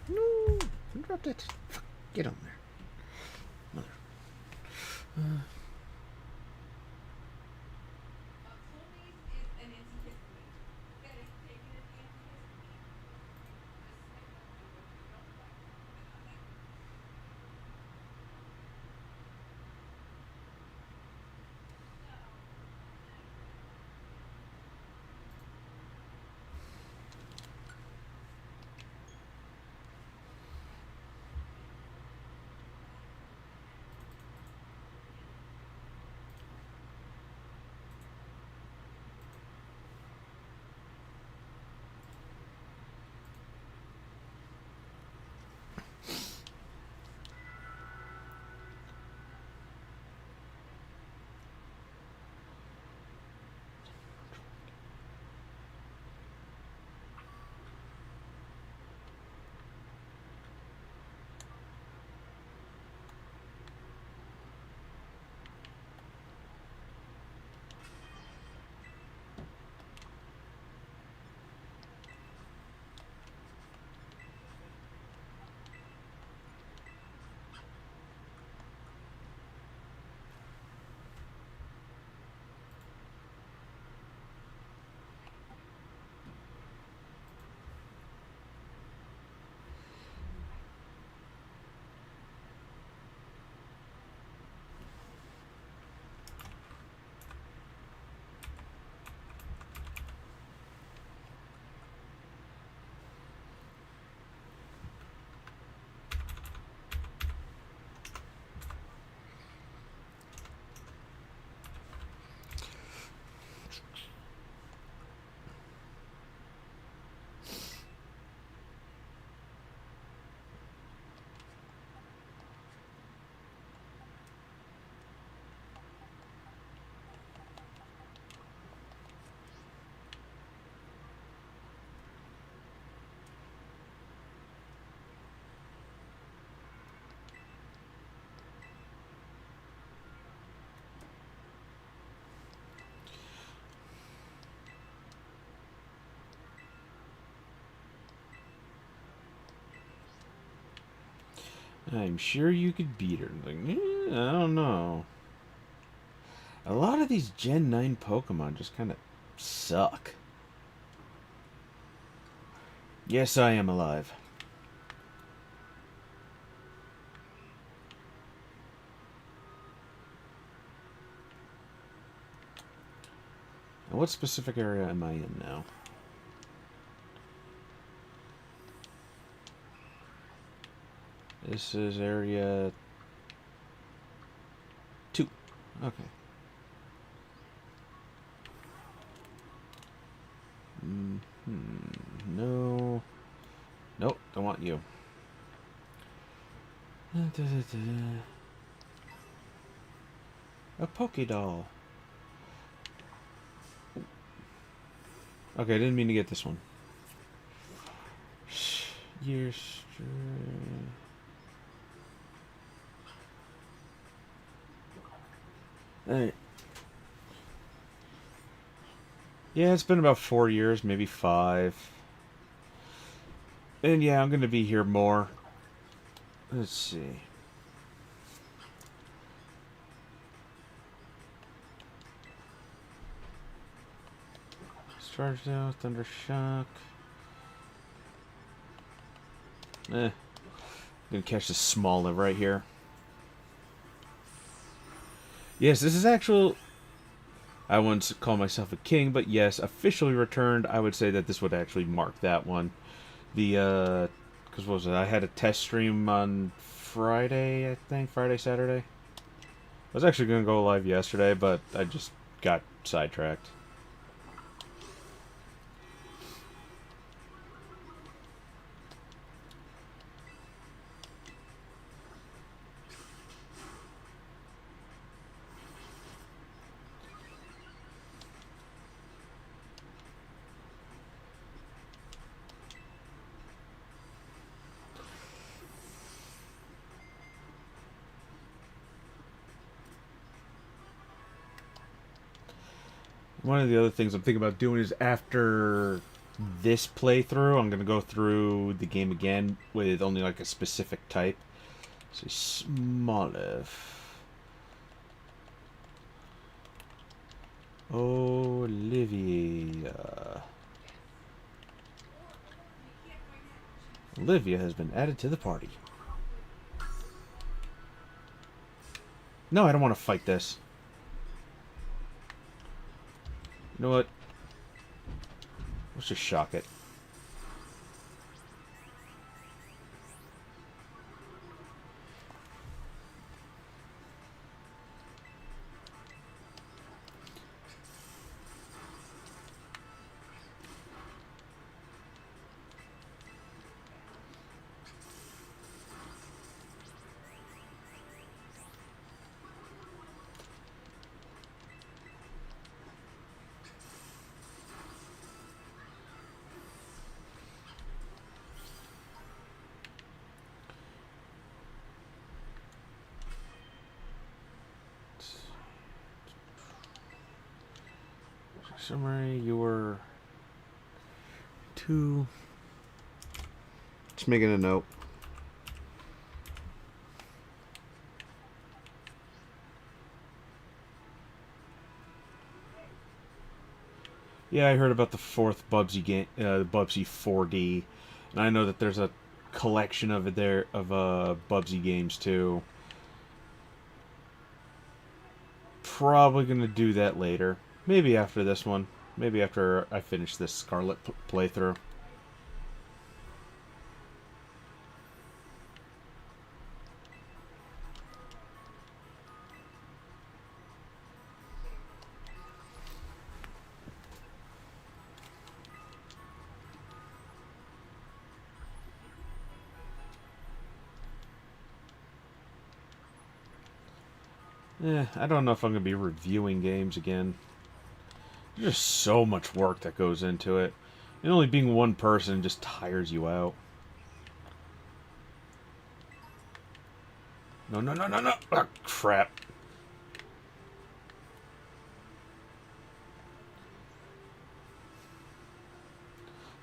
No! Interrupt it! Fuck, get on there. Mother. I'm sure you could beat her. Like, I don't know. A lot of these Gen 9 Pokemon just kind of suck. Yes, I am alive. And what specific area am I in now? This is area 2. Okay. No. Nope, don't want you. A Pokédoll. Okay, I didn't mean to get this one. Years straight. Alright. Yeah, it's been about 4 years, maybe 5. And yeah, I'm going to be here more. Let's see. Charge now, Thunder Shock. Gonna catch the Smoliv right here. Yes, this is actual. I wouldn't call myself a king, but yes, officially returned. I would say that this would actually mark that one. The because what was it? I had a test stream on Friday, I think, Saturday. I was actually gonna go live yesterday, but I just got sidetracked. One of the other things I'm thinking about doing is after this playthrough, I'm gonna go through the game again with only like a specific type. So Smoliv. Olivia. Olivia has been added to the party. No, I don't want to fight this. You know what? Let's just shock it. Summary, you were 2. Just making a note. Yeah, I heard about the 4th Bubsy game, Bubsy 4D, and I know that there's a collection of it there of Bubsy games too. Probably gonna do that later. Maybe after this one. Maybe after I finish this Scarlet playthrough. I don't know if I'm going to be reviewing games again. There's just so much work that goes into it. And only being one person just tires you out. No, no, no, no, no! Oh, crap.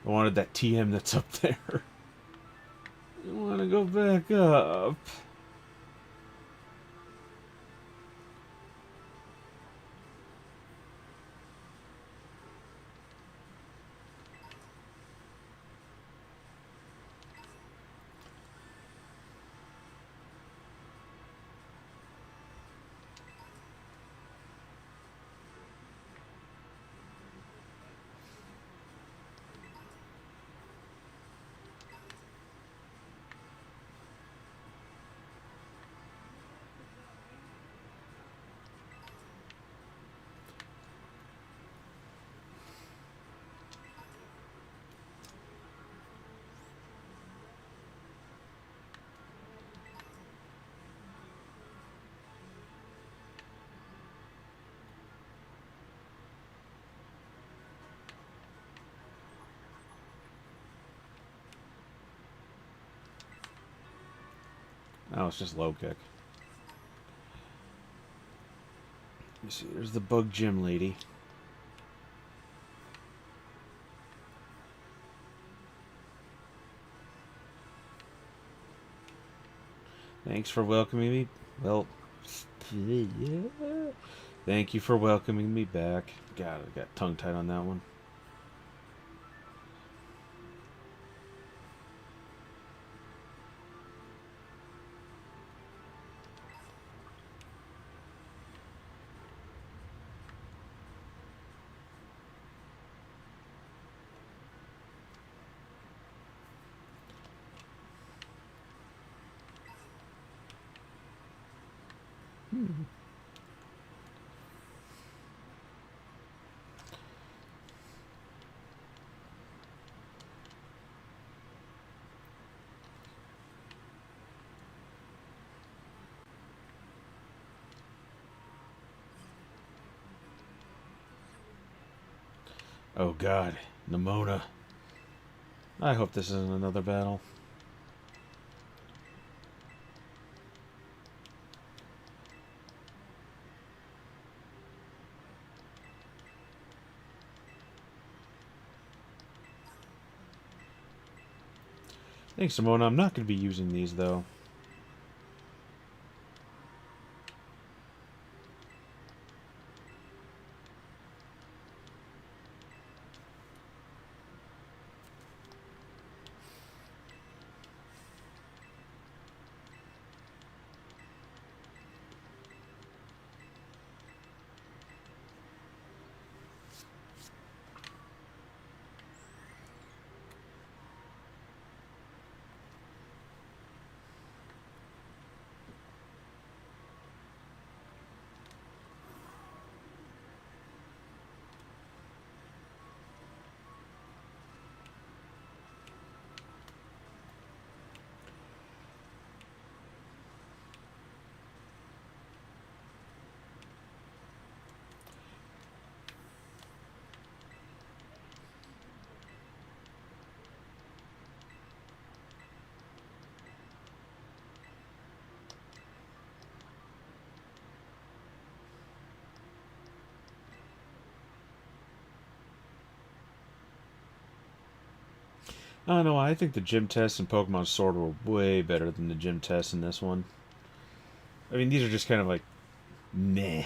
I wanted that TM that's up there. I want to go back up. Oh, it's just low kick. Let me see. There's the bug gym lady. Thanks for welcoming me. Well, yeah. Thank you for welcoming me back. God, I got tongue-tied on that one. Oh God, Nimona. I hope this isn't another battle. Thanks, Simona. I'm not going to be using these, though. I don't know. I think the gym tests in Pokemon Sword were way better than the gym tests in this one. I mean, these are just kind of like, meh.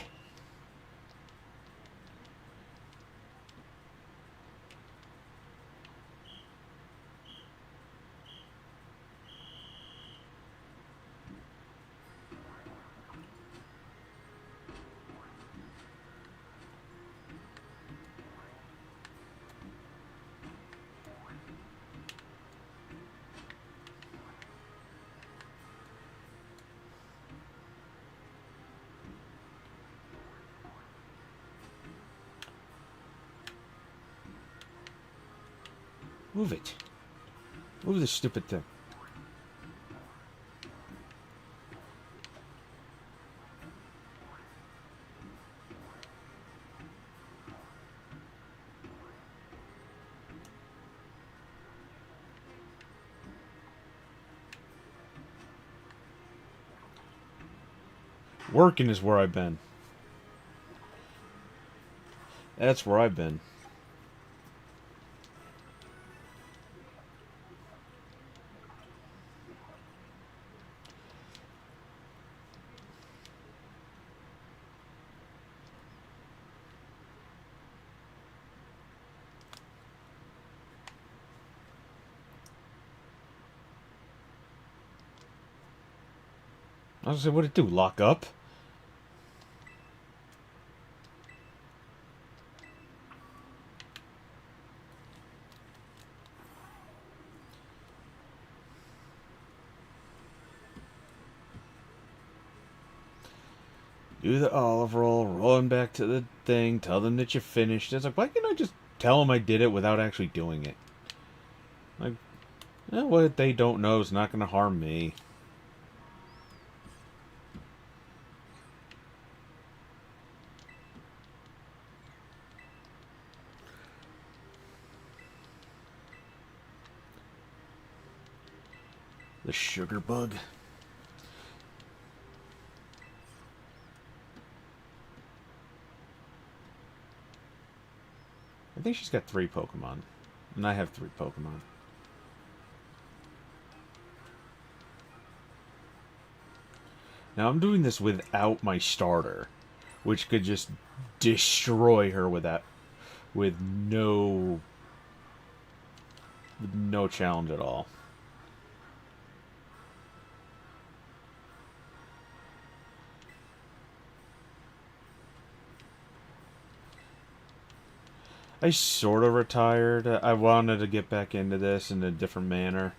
Move it. Move this stupid thing. Working is where I've been. That's where I've been. I was gonna say, what'd it do? Lock up? Do the olive roll, rolling back to the thing, tell them that you finished. It's like, why can't I just tell them I did it without actually doing it? Like, what they don't know is not going to harm me. The sugar bug. I think she's got 3 Pokemon. And I have 3 Pokemon. Now I'm doing this without my starter, which could just destroy her with that, with no challenge at all. I sort of retired. I wanted to get back into this in a different manner.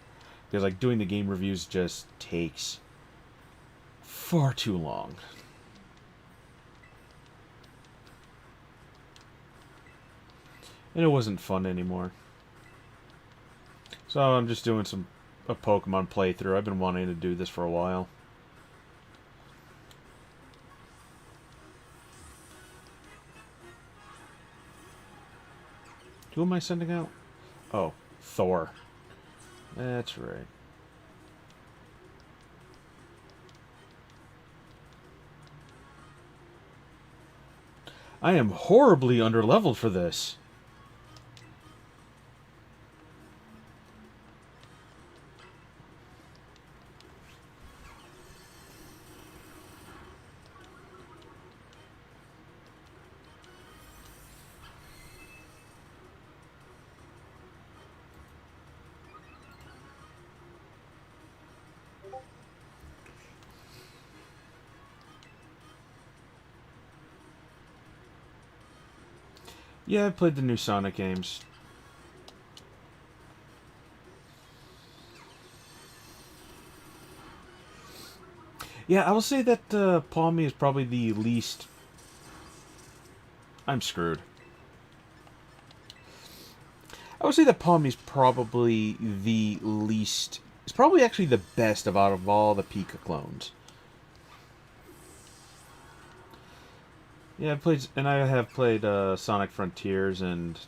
Because, like, doing the game reviews just takes far too long. And it wasn't fun anymore. So I'm just doing a Pokemon playthrough. I've been wanting to do this for a while. Who am I sending out? Oh, Thor. That's right. I am horribly underleveled for this. Yeah, I played the new Sonic games. Yeah, I will say that Palmy is probably the least... I'm screwed. I would say that Palmy's probably the least... It's probably actually the best out of all the Pika clones. Yeah, I have played Sonic Frontiers and...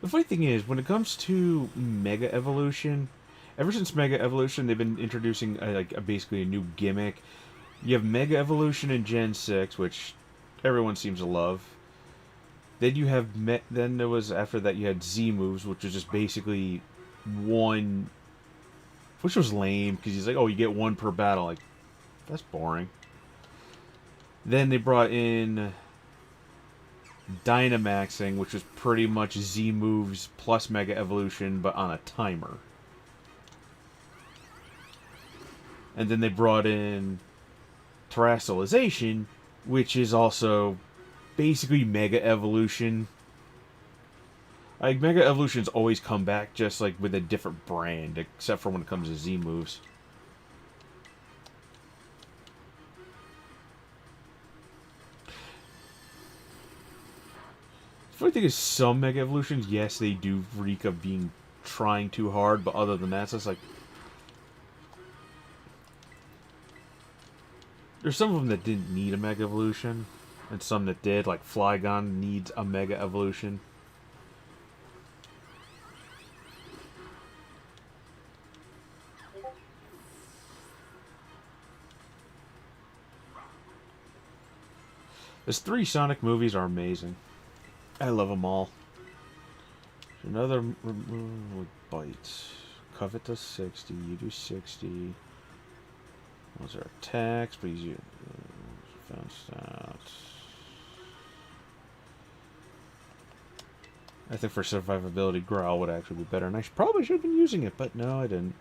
The funny thing is, when it comes to Mega Evolution, ever since Mega Evolution, they've been introducing basically a new gimmick. You have Mega Evolution in Gen 6, which everyone seems to love. Then you have then there was after that you had Z moves, which was just basically one, which was lame because he's like, oh, you get one per battle. Like, that's boring. Then they brought in Dynamaxing, which was pretty much Z moves plus Mega Evolution, but on a timer. And then they brought in Terrestrialization, which is also basically Mega Evolution. Like, Mega Evolutions always come back just like with a different brand, except for when it comes to Z moves. The funny thing is, some Mega Evolutions, yes, they do reek of being trying too hard, but other than that, it's just like... There's some of them that didn't need a Mega Evolution, and some that did, like Flygon needs a Mega Evolution. Those 3 Sonic movies are amazing. I love them all. Another with bites. Covet does 60. You do 60. Those are attacks, but you found out. I think for survivability, Growl would actually be better, and I probably should have been using it, but no, I didn't.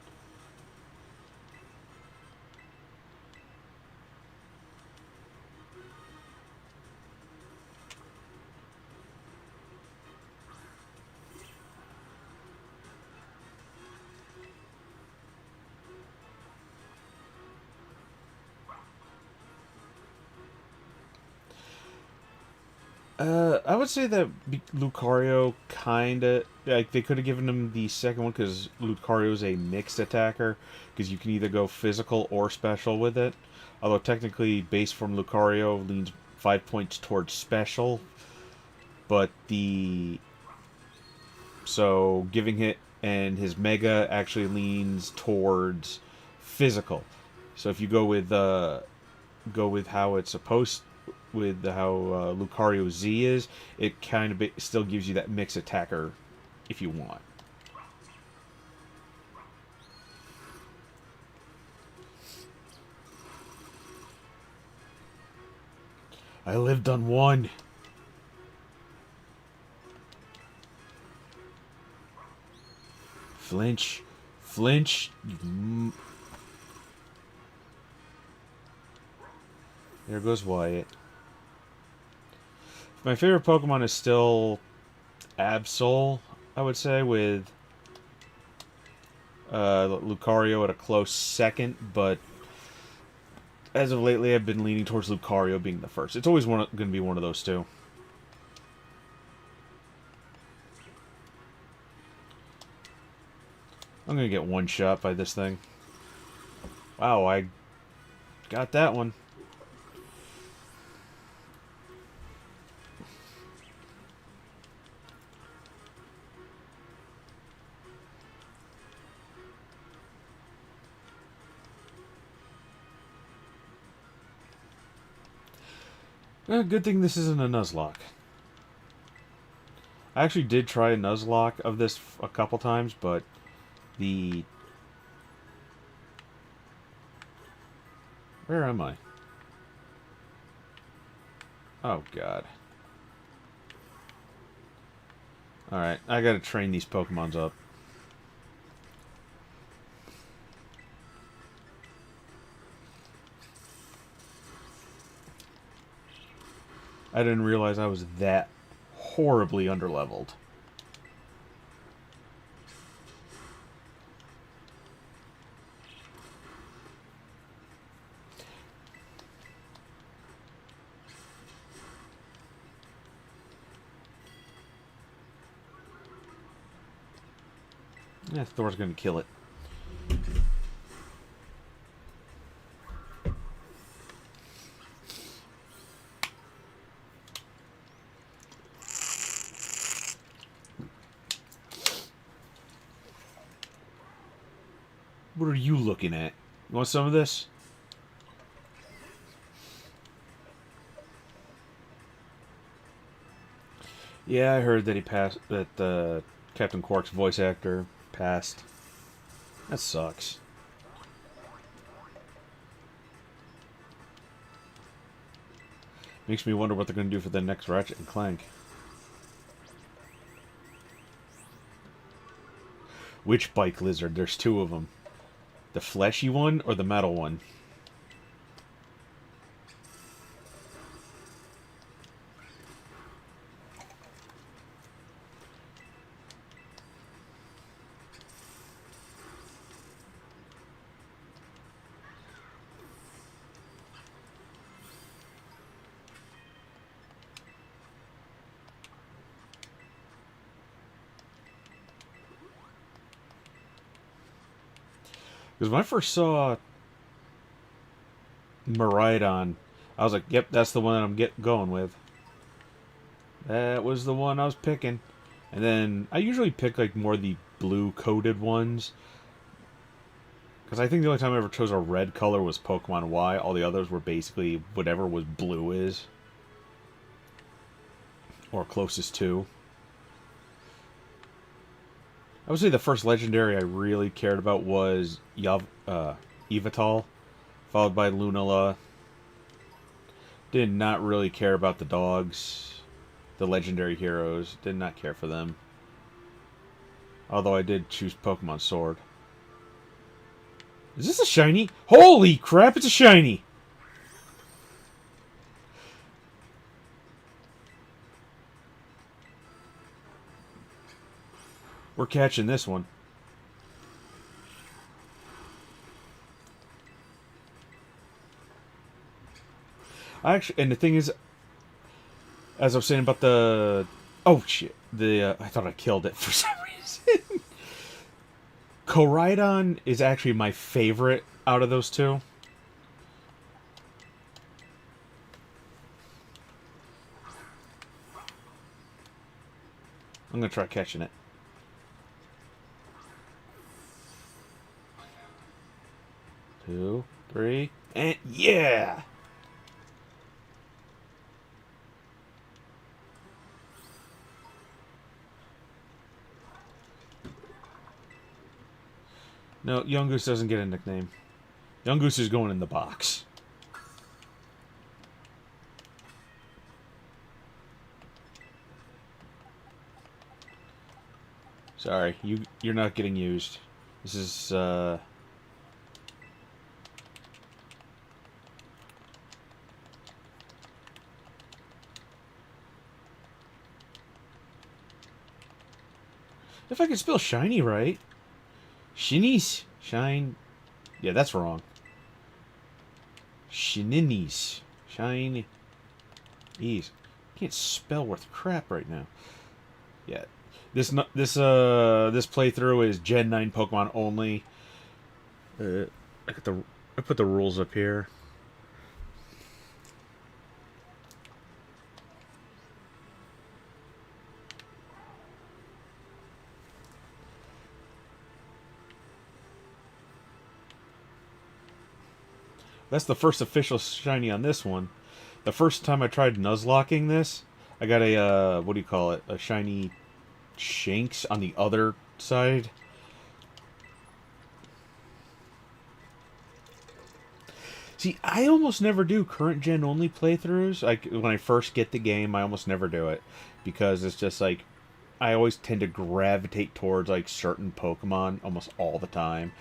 I would say that Lucario kinda like they could have given him the second one because Lucario's a mixed attacker because you can either go physical or special with it. Although technically, base form Lucario leans 5 points towards special, but so giving it and his Mega actually leans towards physical. So if you go with how it's supposed with how Lucario Z is, it kind of still gives you that mix attacker if you want. I lived on one. Flinch. Flinch. There goes Wyatt. My favorite Pokemon is still Absol, I would say, with Lucario at a close second, but as of lately, I've been leaning towards Lucario being the first. It's always going to be one of those two. I'm going to get one shot by this thing. Wow, I got that one. Good thing this isn't a Nuzlocke. I actually did try a Nuzlocke of this a couple times, but the... Where am I? Oh, God. Alright, I gotta train these Pokemons up. I didn't realize I was that horribly underleveled. Yeah, Thor's gonna kill it. What are you looking at? You want some of this? Yeah, I heard that he passed. That Captain Quark's voice actor passed. That sucks. Makes me wonder what they're going to do for the next Ratchet and Clank. Which bike lizard? There's two of them. The fleshy one or the metal one? Because when I first saw Miraidon, I was like, yep, that's the one that I'm going with. That was the one I was picking. And then I usually pick like more the blue coated ones. Because I think the only time I ever chose a red color was Pokemon Y. All the others were basically whatever was blue is. Or closest to. I would say the first legendary I really cared about was Yveltal, followed by Lunala. Did not really care about the dogs, the legendary heroes. Did not care for them. Although I did choose Pokemon Sword. Is this a shiny? Holy crap, it's a shiny! We're catching this one. And the thing is, as I was saying about the... Oh, shit. I thought I killed it for some reason. Koraidon is actually my favorite out of those two. I'm going to try catching it. Two, three, and yeah! No, Young Goose doesn't get a nickname. Young Goose is going in the box. Sorry, you're not getting used. This is if I can spell shiny right. Shinies. Shine. Yeah, that's wrong. Shininis. Shine. Ease. Can't spell worth crap right now. Yeah. This playthrough is Gen 9 Pokemon only. I put the rules up here. That's the first official shiny on this one. The first time I tried Nuzlocking this, I got a, what do you call it? A shiny Shanks on the other side. See, I almost never do current gen only playthroughs. Like when I first get the game, I almost never do it because it's just like I always tend to gravitate towards like certain Pokemon almost all the time.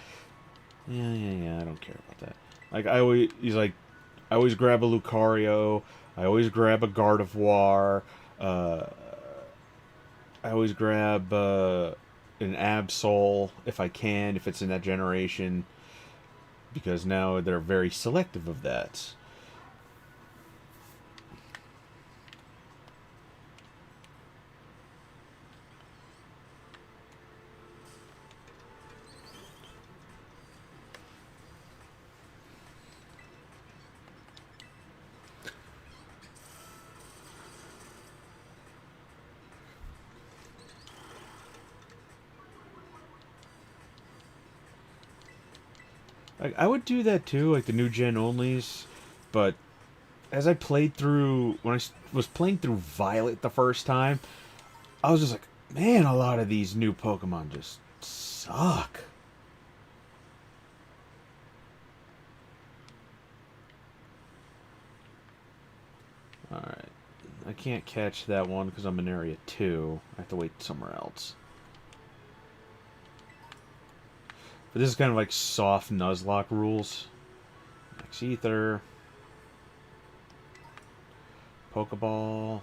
Yeah. I don't care about that. Like I always grab a Lucario. I always grab a Gardevoir. Uh, I always grab an Absol if I can, if it's in that generation, because now they're very selective of that. Like, I would do that too, like the new gen onlys, but as I played through, when was playing through Violet the first time, I was just like, man, a lot of these new Pokemon just suck. Alright. I can't catch that one because I'm in Area 2. I have to wait somewhere else. But this is kind of like soft Nuzlocke rules. Max Ether. Pokeball.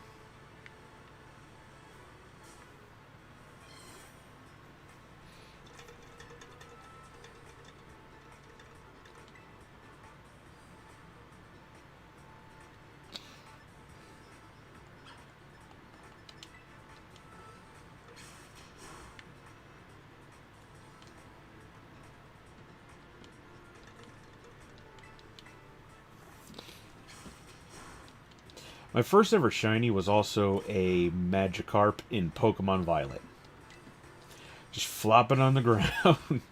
My first ever shiny was also a Magikarp in Pokemon Violet. Just flopping on the ground. And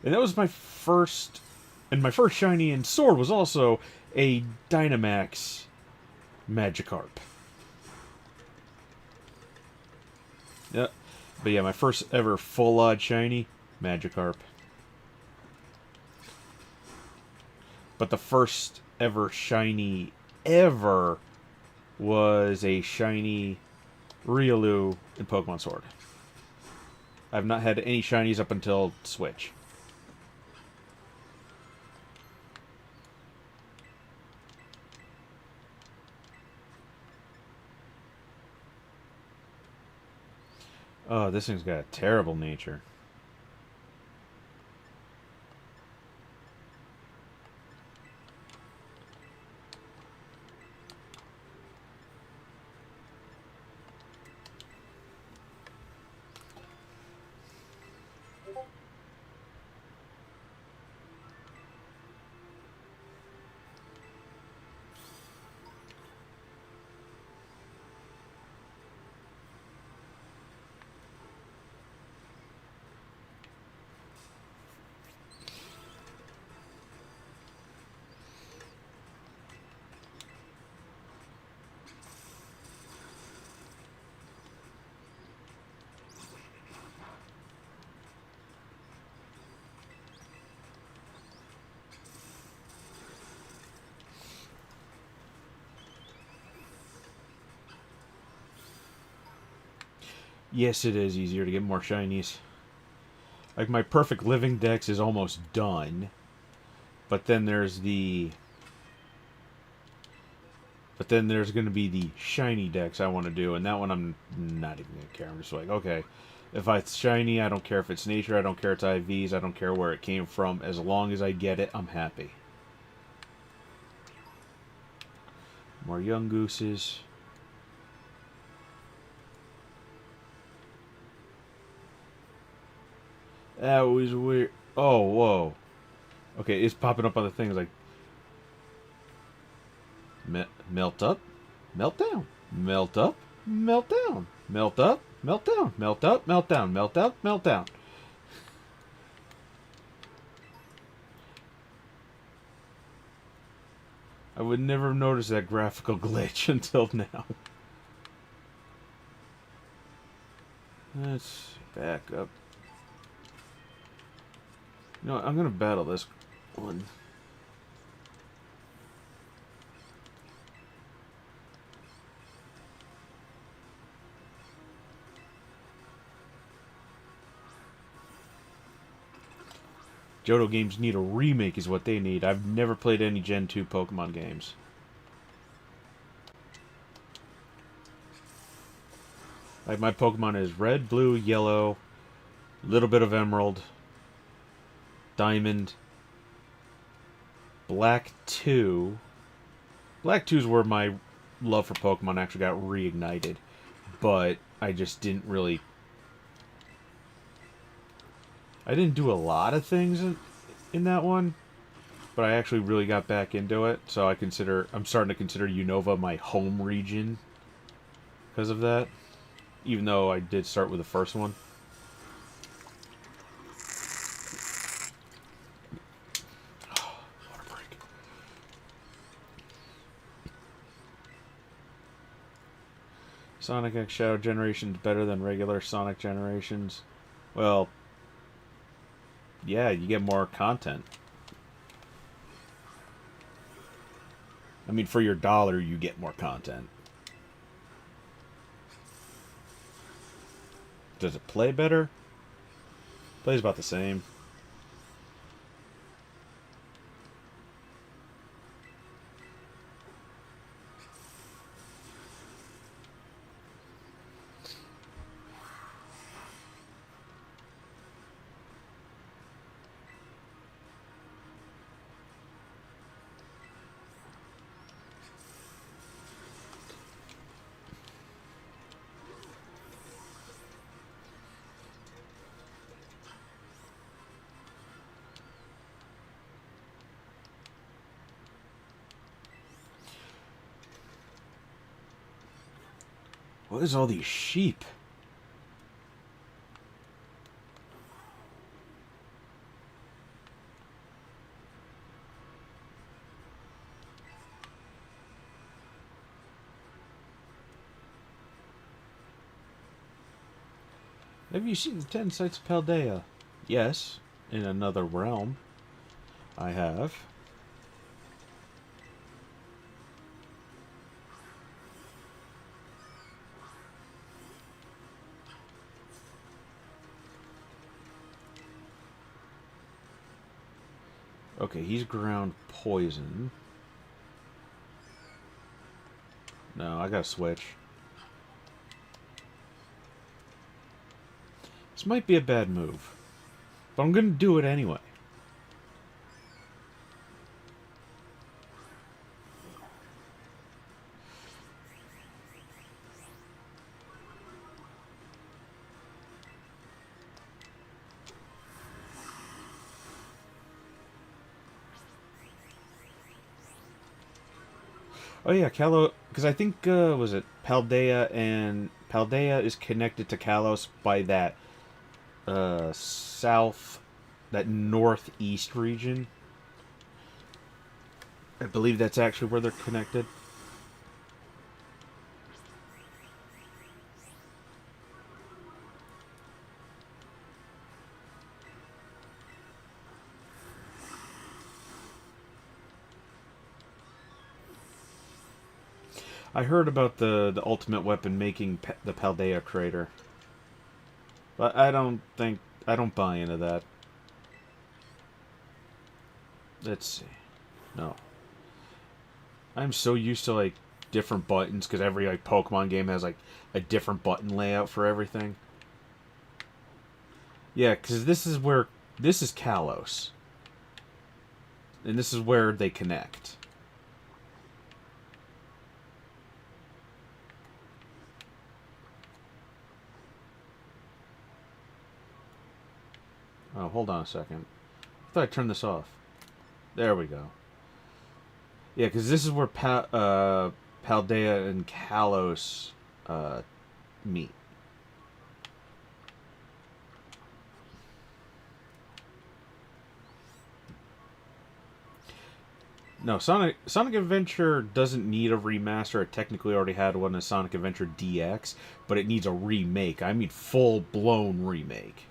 that was my first. And my first shiny in Sword was also a Dynamax Magikarp. Yep. But yeah, my first ever full odd shiny, Magikarp. But the first ever shiny ever was a shiny Riolu in Pokemon Sword. I've not had any shinies up until Switch. Oh, this thing's got a terrible nature. Yes, it is easier to get more shinies. Like, my perfect living dex is almost done. But then there's the... But then there's going to be the shiny dex I want to do. And that one I'm not even going to care. I'm just like, okay. If it's shiny, I don't care if it's nature. I don't care if it's IVs. I don't care where it came from. As long as I get it, I'm happy. More young gooses. That was weird. Oh, whoa. Okay, it's popping up on the things like... Melt up, melt down. Melt up, melt down. Melt up, melt down. Melt up, melt down. Melt up, melt down. I would never have noticed that graphical glitch until now. Let's back up. You know what, I'm gonna battle this one. Johto games need a remake is what they need. I've never played any Gen 2 Pokemon games. Like, my Pokemon is red, blue, yellow, little bit of emerald, diamond, black 2. Black 2 is where my love for Pokemon actually got reignited. But I just didn't really... I didn't do a lot of things in that one, but I actually really got back into it. So I'm starting to consider Unova my home region because of that, even though I did start with the first one. Water break. Sonic X Shadow Generation's better than regular Sonic Generations. Well, yeah, you get more content. I mean, for your dollar, you get more content. Does it play better? Plays about the same. What is all these sheep? Have you seen the 10 sites of Paldea? Yes, in another realm. I have. Okay, he's ground poison. No, I gotta switch. This might be a bad move, but I'm gonna do it anyway. Oh yeah, because I think was it Paldea, and Paldea is connected to Kalos by that that northeast region. I believe that's actually where they're connected. I heard about the ultimate weapon making the Paldea crater, but I don't buy into that. Let's see. No. I'm so used to like different buttons because every like Pokemon game has like a different button layout for everything. Yeah, because this is Kalos, and this is where they connect. Oh, hold on a second. I thought I turned this off. There we go. Yeah, because this is where Paldea and Kalos meet. No, Sonic Adventure doesn't need a remaster. It technically already had one as Sonic Adventure DX, but it needs a remake. I mean, full blown remake.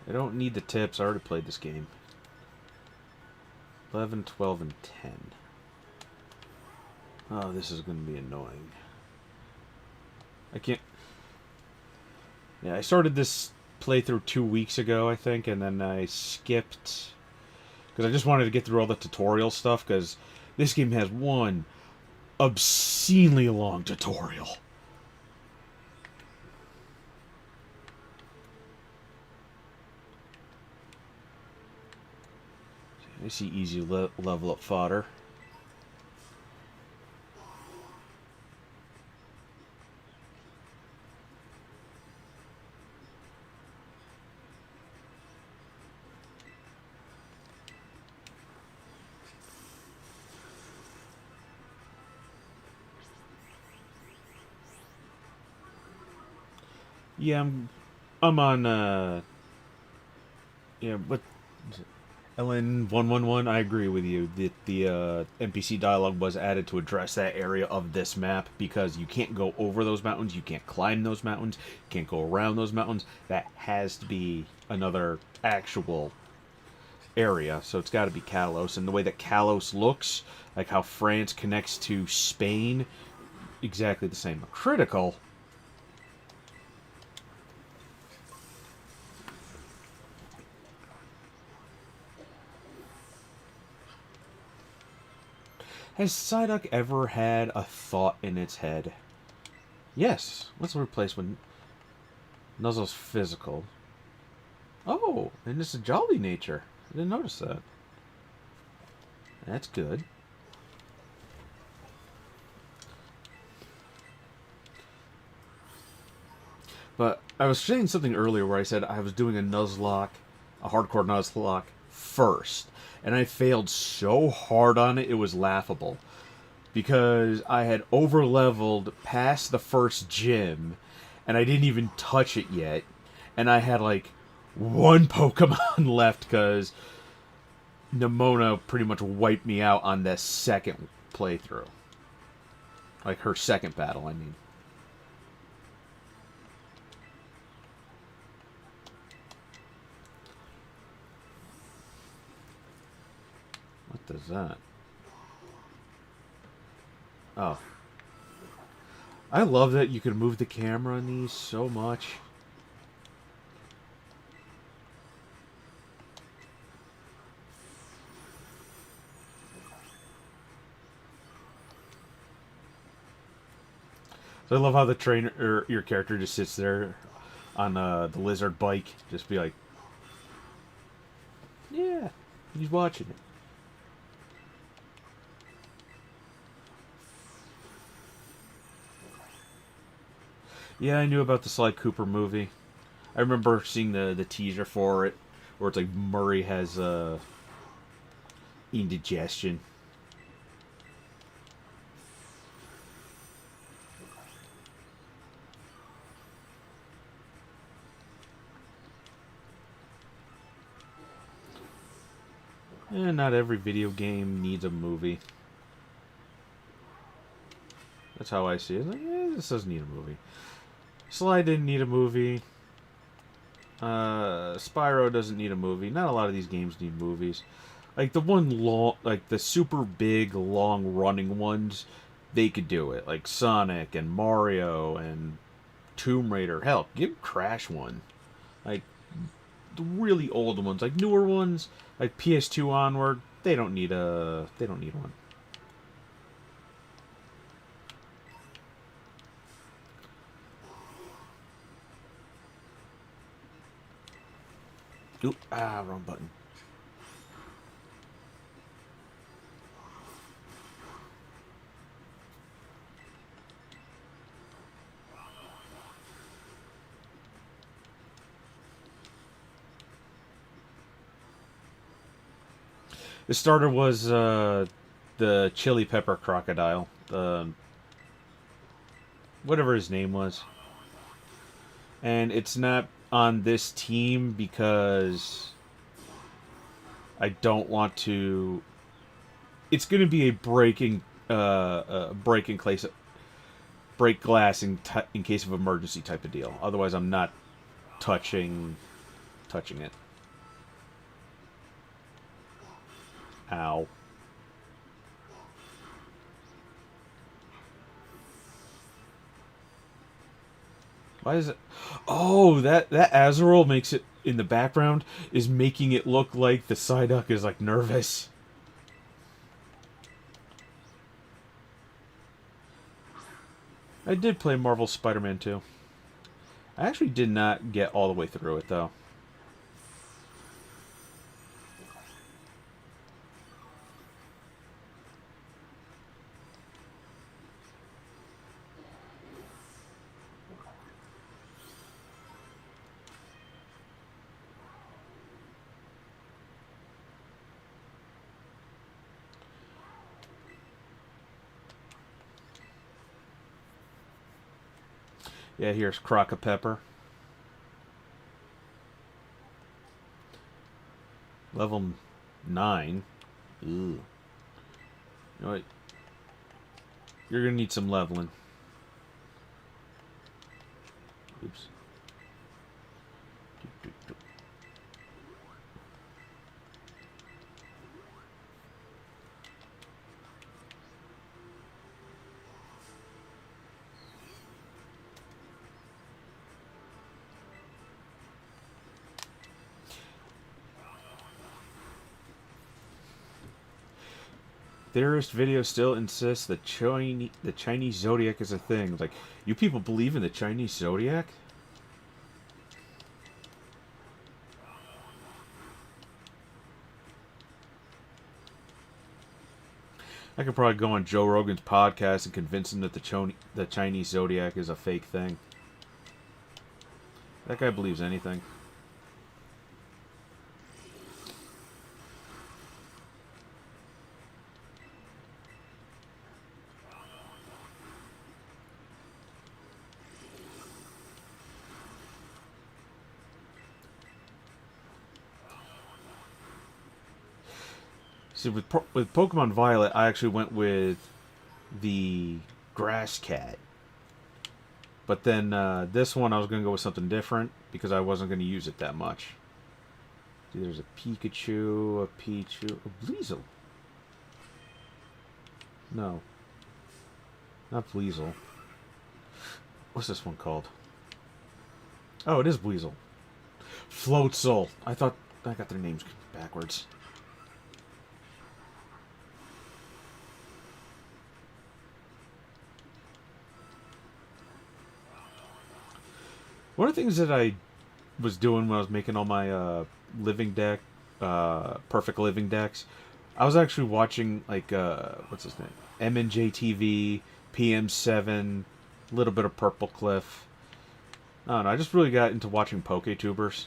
I don't need the tips. I already played this game. 11, 12, and 10. Oh, this is going to be annoying. I can't... Yeah, I started this playthrough 2 weeks ago, I think, and then I skipped... Because I just wanted to get through all the tutorial stuff, because this game has one obscenely long tutorial. I see easy level up fodder. Yeah, I'm on yeah, but LN111, I agree with you that the NPC dialogue was added to address that area of this map because you can't go over those mountains, you can't climb those mountains, you can't go around those mountains. That has to be another actual area, so it's got to be Kalos. And the way that Kalos looks, like how France connects to Spain, exactly the same. Critical. Has Psyduck ever had a thought in its head? Yes. Let's replace when Nuzzle's physical. Oh, and it's a jolly nature. I didn't notice that. That's good. But I was saying something earlier where I said I was doing a Nuzlocke, a hardcore Nuzlocke first. And I failed so hard on it, it was laughable. Because I had over-leveled past the first gym, and I didn't even touch it yet. And I had, like, one Pokemon left, because Nimona pretty much wiped me out on the second playthrough. Like, her second battle, I mean. What does that? Oh. I love that you can move the camera on these so much. So I love how the trainer, or your character just sits there on the lizard bike. Just be like, yeah, he's watching it. Yeah, I knew about the Sly Cooper movie. I remember seeing the teaser for it, where it's like Murray has indigestion. Not every video game needs a movie. That's how I see it. Like, this doesn't need a movie. Sly didn't need a movie. Spyro doesn't need a movie. Not a lot of these games need movies. Like the one long, like the super big, long running ones, they could do it. Like Sonic and Mario and Tomb Raider. Hell, give Crash one. Like the really old ones, like newer ones, like PS2 onward, they don't need one. Oop, wrong button. The starter was the chili pepper crocodile. Whatever his name was. And it's not on this team because I don't want to. It's going to be a breaking place, break glass in case of emergency type of deal. Otherwise, I'm not touching it. Ow. Why is it? Oh, that Azrael makes it in the background is making it look like the Psyduck is like nervous. I did play Marvel Spider-Man 2. I actually did not get all the way through it though. Yeah, here's Crocopepper. Level 9. Ooh. You know what? You're gonna need some leveling. Oops. Theorist video still insists the Chinese zodiac is a thing. Like, you people believe in the Chinese zodiac? I could probably go on Joe Rogan's podcast and convince him that the Chinese zodiac is a fake thing. That guy believes anything. See, with Pokemon Violet, I actually went with the Grass Cat. But then this one, I was going to go with something different because I wasn't going to use it that much. See, there's a Pikachu, a Pichu, a Bleasel. No. Not Bleasel. What's this one called? Oh, it is Bleasel. Floatzel. I thought I got their names backwards. One of the things that I was doing when I was making all my living deck, perfect living decks, I was actually watching like what's his name, M&J TV, PM7, a little bit of Purple Cliff. I don't know. I just really got into watching PokeTubers.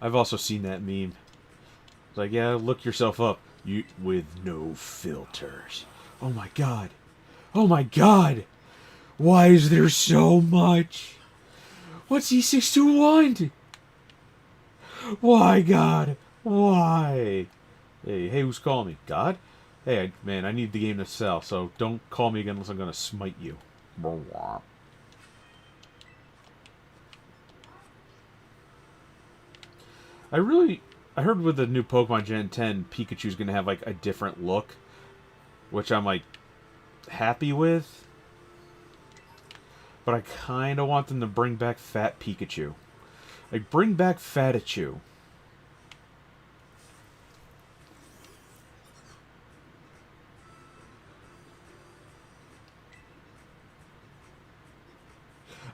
I've also seen that meme. It's like, yeah, look yourself up. You with no filters. Oh my god. Oh my god. Why is there so much? What's E621? Why, God? Why? Hey, who's calling me? God? Hey, man, I need the game to sell, so don't call me again unless I'm gonna smite you. I heard with the new Pokemon Gen 10, Pikachu's gonna have like a different look, which I'm like happy with. But I kind of want them to bring back Fat Pikachu. Like, bring back Fatichu.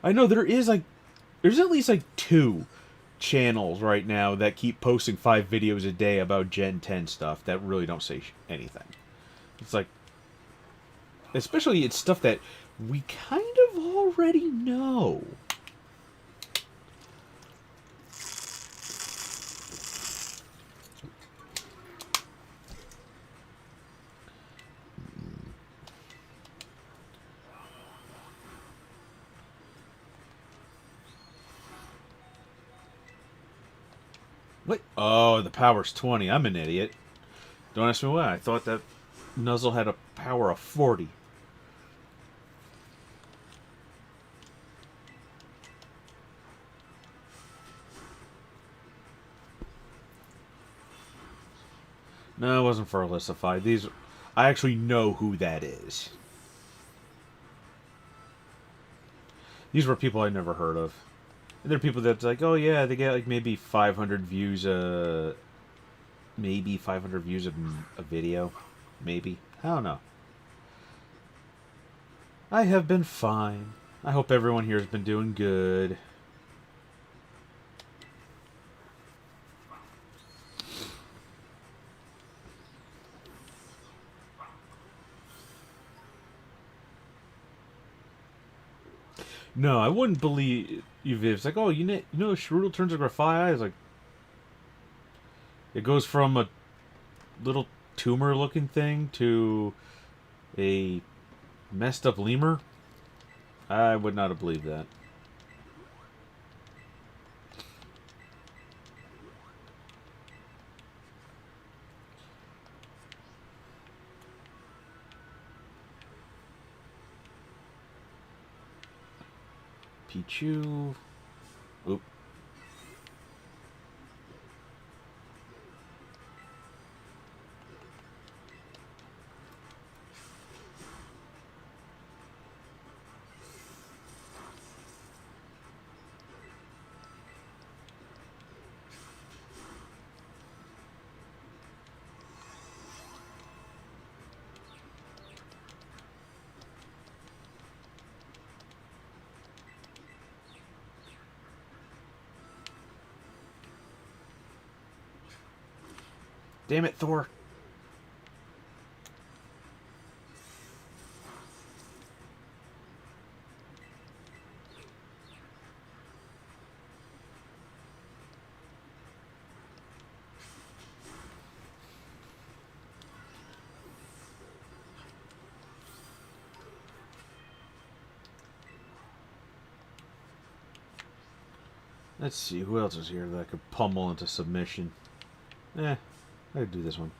I know there's at least like 2 channels right now that keep posting 5 videos a day about Gen 10 stuff that really don't say anything. It's like, especially it's stuff that we kind of already know. What? Oh, the power's 20. I'm an idiot. Don't ask me why. I thought that Nuzzle had a power of 40. No, it wasn't for Elicify. These, I actually know who that is. These were people I never heard of. And there are people that's like, oh yeah, they get like maybe 500 views maybe 500 views of a video. Maybe. I don't know. I have been fine. I hope everyone here has been doing good. No, I wouldn't believe you, Viv. It's like, oh, you know, Strudel turns to Grafai. It's like, it goes from a little tumor-looking thing to a messed up lemur. I would not have believed that. Pichu. Oop. Damn it, Thor. Let's see, who else is here that I could pummel into submission? I could do this one.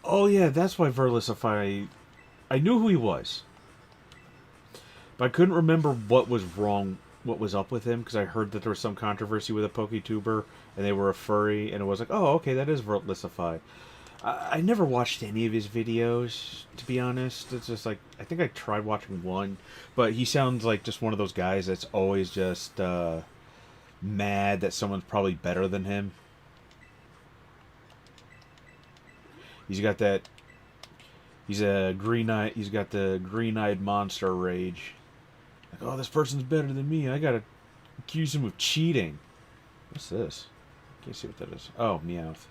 Oh yeah, that's why Verlisify. I knew who he was, but I couldn't remember what was wrong, what was up with him, because I heard that there was some controversy with a PokeTuber, and they were a furry, and it was like, oh, okay, that is Verlisify. I never watched any of his videos, to be honest. It's just like, I think I tried watching one, but he sounds like just one of those guys that's always just mad that someone's probably better than him. He's got that. He's a green-eyed. He's got the green-eyed monster rage. Like, oh, this person's better than me. I gotta accuse him of cheating. What's this? Can't see what that is. Oh, Meowth.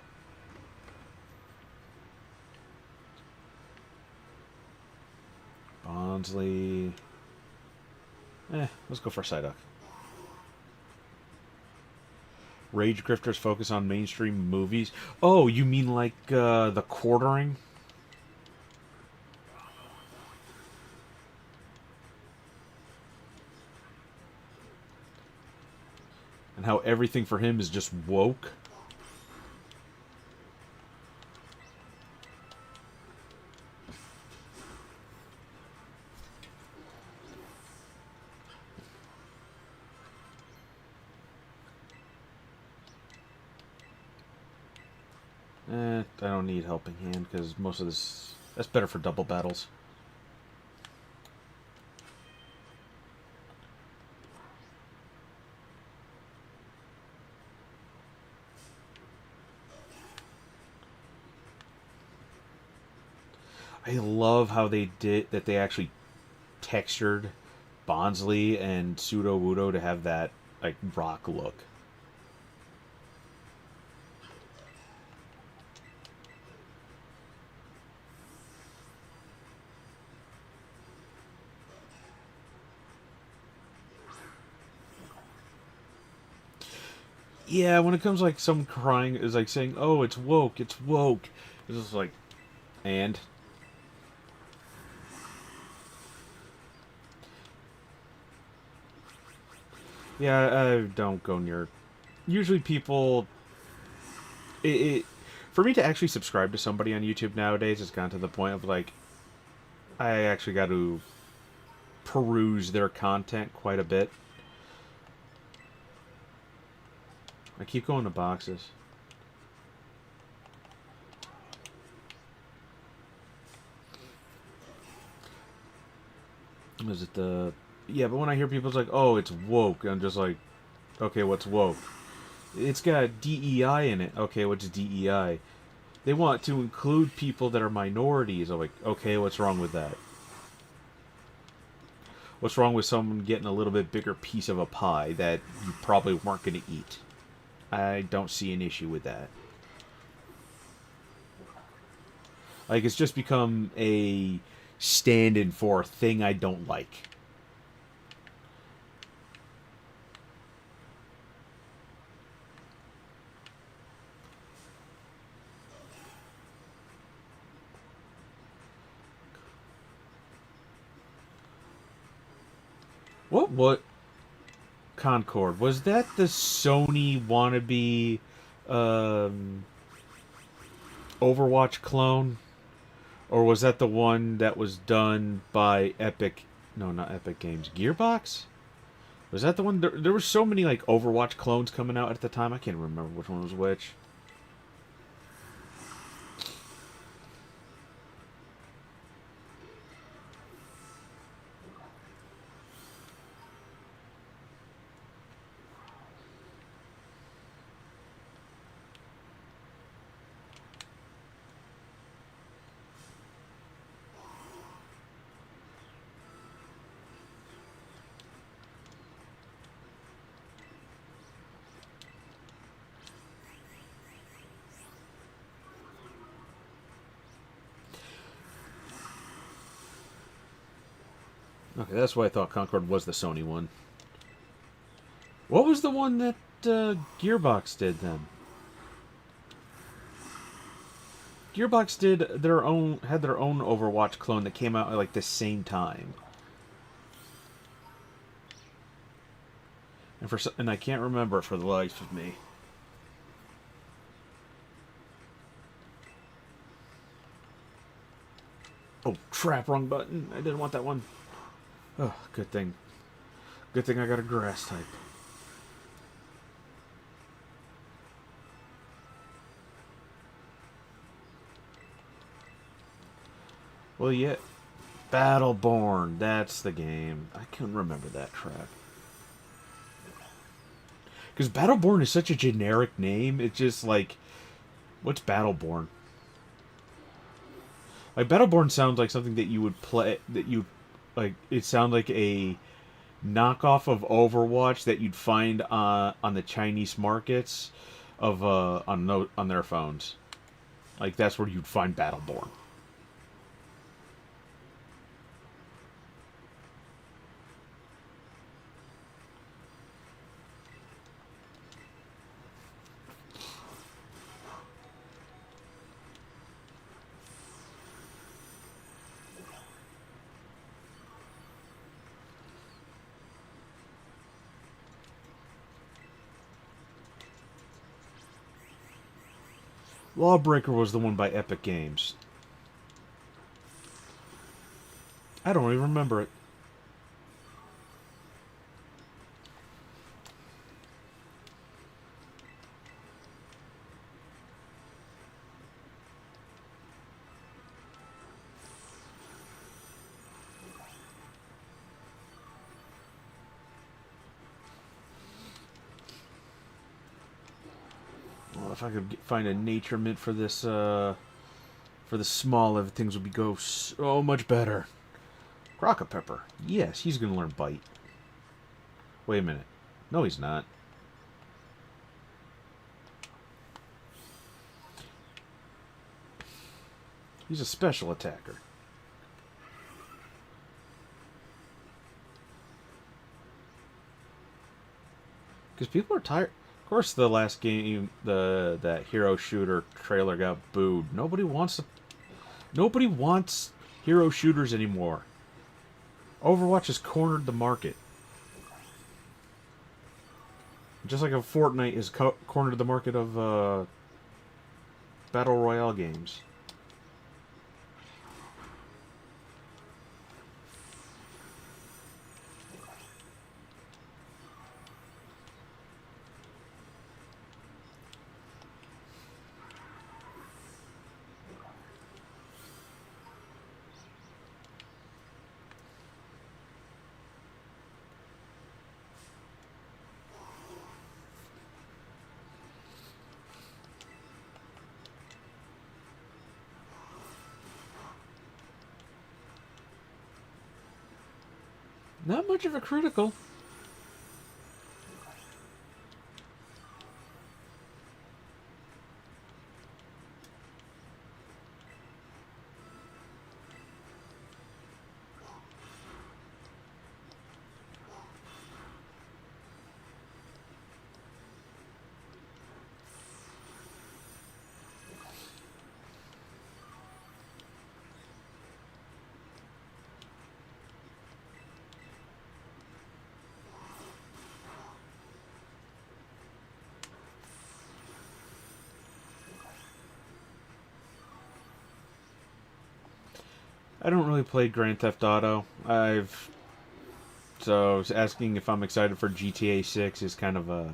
Bonsly. Let's go for Psyduck. Rage grifters focus on mainstream movies. Oh, you mean like the quartering? And how everything for him is just woke? I don't need Helping Hand, because most of this... That's better for double battles. I love how they did that. They actually textured Bonsly and Pseudo Wudo to have that like rock look. Yeah, when it comes like some crying is like saying, "Oh, it's woke, it's woke." It's just like, and yeah, I don't go near. Usually, people, it for me to actually subscribe to somebody on YouTube nowadays, it's gotten to the point of like, I actually got to peruse their content quite a bit. I keep going to boxes. Is it the? Yeah, but when I hear people's like, "Oh, it's woke," I'm just like, "Okay, what's woke?" It's got DEI in it. Okay, what's DEI? They want to include people that are minorities. I'm like, okay, what's wrong with that? What's wrong with someone getting a little bit bigger piece of a pie that you probably weren't going to eat? I don't see an issue with that. Like, it's just become a stand-in for a thing I don't like. What Concord? Was that the Sony wannabe um, Overwatch clone? Or was that the one that was done by Epic? No, not Epic Games. Gearbox? Was that the one? There were so many like Overwatch clones coming out at the time. I can't remember which one was which. Okay, that's why I thought Concord was the Sony one. What was the one that Gearbox did then? Gearbox did had their own Overwatch clone that came out at like the same time. And I can't remember for the life of me. Oh, trap, wrong button. I didn't want that one. Oh, good thing. Good thing I got a grass type. Well, yeah. Battleborn. That's the game. I couldn't remember that trap. Because Battleborn is such a generic name. It's just like, what's Battleborn? Like Battleborn sounds like something that you would play. That you like. It sounds like a knockoff of Overwatch that you'd find on the Chinese markets of on their phones. Like that's where you'd find Battleborn. Lawbreaker was the one by Epic Games. I don't even remember it. Well, if I could find a nature mint for this For the small of things would go so much better. Croca Pepper. Yes, he's going to learn Bite. Wait a minute. No, he's not. He's a special attacker. Because people are tired. Of course, the last game, that hero shooter trailer got booed. Nobody wants hero shooters anymore. Overwatch has cornered the market. Just like a Fortnite has cornered the market of Battle Royale games. Not much of a critical. I don't really play Grand Theft Auto. So asking if I'm excited for GTA 6 is kind of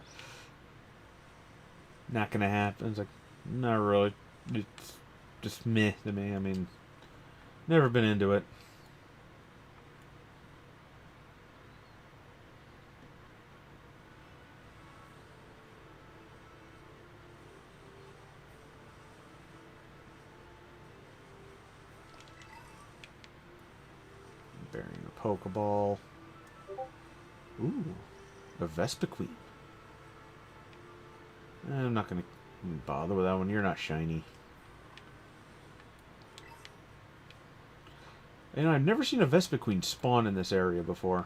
not gonna happen. It's like, not really. It's just meh to me. I mean, never been into it. Burying a Pokeball. Ooh, a Vespiquen. I'm not gonna bother with that one. You're not shiny. And I've never seen a Vespiquen spawn in this area before.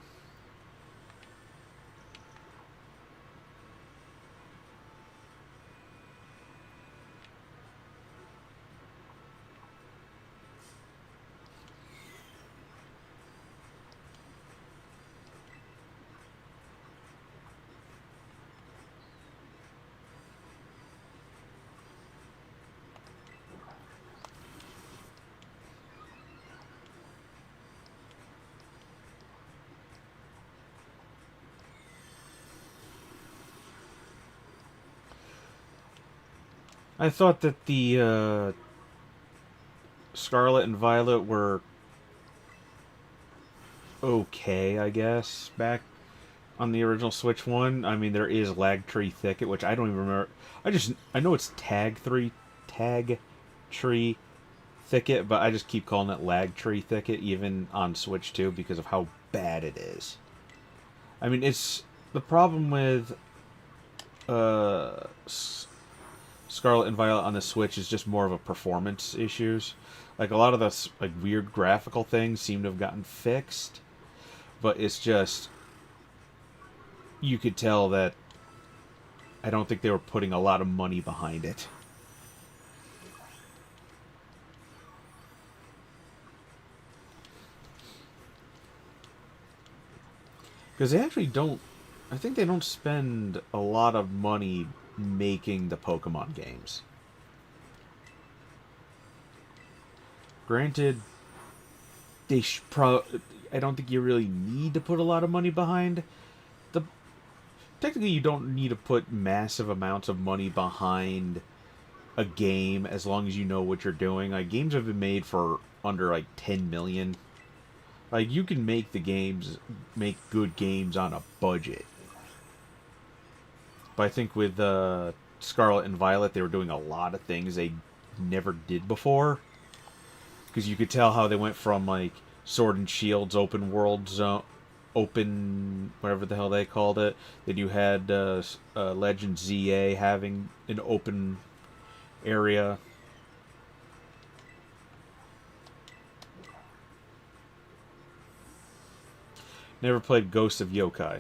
I thought that the Scarlet and Violet were okay, I guess, back on the original Switch one. I mean, there is Lag Tree Thicket, which I don't even remember. I know it's Tag Tree Thicket, but I just keep calling it Lag Tree Thicket, even on Switch 2, because of how bad it is. I mean, it's the problem with Scarlet and Violet on the Switch is just more of a performance issues. Like, a lot of the like weird graphical things seem to have gotten fixed, but it's just, you could tell that I don't think they were putting a lot of money behind it. Because they actually don't, I think they don't spend a lot of money making the Pokemon games. Granted, I don't think you really need to put a lot of money behind the. Technically, you don't need to put massive amounts of money behind a game as long as you know what you're doing. Like, games have been made for under like 10 million. Like, you can make make good games on a budget. But I think with Scarlet and Violet, they were doing a lot of things they never did before. because you could tell how they went from like Sword and Shield's open world zone, open whatever the hell they called it. Then you had Legend ZA having an open area. Never played Ghost of Yokai.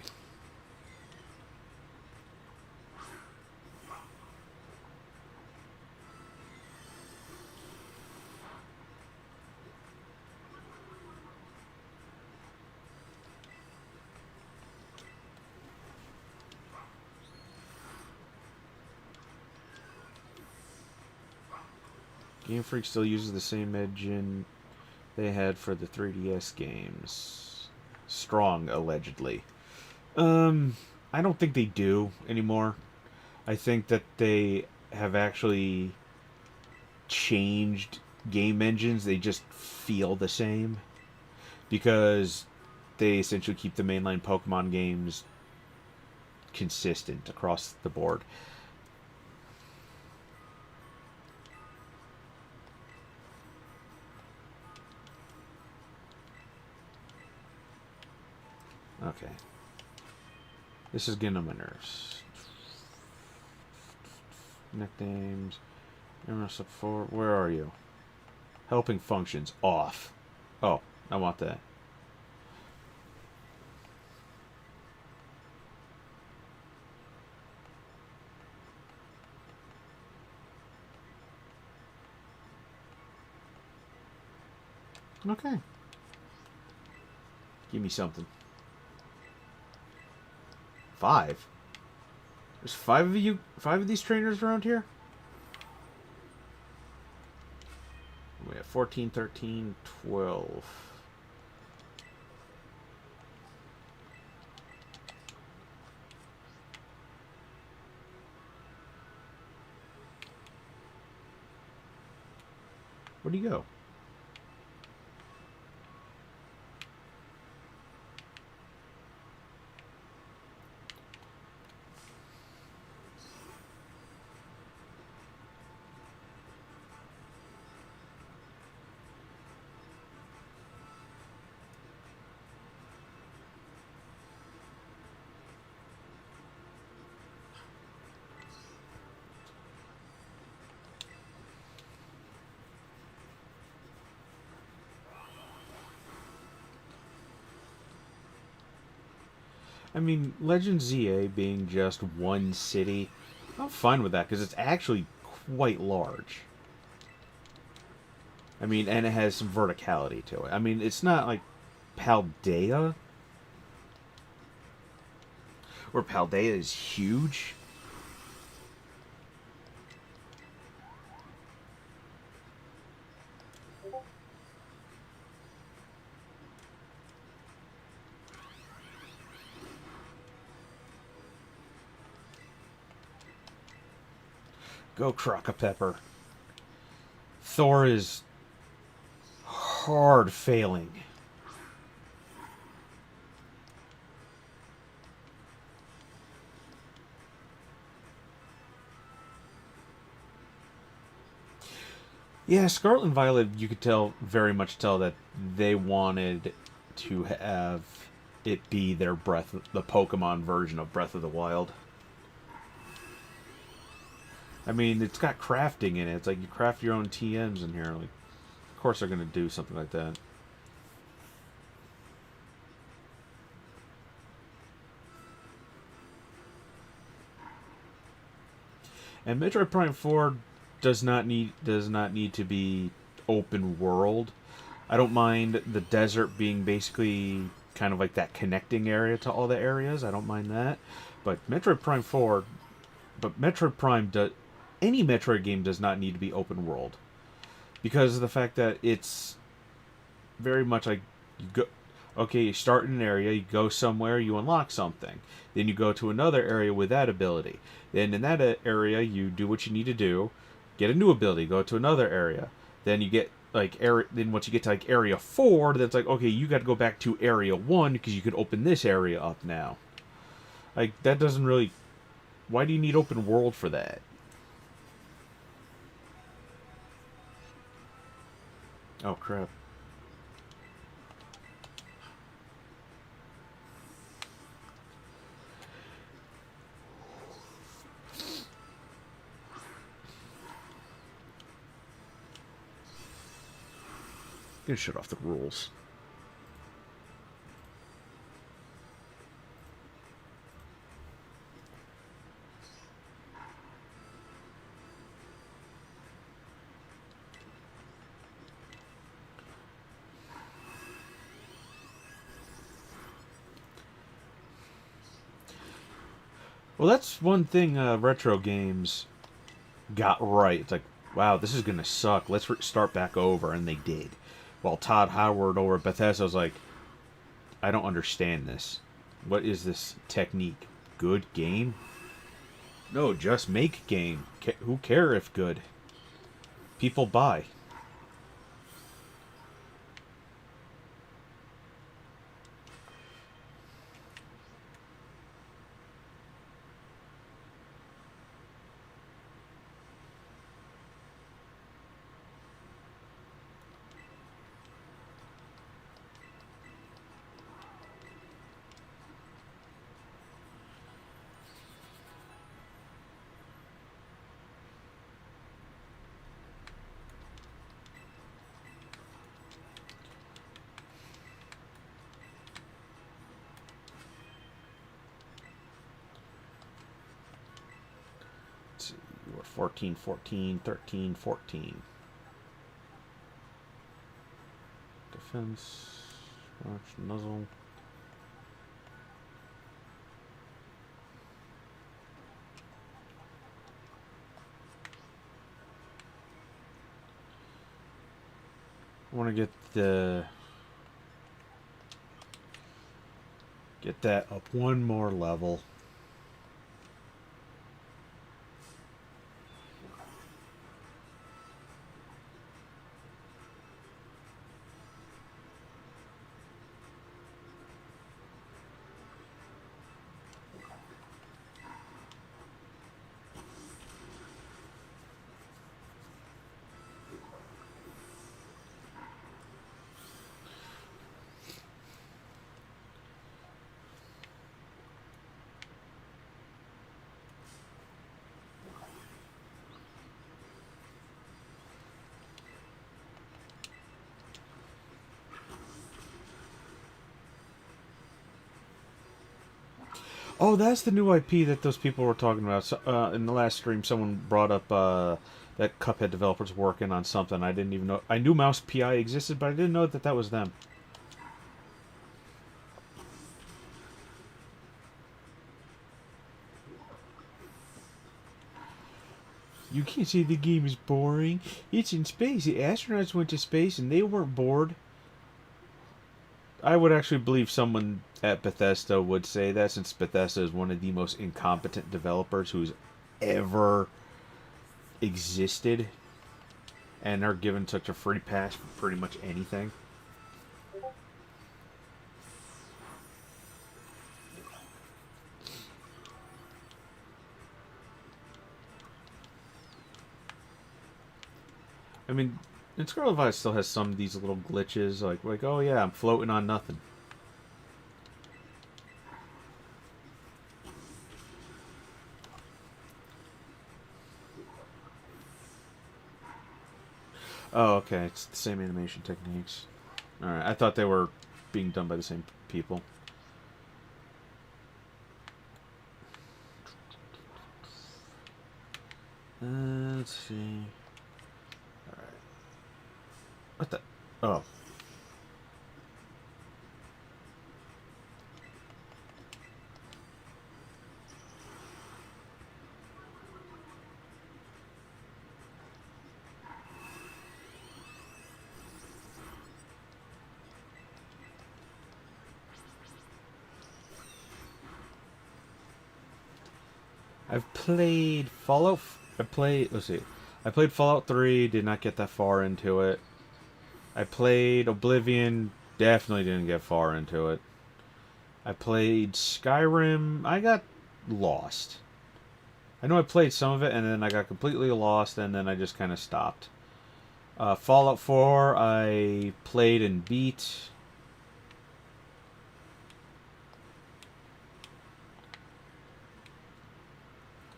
Game Freak still uses the same engine they had for the 3DS games. Strong, allegedly. I don't think they do anymore. I think that they have actually changed game engines. They just feel the same because they essentially keep the mainline Pokemon games consistent across the board. Okay. This is getting on my nerves. Nicknames. MS4. Where are you? Helping functions. Off. Oh, I want that. Okay. Give me something. 5? There's 5 of you, 5 of these trainers around here? We have 14, 13, 12. Where'd he go? I mean, Legend ZA being just one city, I'm fine with that because it's actually quite large. I mean, and it has some verticality to it. I mean, it's not like Paldea, where Paldea is huge. Go Crocopepper. Thor is hard failing. Yeah, Scarlet and Violet, you could very much tell that they wanted to have it be their the Pokemon version of Breath of the Wild. I mean, it's got crafting in it. It's like you craft your own TMs in here. Like, of course they're going to do something like that. And Metroid Prime 4 does not need to be open world. I don't mind the desert being basically kind of like that connecting area to all the areas. I don't mind that. But Metroid Prime 4, Metroid Prime does, any Metroid game does not need to be open world because of the fact that it's very much like you go, okay, you start in an area, you go somewhere, you unlock something, then you go to another area with that ability, then in that area you do what you need to do, get a new ability, go to another area, then you get like then once you get to like area 4, that's like, okay, you got to go back to area 1 because you can open this area up now. Like, that doesn't really, why do you need open world for that? Oh, crap. Gonna shut off the rules. Well, that's one thing retro games got right. It's like, wow, this is gonna suck. Let's start back over, and they did. While Todd Howard over at Bethesda was like, I don't understand this. What is this technique? Good game? No, just make game. Who care if good? People buy. Let's see, you were 14, 14, 13, 14. Defense, watch, nuzzle. I want to get that up one more level. Oh, that's the new IP that those people were talking about. So, in the last stream, someone brought up that Cuphead developers working on something. I didn't even know. I knew Mouse PI existed, but I didn't know that that was them. You can't say the game is boring. It's in space. The astronauts went to space and they weren't bored. I would actually believe someone at Bethesda would say that, since Bethesda is one of the most incompetent developers who's ever existed, and they're given such a free pass for pretty much anything. I mean, and Scarlet Violet still has some of these little glitches, like oh yeah, I'm floating on nothing. Oh, okay, it's the same animation techniques. Alright, I thought they were being done by the same people. Let's see. Alright. What the? Oh. I've played Fallout. Let's see. I played Fallout 3. Did not get that far into it. I played Oblivion. Definitely didn't get far into it. I played Skyrim. I got lost. I know I played some of it, and then I got completely lost, and then I just kind of stopped. Fallout 4, I played and beat.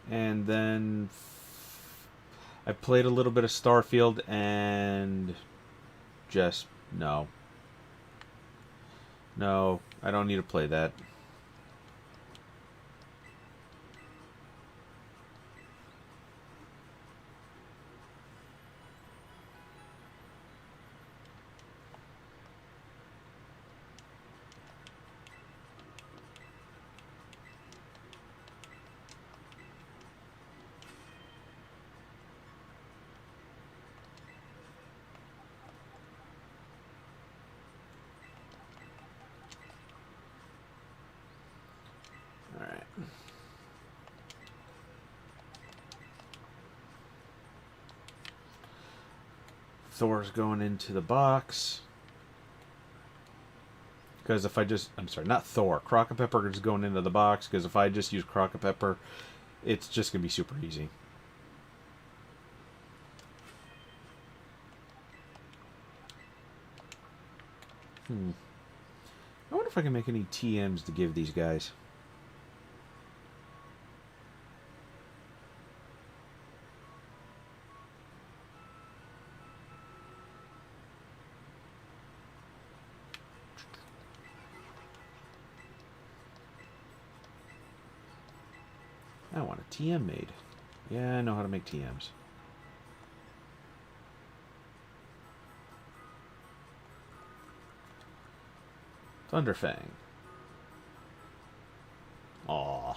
And then I played a little bit of Starfield and just no. No, I don't need to play that. Alright. Thor's going into the box. Because if I just... I'm sorry, not Thor. Crocopepper is going into the box. Because if I just use Crocopepper, it's just going to be super easy. I wonder if I can make any TMs to give these guys. I want a TM made. Yeah, I know how to make TMs. Thunderfang. Aww.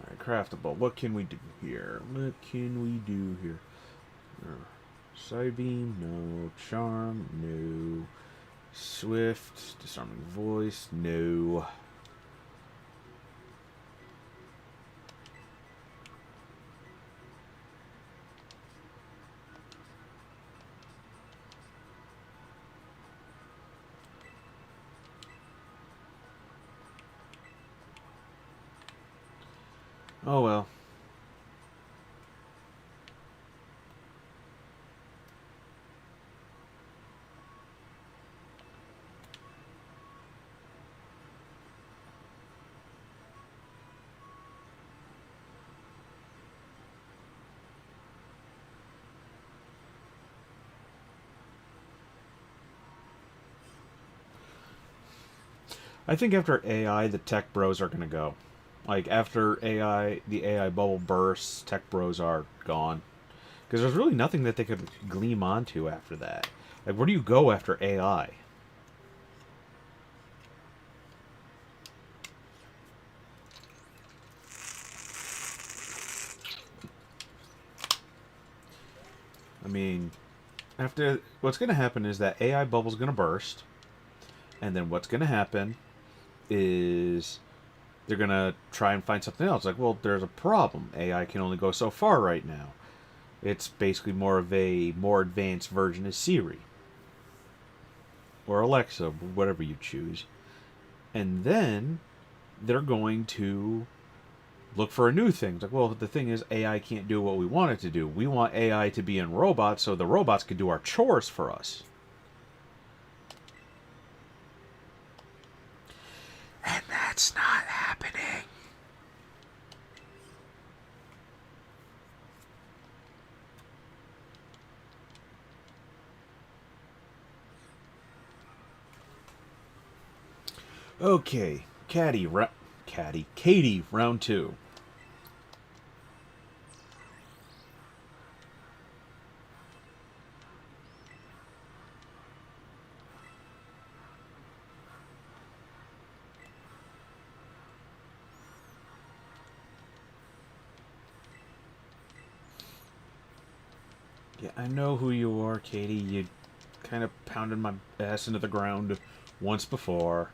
Alright, craftable. What can we do here? What can we do here? Psybeam, no. Charm, no. Swift, disarming voice, no. Oh well. I think after AI, the tech bros are going to go. Like, after AI, the AI bubble bursts, tech bros are gone. Because there's really nothing that they could gleam onto after that. Like, where do you go after AI? I mean, after... What's going to happen is that AI bubble's going to burst. And then what's going to happen is they're going to try and find something else. Like, well, there's a problem. AI can only go so far right now. It's basically more of a more advanced version of Siri. Or Alexa, whatever you choose. And then they're going to look for a new thing. It's like, well, the thing is, AI can't do what we want it to do. We want AI to be in robots so the robots can do our chores for us. And that's not happening. Okay, Katie, round 2. Yeah, I know who you are, Katie. You kind of pounded my ass into the ground once before.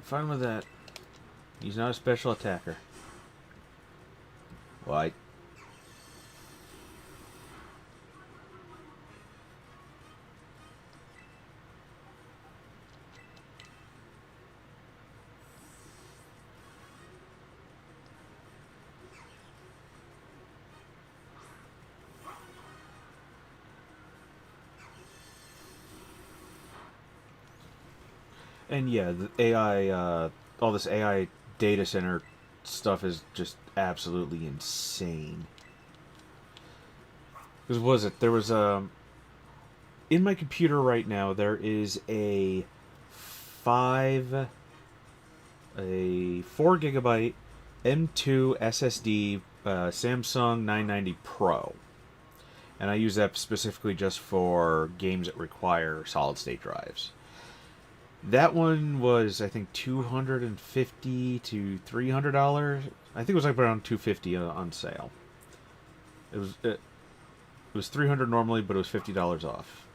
Fine with that. He's not a special attacker. Why? And yeah, the AI, all this AI data center stuff is just absolutely insane. Because was it? There was in my computer right now. There is five, a 4 GB M2 SSD Samsung 990 Pro, and I use that specifically just for games that require solid state drives. That one was, I think, $250 to $300. I think it was like around $250 on sale. It was $300 normally, but it was $50 off.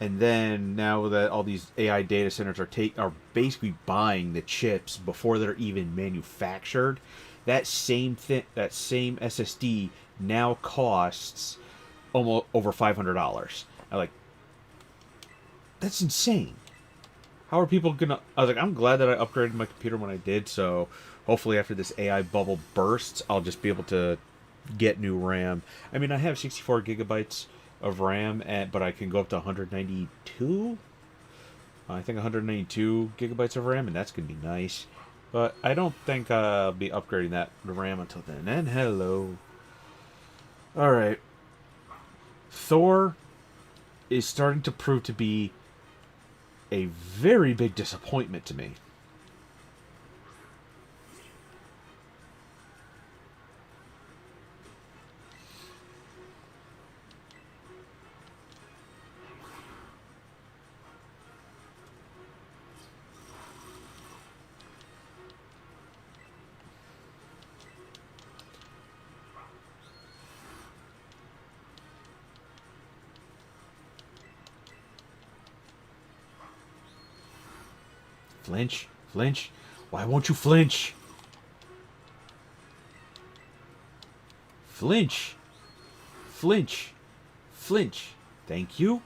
And then now that all these AI data centers are basically buying the chips before they're even manufactured, that same SSD now costs almost over $500. I'm like, that's insane. How are people gonna? I was like, I'm glad that I upgraded my computer when I did. So hopefully, after this AI bubble bursts, I'll just be able to get new RAM. I mean, I have 64 gigabytes of RAM, but I can go up to 192. I think 192 gigabytes of RAM, and that's gonna be nice. But I don't think I'll be upgrading the RAM until then. And hello. All right. Thor is starting to prove to be a very big disappointment to me. Flinch, flinch. Why won't you flinch? Flinch, flinch, flinch. Thank you.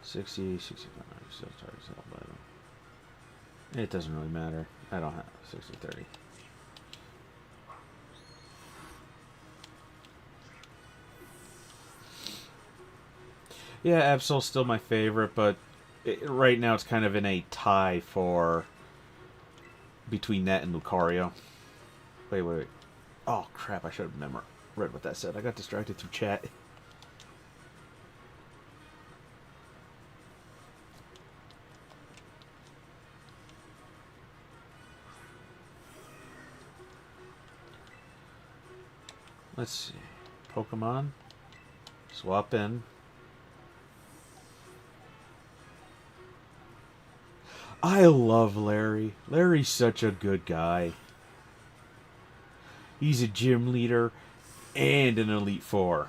60, 65. Still target cell, but it doesn't really matter. I don't have 60, 30. Yeah, Absol's still my favorite, but right now it's kind of in a tie for between that and Lucario. Wait. Oh crap! I should have read what that said. I got distracted through chat. Let's see. Pokemon. Swap in. I love Larry. Larry's such a good guy. He's a gym leader and an Elite Four.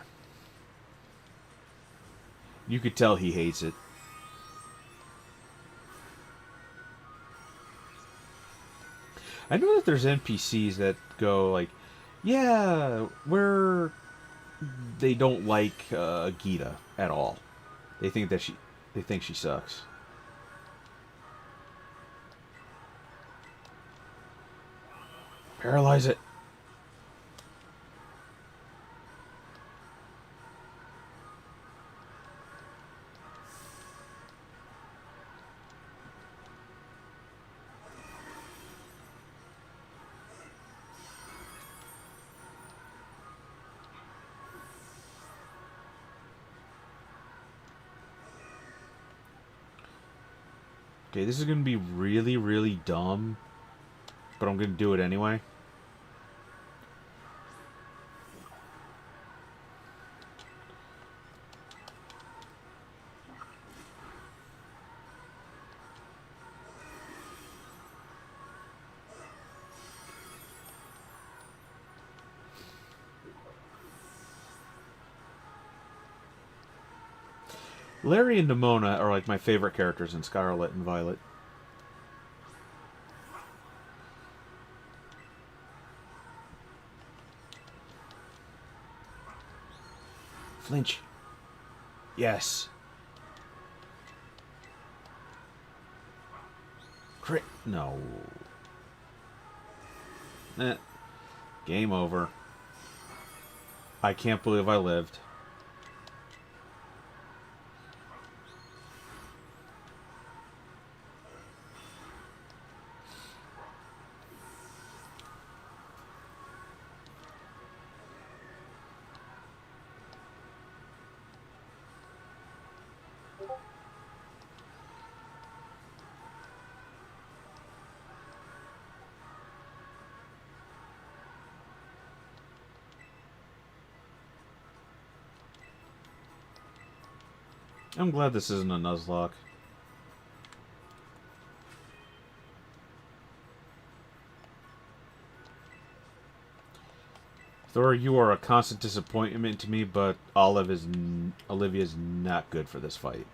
You could tell he hates it. I know that there's NPCs that go like, yeah, they don't like Gita at all. They think she sucks. Paralyze it. Okay, this is going to be really, really dumb, but I'm going to do it anyway. Larry and Nimona are like my favorite characters in Scarlet and Violet. Flinch. Yes. Crit. No. Game over. I can't believe I lived. I'm glad this isn't a Nuzlocke. Thor, you are a constant disappointment to me, but Olivia's not good for this fight.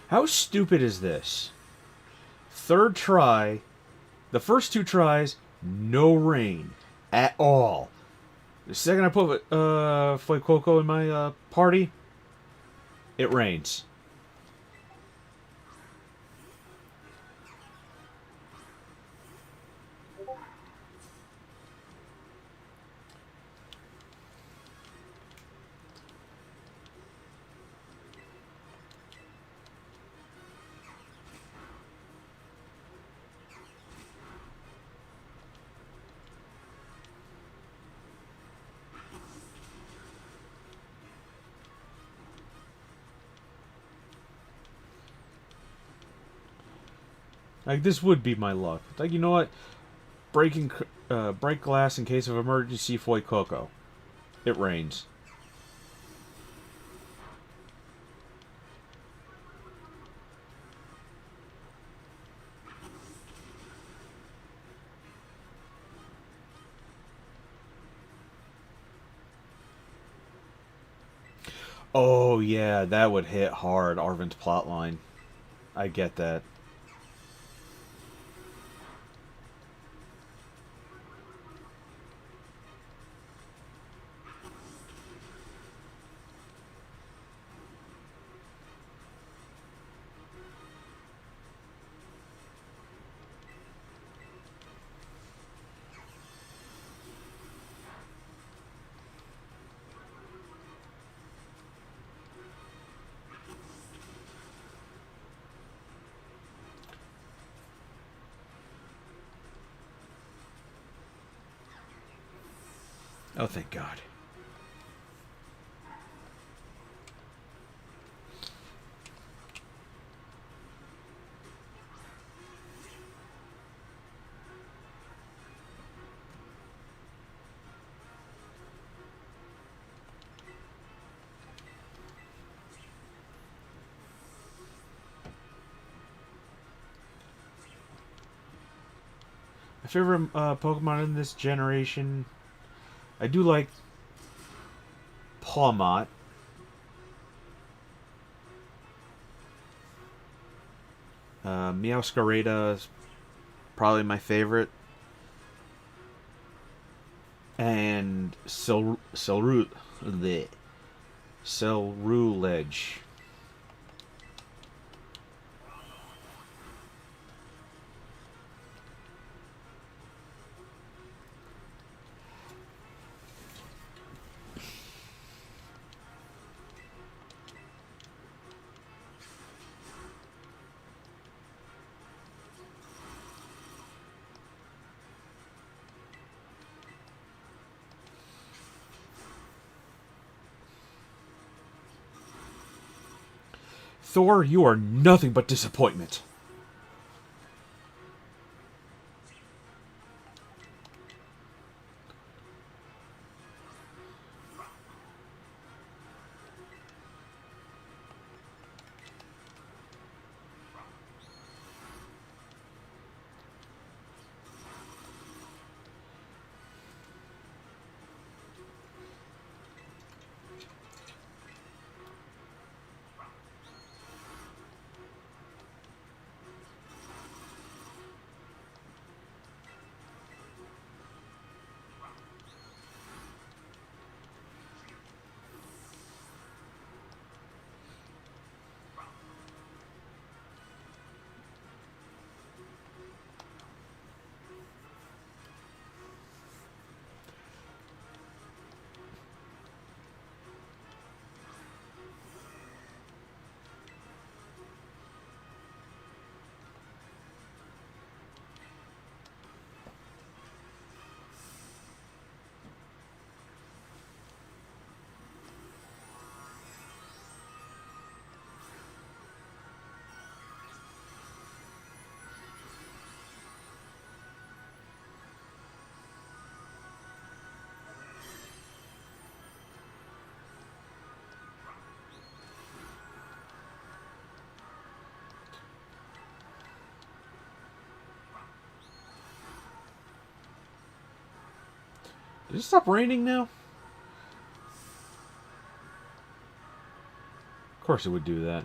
How stupid is this? Third try, the first two tries, no rain at all. The second I put Foy Coco in my party, it rains. Like, this would be my luck. Like, you know what? Break glass in case of emergency, Foy Coco. It rains. Oh, yeah, that would hit hard, Arvin's plotline. I get that. Oh, thank God. My favorite Pokemon in this generation, I do like Pawmot. Meowscarada is probably my favorite. And Sell Ledge. Thor, you are nothing but disappointment. Did it stop raining now? Of course it would do that.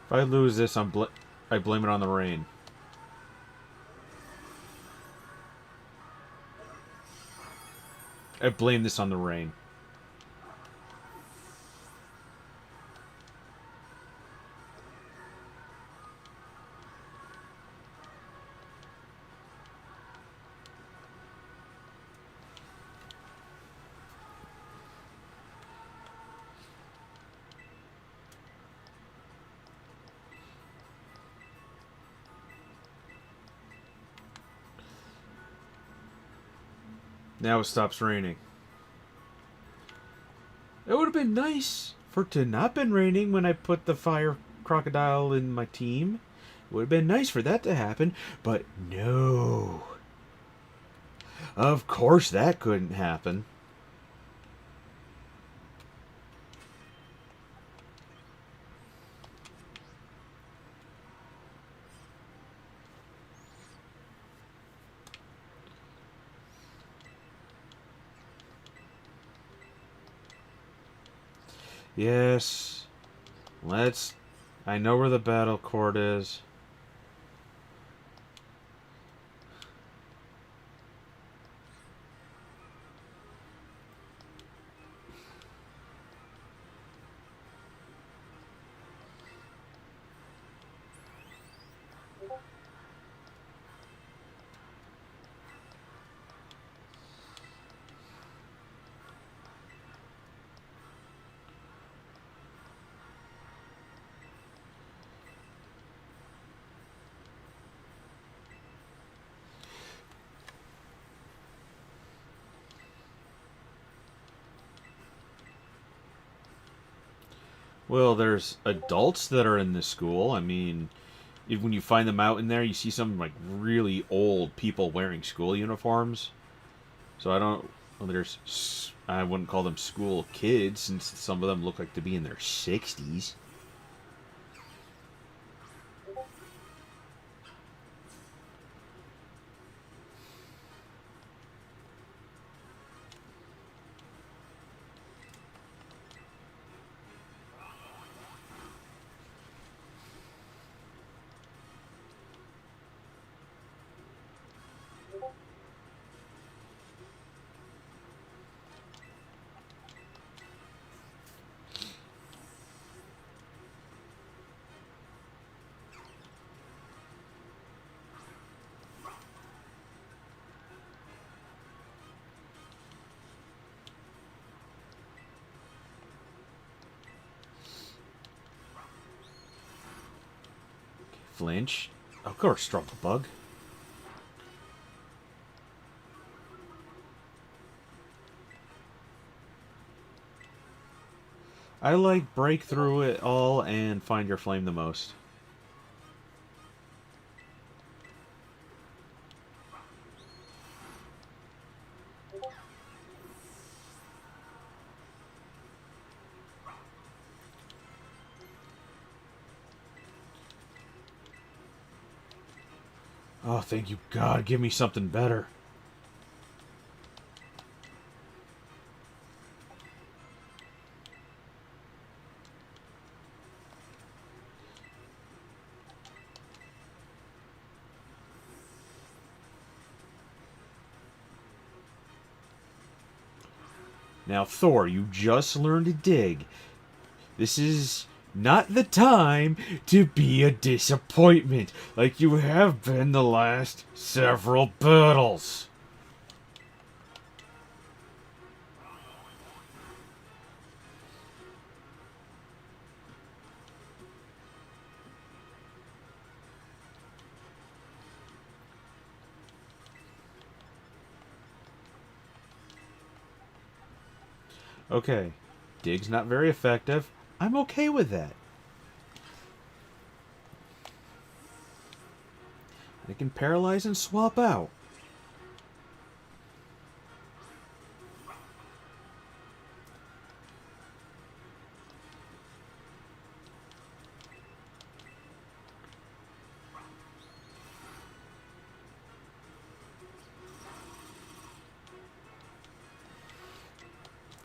If I lose this, I blame it on the rain. I blame this on the rain. Now it stops raining. It would have been nice for it to not been raining when I put the fire crocodile in my team. It would have been nice for that to happen, but no. Of course that couldn't happen. Yes. Let's... I know where the battle cord is. Well, there's adults that are in this school. I mean, when you find them out in there, you see some like really old people wearing school uniforms. So I don't. Well, I wouldn't call them school kids since some of them look like to be in their 60s. Flinch. Of course, Struggle Bug. I like break through it all and find your flame the most. Oh, thank you, God. Give me something better. Now, Thor, you just learned to dig. This is not the time to be a disappointment like you have been the last several battles. Okay, dig's not very effective. I'm okay with that. I can paralyze and swap out.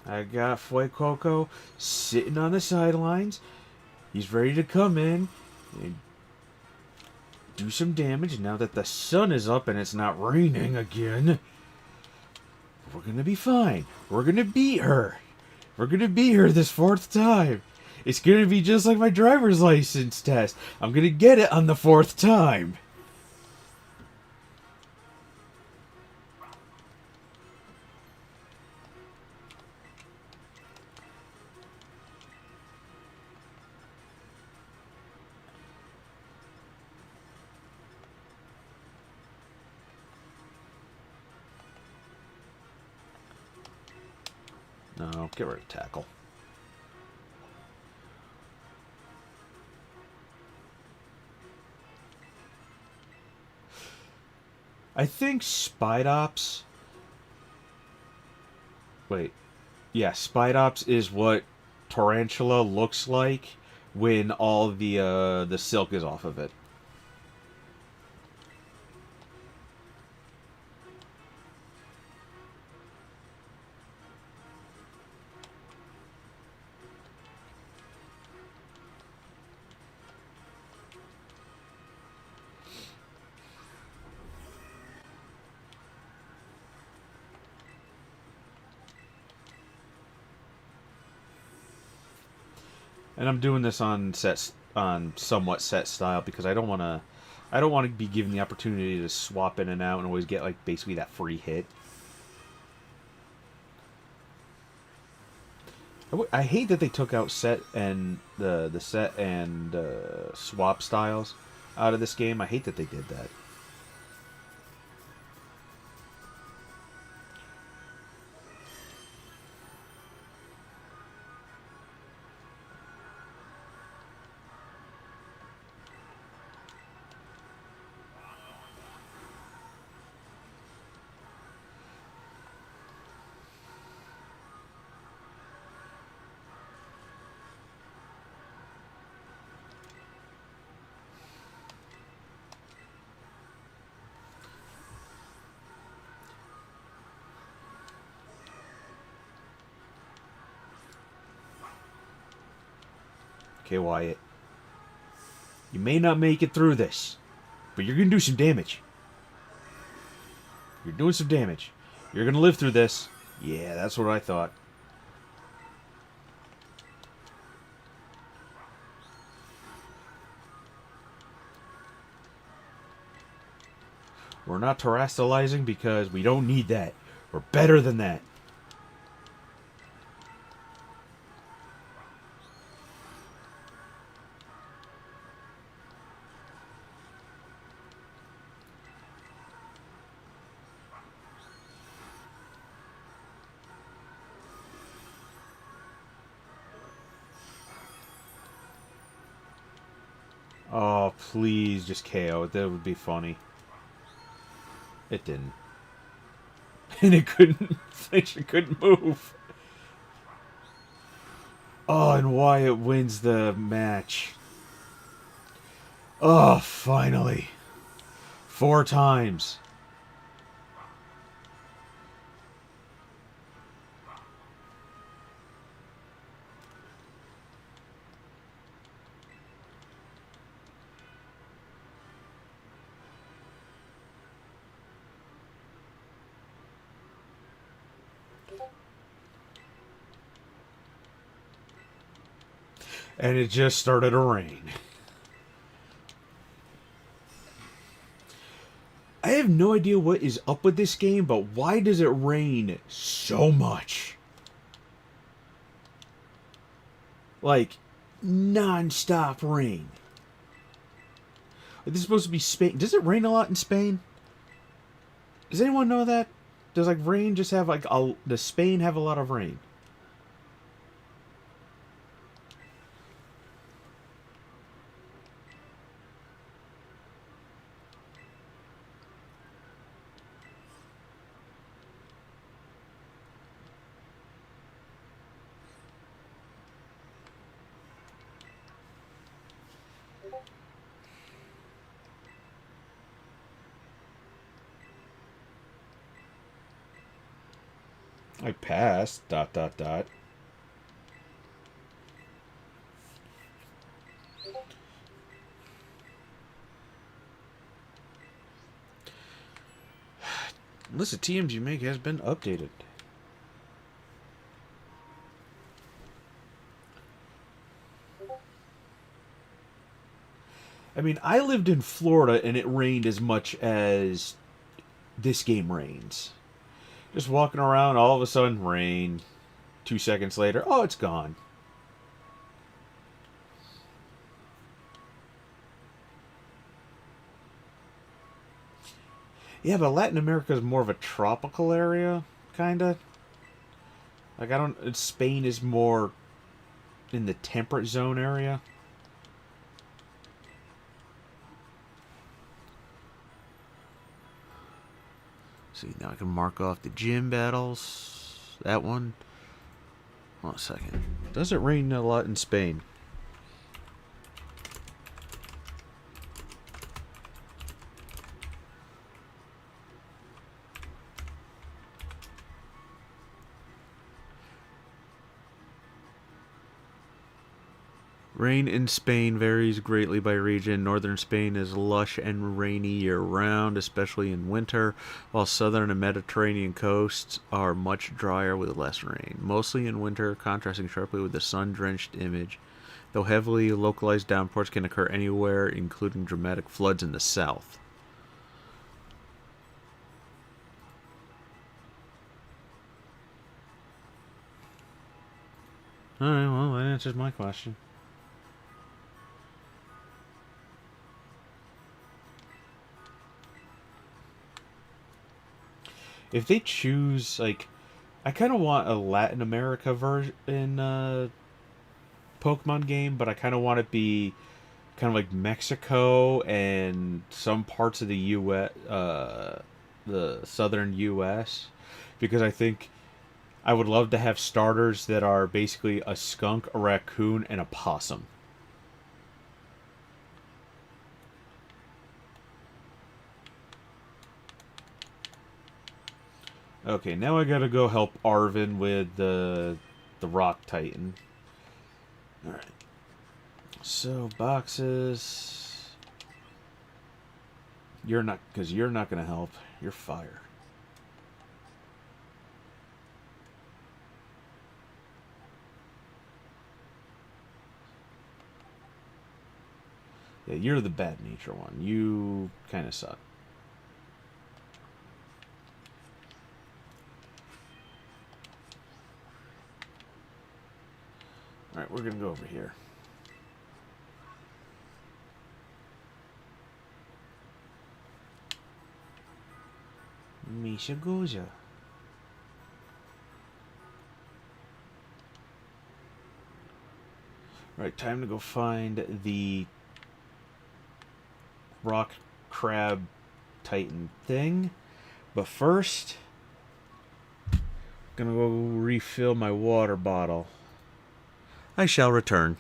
I got Fuecoco sitting on the sidelines. He's ready to come in and do some damage now that the sun is up and it's not raining again. We're gonna be fine. We're gonna beat her. We're gonna beat her this fourth time. It's gonna be just like my driver's license test. I'm gonna get it on the fourth time. No, get rid of tackle. I think Spidops. Wait. Yeah, Spidops is what Tarantula looks like when all the silk is off of it. And I'm doing this on somewhat set style because I don't want to be given the opportunity to swap in and out and always get like basically that free hit. I hate that they took out set and the set and swap styles out of this game. I hate that they did that. Okay, Wyatt. You may not make it through this, but you're going to do some damage. You're doing some damage. You're going to live through this. Yeah, that's what I thought. We're not terrestrializing because we don't need that. We're better than that. Oh, please just KO it. That would be funny. It didn't. And it couldn't flinch. It couldn't move. Oh, and Wyatt wins the match. Oh, finally. 4 times. And it just started to rain. I have no idea what is up with this game, but why does it rain so much? Like, non-stop rain. This is supposed to be Spain. Does it rain a lot in Spain? Does anyone know that? Does, like, rain just have, like, does Spain have a lot of rain? I passed, ... List of TMs you make has been updated. I mean, I lived in Florida and it rained as much as this game rains. Just walking around, all of a sudden, rain. 2 seconds later, oh, it's gone. Yeah, but Latin America is more of a tropical area, kinda. Like, Spain is more in the temperate zone area. See, now I can mark off the gym battles. That one. Hold on a second. Does it rain a lot in Spain? Rain in Spain varies greatly by region. Northern Spain is lush and rainy year-round, especially in winter, while southern and Mediterranean coasts are much drier with less rain, mostly in winter, contrasting sharply with the sun-drenched image, though heavily localized downpours can occur anywhere, including dramatic floods in the south. Alright, well, that answers my question. If they choose, like, I kind of want a Latin America version Pokemon game, but I kind of want it to be kind of like Mexico and some parts of the U.S., the southern U.S., because I think I would love to have starters that are basically a skunk, a raccoon, and a possum. Okay, now I gotta go help Arvin with the Rock Titan. Alright. So, boxes. You're not, because you're not going to help. You're fire. Yeah, you're the bad nature one. You kind of suck. Alright, we're going to go over here. Misha Goja. Right, time to go find the rock crab titan thing. But first, I'm gonna go refill my water bottle. I shall return.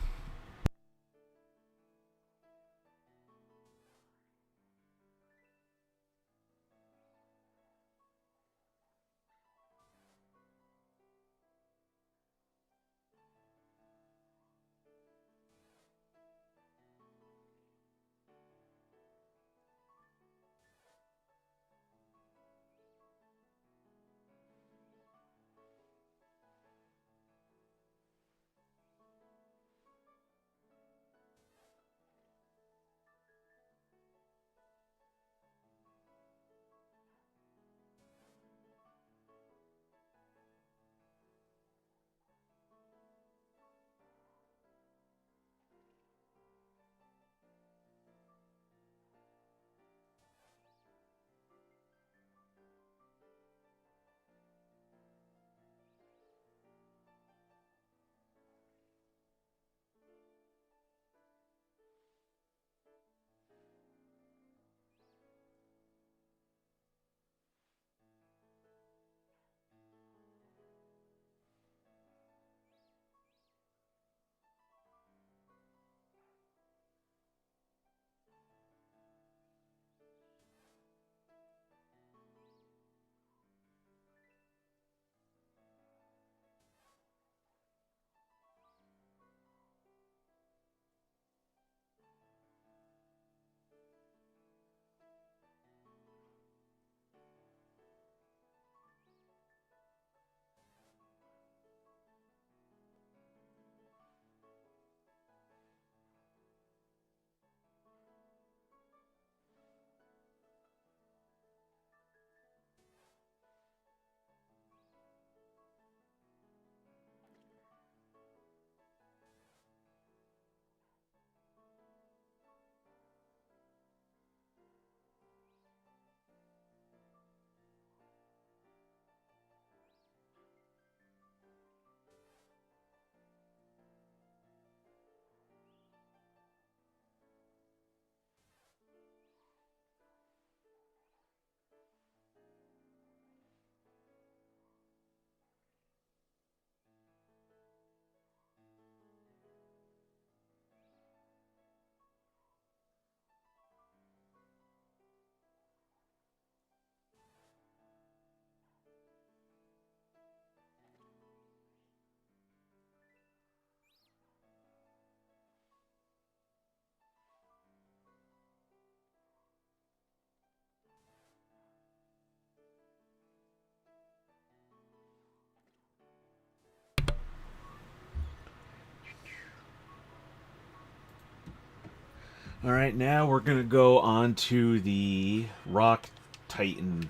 Alright, now we're gonna go on to the rock titan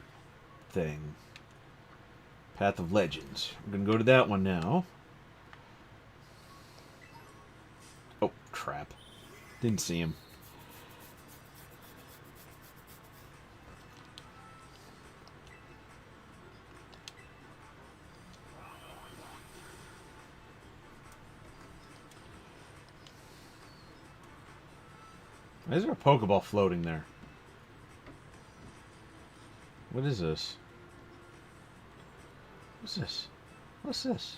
thing. Path of Legends. We're gonna go to that one now. Oh, crap. Didn't see him. Why is there a Pokeball floating there? What is this? What's this? What's this?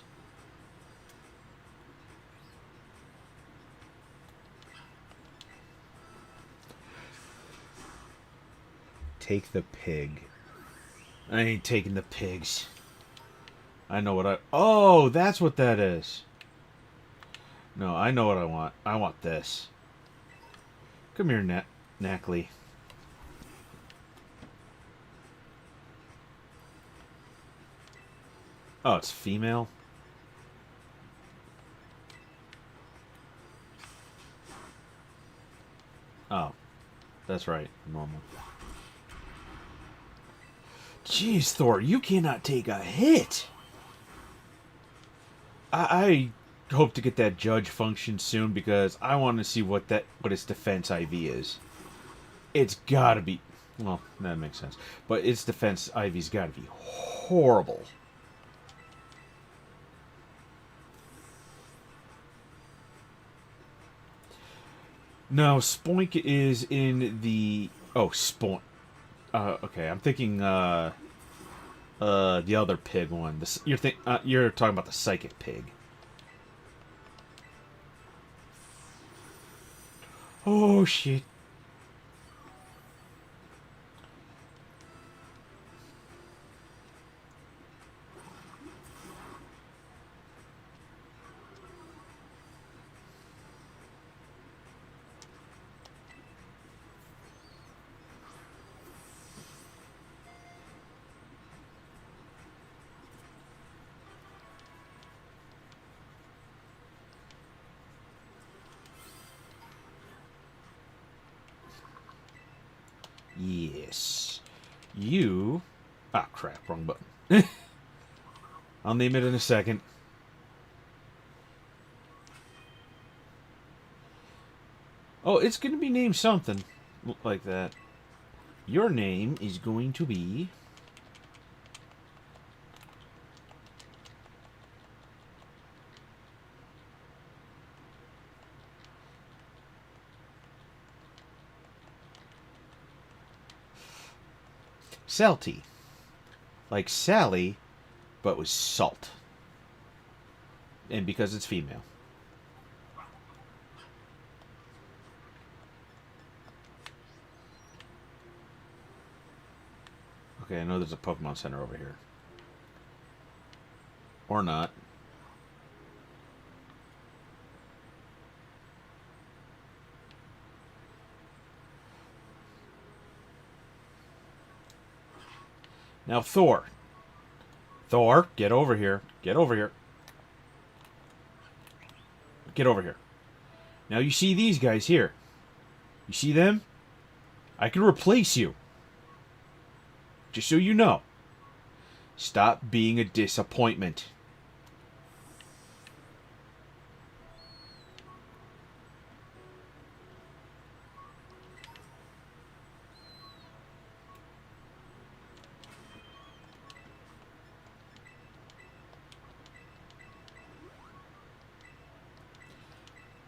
Take the pig. I ain't taking the pigs. I know what I... Oh, that's what that is. No, I know what I want. I want this. Come here, Knackley. Oh, it's female? Oh, that's right. Normal. Jeez, Thor, you cannot take a hit. I hope to get that judge function soon because I want to see what its defense IV is. It's gotta be. Well, that makes sense. But its defense IV's gotta be horrible. No, Spoink is in the. Oh, Spoink. Okay, I'm thinking the other pig one. You're talking about the psychic pig. Oh shit. Yes. You. Ah, crap. Wrong button. I'll name it in a second. Oh, it's going to be named something like that. Your name is going to be... Salty. Like Sally, but with salt. And because it's female. Okay, I know there's a Pokemon Center over here. Or not. Now, Thor. Thor, get over here. Get over here. Get over here. Now, you see these guys here. You see them? I can replace you. Just so you know. Stop being a disappointment.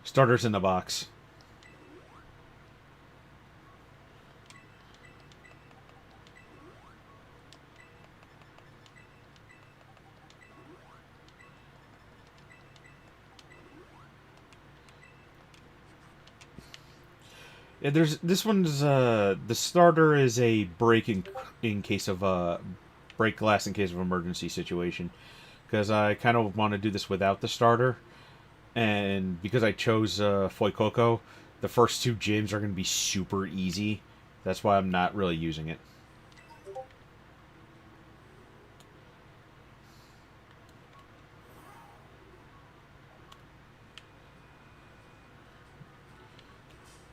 Starters in the box. Yeah, there's this one's the starter is a break in case of break glass in case of emergency situation because I kind of want to do this without the starter. And because I chose Fuecoco, the first two gyms are going to be super easy. That's why I'm not really using it.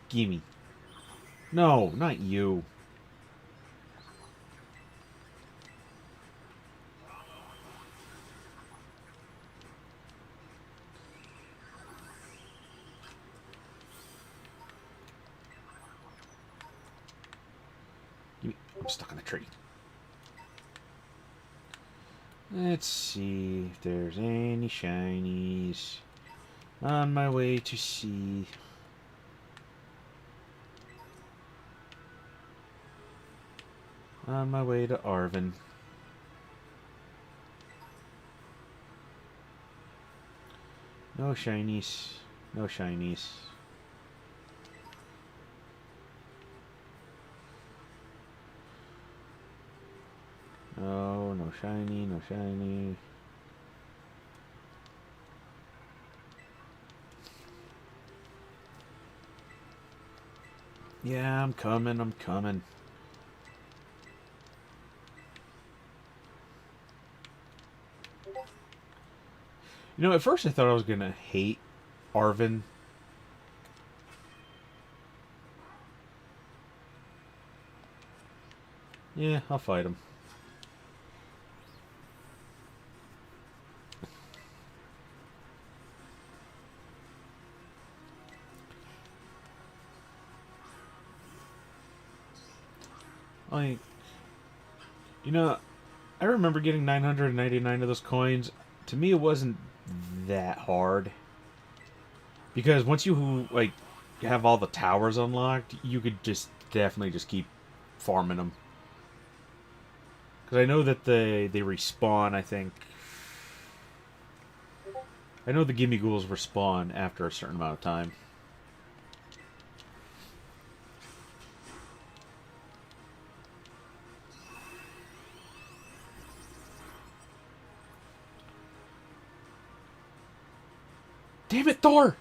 Gimme. No, not you. I'm stuck in a tree. Let's see if there's any shinies. On my way to see. On my way to Arvin. No shinies. No shinies. No, no shiny, no shiny. Yeah, I'm coming, I'm coming. You know, at first I thought I was gonna hate Arvin. Yeah, I'll fight him. Like, you know, I remember getting 999 of those coins. To me, it wasn't that hard. Because once you, like, have all the towers unlocked, you could just definitely just keep farming them. Because I know that they respawn, I think. I know the Gimme Ghouls respawn after a certain amount of time. Damn it, Thor!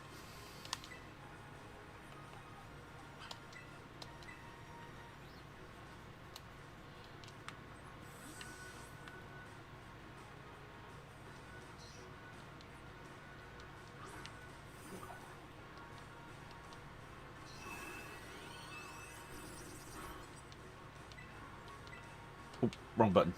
Oh, wrong button.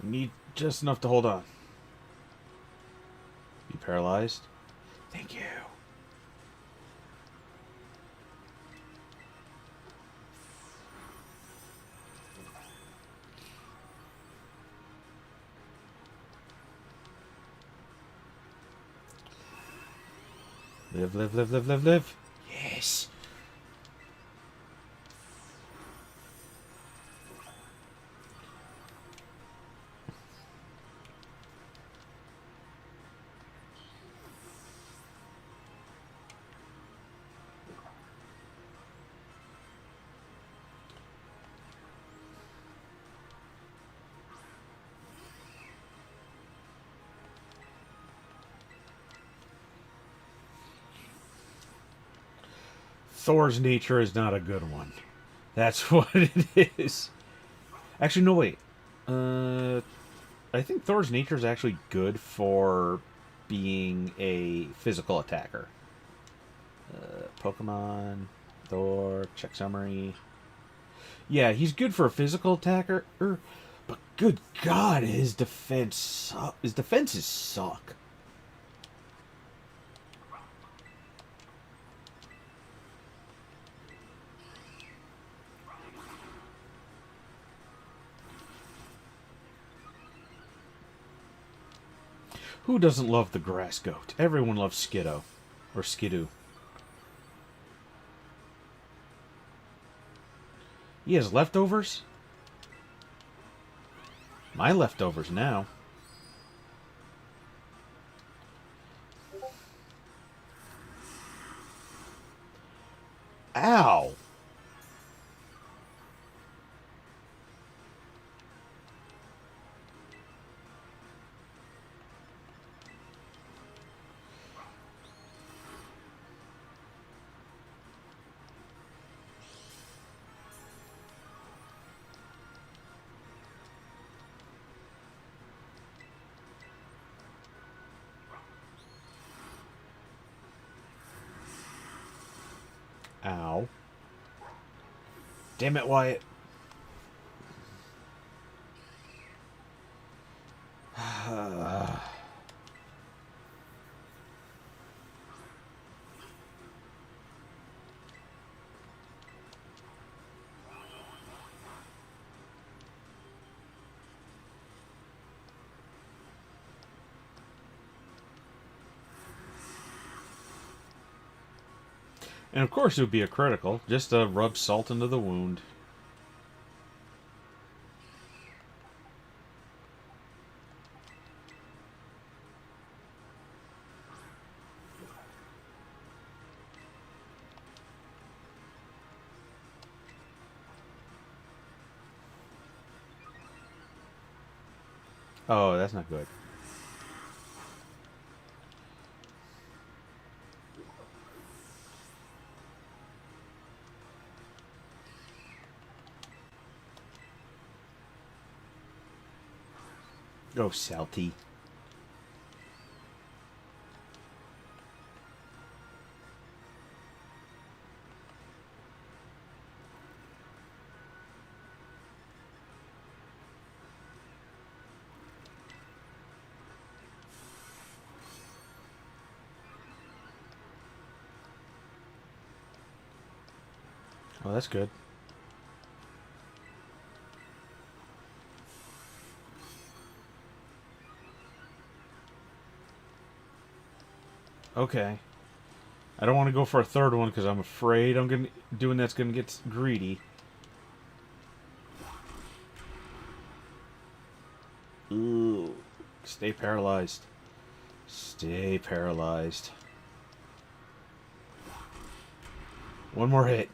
Need just enough to hold on. Be paralyzed. Thank you. Live, live, live, live, live, live. Yes. Thor's nature is not a good one. That's what it is. Actually, no, wait. Uh, I think Thor's nature is actually good for being a physical attacker. Pokemon, Thor, check summary. Yeah, he's good for a physical attacker, but good God, his defenses suck. Who doesn't love the grass goat? Everyone loves Skiddo. Or Skidoo. He has leftovers? My leftovers now. Ow! Ow. Damn it, Wyatt. And of course it would be a critical, just to rub salt into the wound. Oh, that's not good. Oh, Salty. Oh, that's good. Okay. I don't want to go for a third one because I'm afraid doing that's gonna get greedy. Ooh. Stay paralyzed. Stay paralyzed. One more hit.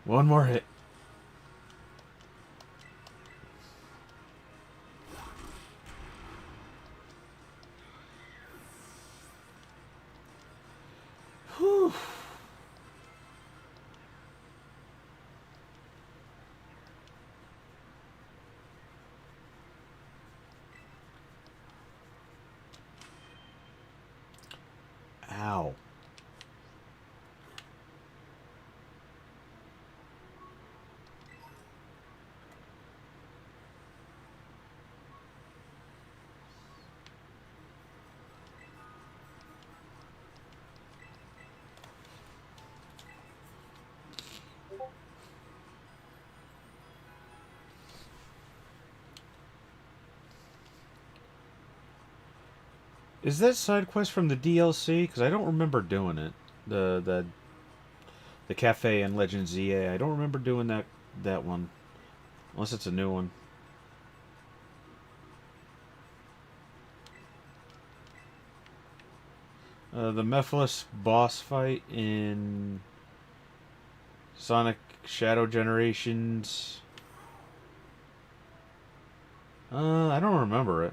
One more hit. Whew. Ow. Is that side quest from the DLC? Because I don't remember doing it. The cafe in Legend ZA. I don't remember doing that one, unless it's a new one. The Mephiles boss fight in Sonic Shadow Generations. I don't remember it.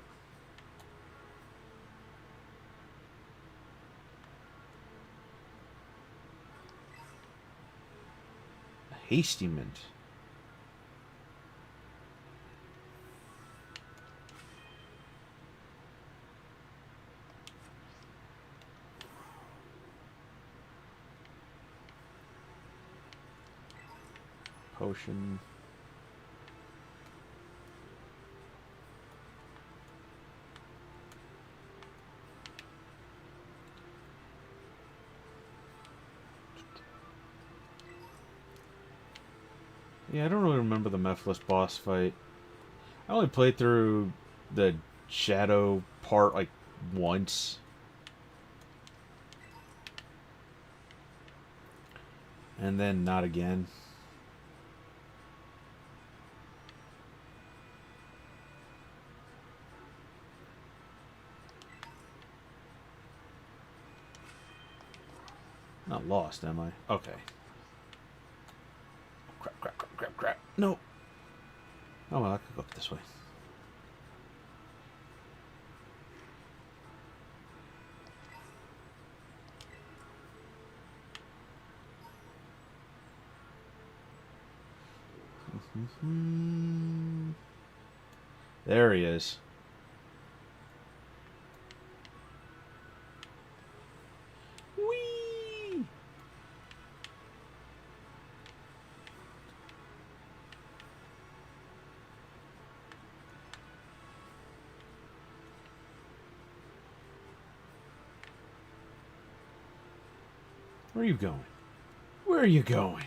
Hasty Mint. Potion. Yeah, I don't really remember the Mephiles boss fight. I only played through the Shadow part like once. And then not again. Not lost, am I? Okay. Crap, crap, crap, crap, crap. No. Oh, well, I could go up this way. There he is. Whee! Where are you going? Where are you going?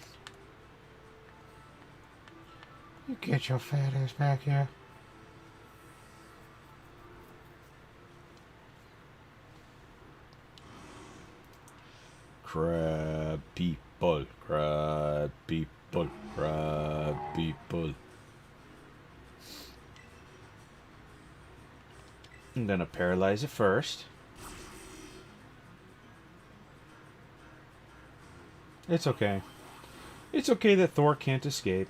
You get your fat ass back here. Crab people, crab people, crab people. I'm gonna paralyze it first. It's okay. It's okay that Thor can't escape.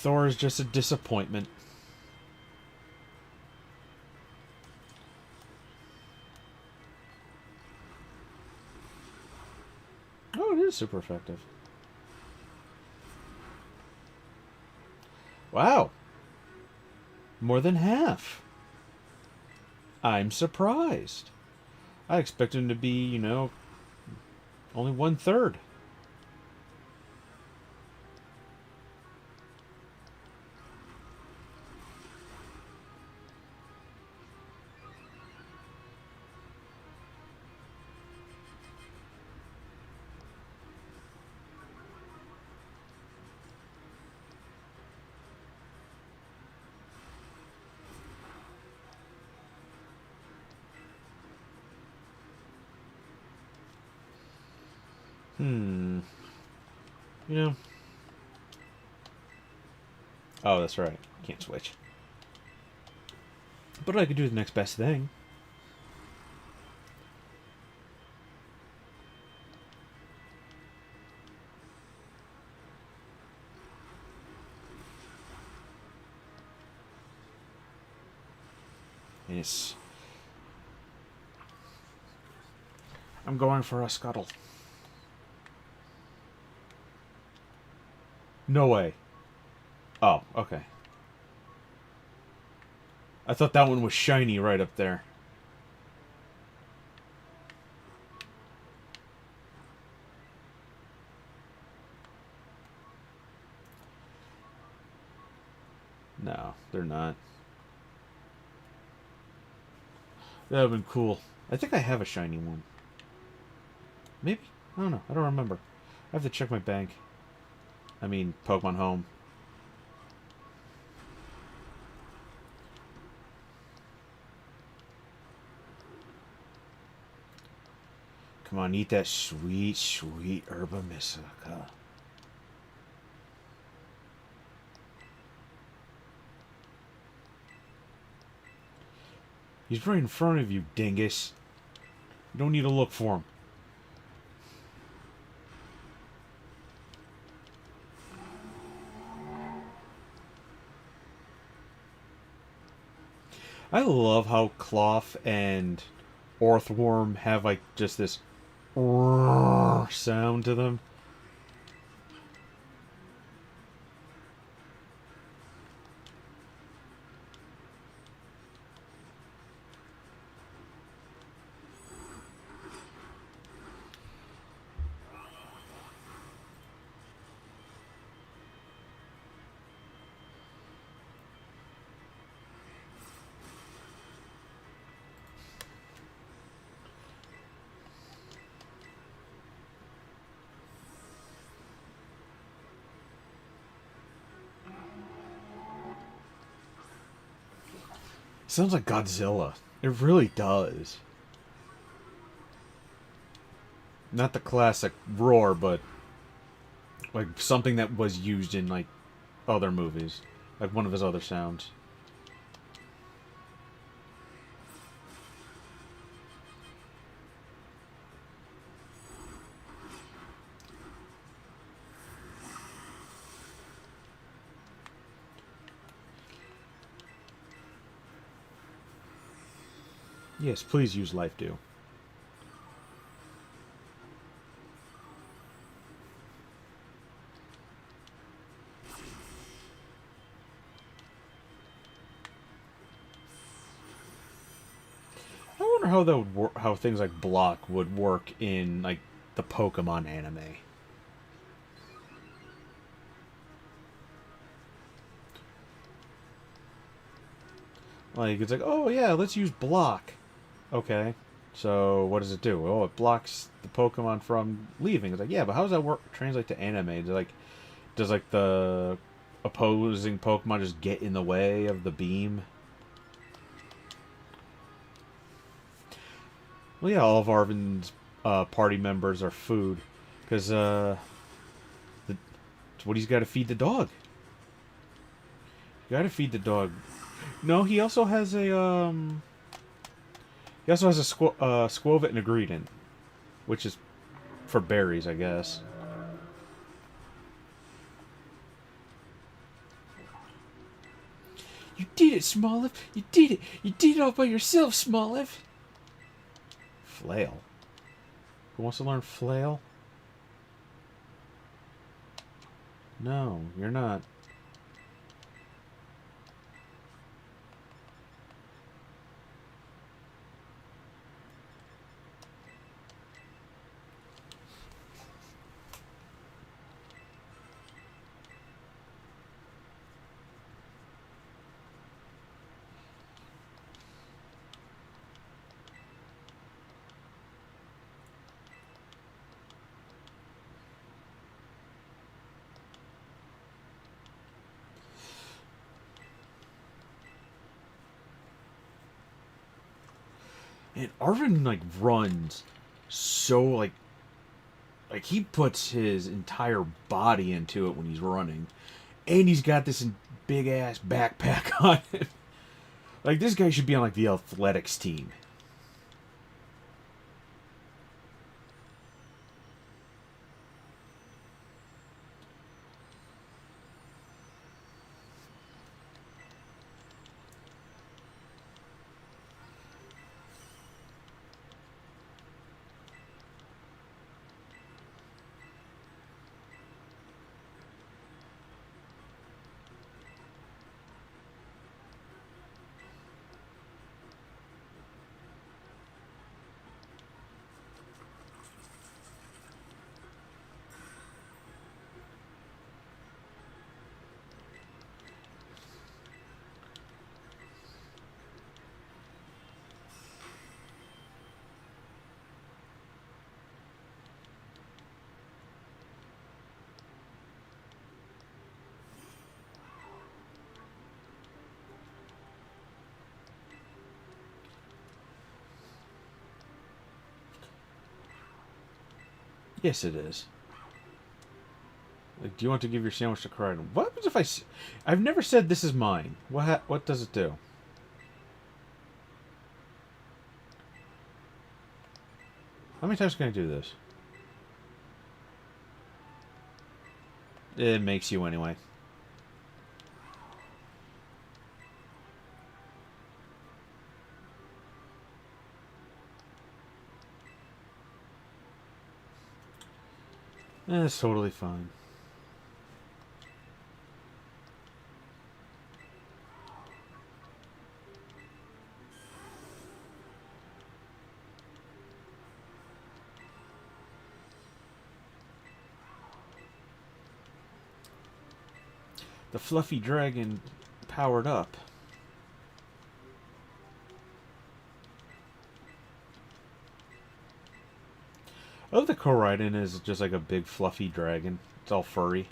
Thor is just a disappointment. Oh, it is super effective. Wow. More than half. I'm surprised. I expect him to be, you know, only 1/3. You know. Oh, that's right. Can't switch. But I could do the next best thing. Yes. I'm going for a scuttle. No way. Oh, okay. I thought that one was shiny right up there. No, they're not. That would have been cool. I think I have a shiny one. Maybe? I don't know. I don't remember. I have to check my bank. I mean, Pokemon Home. Come on, eat that sweet, sweet Herba Mystica. He's right in front of you, dingus. You don't need to look for him. I love how Cloth and Orthworm have like just this sound to them. Sounds like Godzilla. It really does. Not the classic roar, but like something that was used in like other movies. Like one of his other sounds. Yes, please use Life Dew. I wonder how that would how things like block would work in like the Pokemon anime. Like it's like, oh yeah, let's use block. Okay. So what does it do? Oh, it blocks the Pokemon from leaving. It's like, yeah, but how does that work? Translate to anime? Does like the opposing Pokemon just get in the way of the beam? Well, yeah, all of Arvin's party members are food, because what he's got to feed the dog. You got to feed the dog. No, he also has a He also has a Squovit and a Greedent, which is for berries, I guess. it, Smoliv! You did it! You did it all by yourself, Smoliv! Flail? Who wants to learn flail? No, you're not. And Arvin, like, runs so, like he puts his entire body into it when he's running. And he's got this big-ass backpack on him. Like, this guy should be on, like, the athletics team. Yes, it is. Like, do you want to give your sandwich to Crichton? What happens if I've never said this is mine. What does it do? How many times can I do this? It makes you anyway. It's totally fine. The fluffy dragon powered up. I love the Koraidon is just like a big fluffy dragon. It's all furry.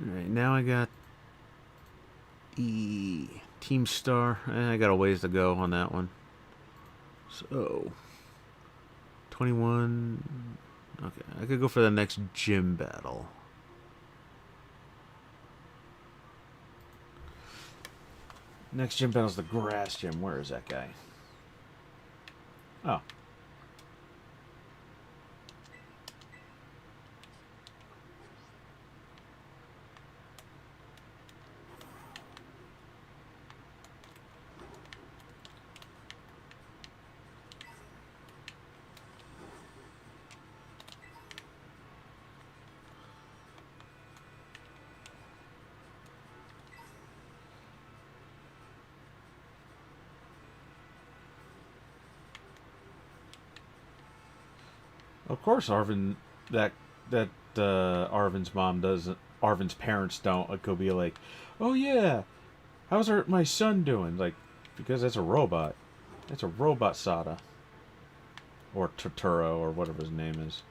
Alright, now I got Team Star. I got a ways to go on that one. So, 21. Okay, I could go for the next gym battle. Next gym battle is the grass gym. Where is that guy? Oh. Of course, Arvin. Arvin's mom doesn't. Arvin's parents don't. Like, go be like, "Oh yeah, how's my son doing?" Like, because that's a robot. It's a robot Sada. Or Totoro, or whatever his name is.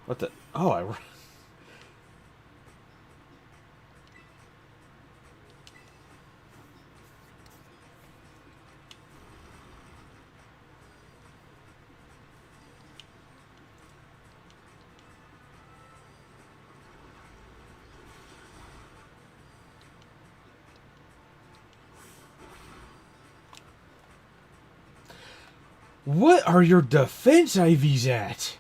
What the... Oh, I... What are your defense IVs at?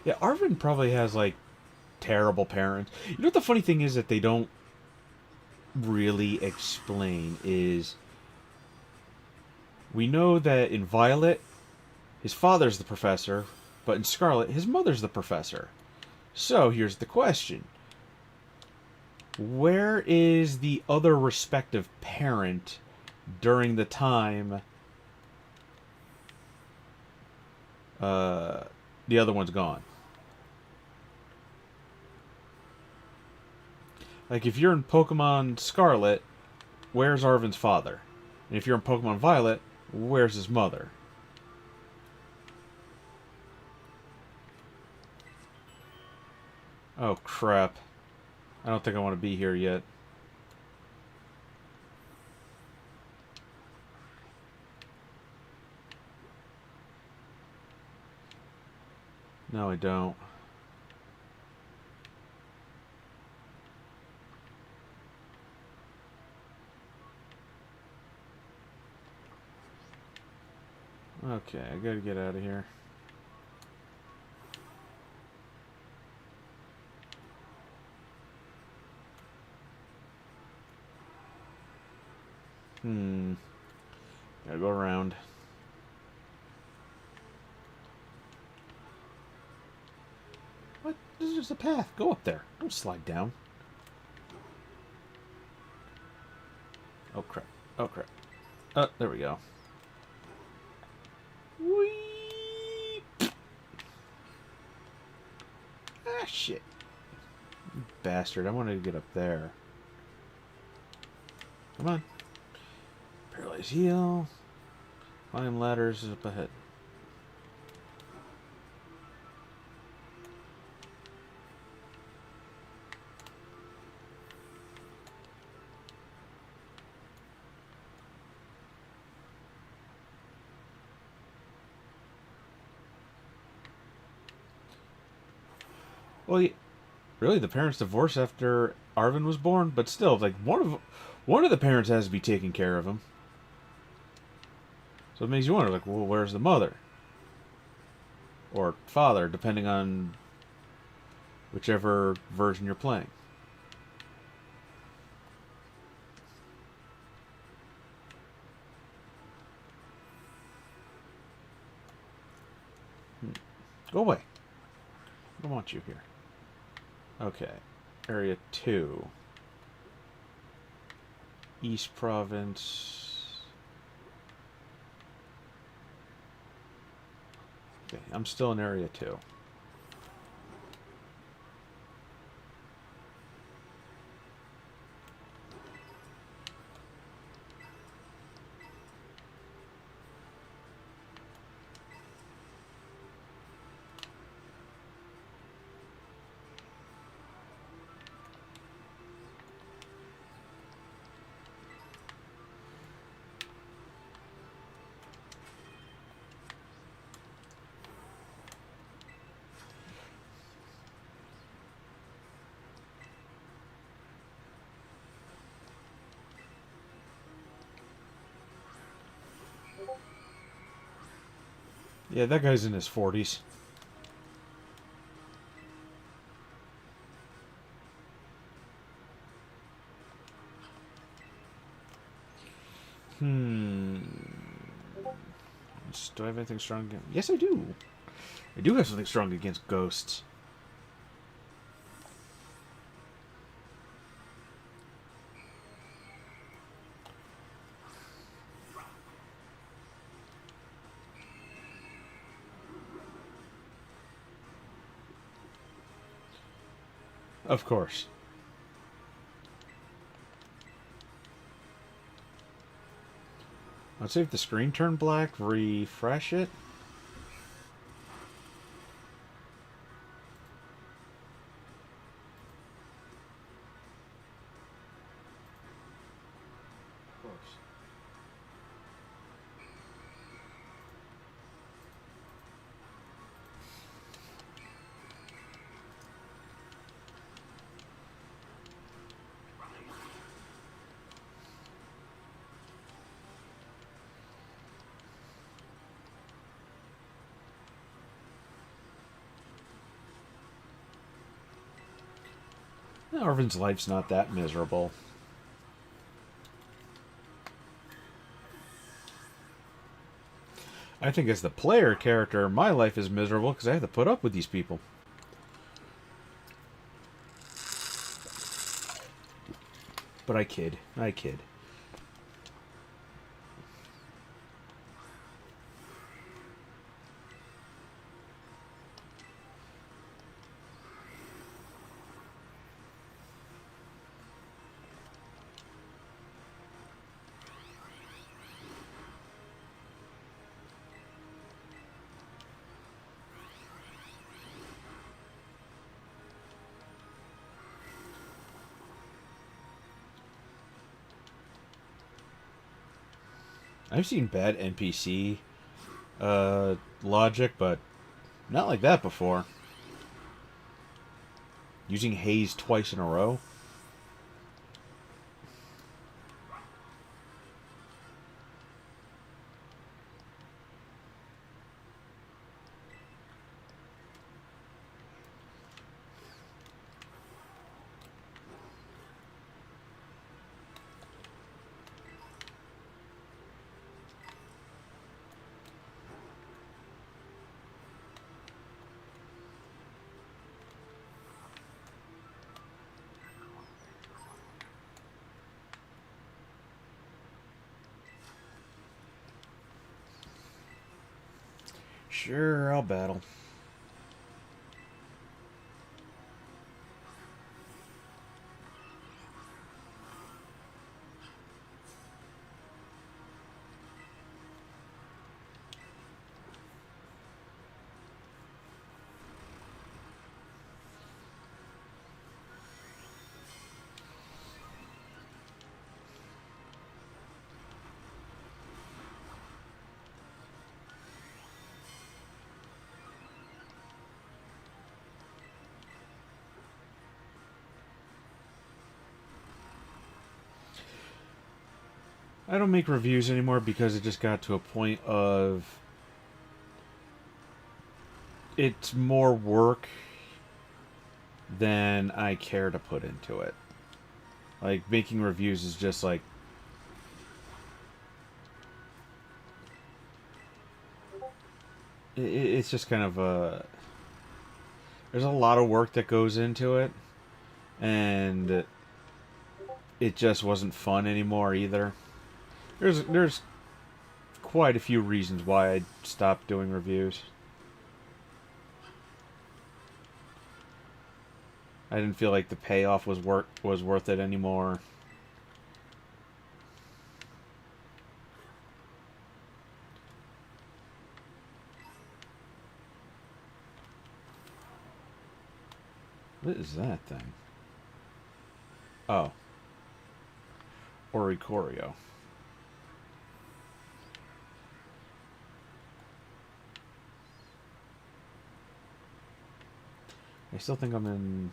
Yeah, Arvin probably has, like, terrible parents. You know what the funny thing is that they don't really explain is... We know that in Violet, his father's the professor, but in Scarlet, his mother's the professor. So, here's the question. Where is the other respective parent during the time the other one's gone? Like, if you're in Pokemon Scarlet, where's Arvin's father? And if you're in Pokemon Violet, where's his mother? Oh, crap. I don't think I want to be here yet. No, I don't. Okay, I gotta get out of here. Gotta go around. What? This is just a path. Go up there. Don't slide down. Oh, crap. Oh, crap. Oh, there we go. Whee! Ah, shit. You bastard. I wanted to get up there. Come on. Paralyze heal. Climb ladders is up ahead. Well, really, the parents divorced after Arvin was born, but still, like one of the parents has to be taking care of him. So it makes you wonder, like, well, where's the mother or father, depending on whichever version you're playing. Go away. I don't want you here. Okay. Area 2. East Province. Okay, I'm still in Area 2. Yeah, that guy's in his 40s. Hmm. Do I have anything strong against... Yes, I do. I do have something strong against ghosts. Of course. Let's see if the screen turned black. Refresh it. Of course. Arvin's life's not that miserable. I think as the player character, my life is miserable because I have to put up with these people. But I kid. I kid. I've seen bad NPC logic, but not like that before. Using haze twice in a row? Sure, I'll battle. I don't make reviews anymore because it just got to a point of it's more work than I care to put into it. Like, making reviews is just like... It's just kind of a... There's a lot of work that goes into it, and it just wasn't fun anymore either. There's quite a few reasons why I stopped doing reviews. I didn't feel like the payoff was worth it anymore. What is that thing? Oh. Oricorio. I still think I'm in...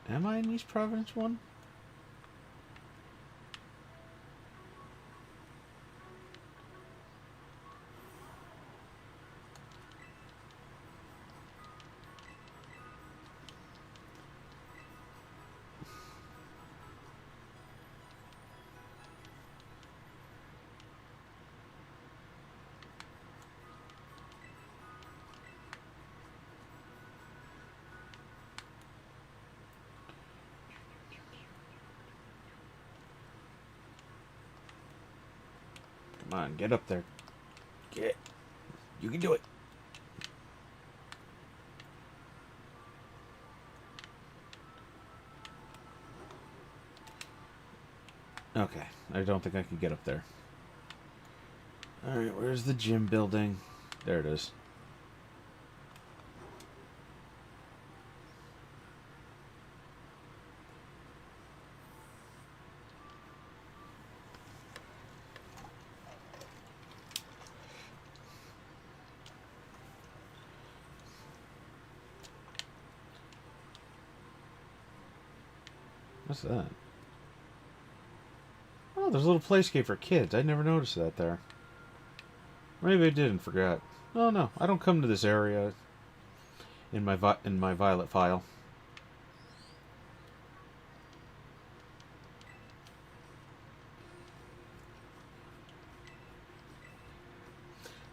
Am I in East Providence 1? Come on, get up there. Get. You can do it. Okay, I don't think I can get up there. Alright, where's the gym building? There it is. What's that? Oh, there's a little playscape for kids. I never noticed that there. Maybe I did and forgot. Oh no, I don't come to this area in my Violet file.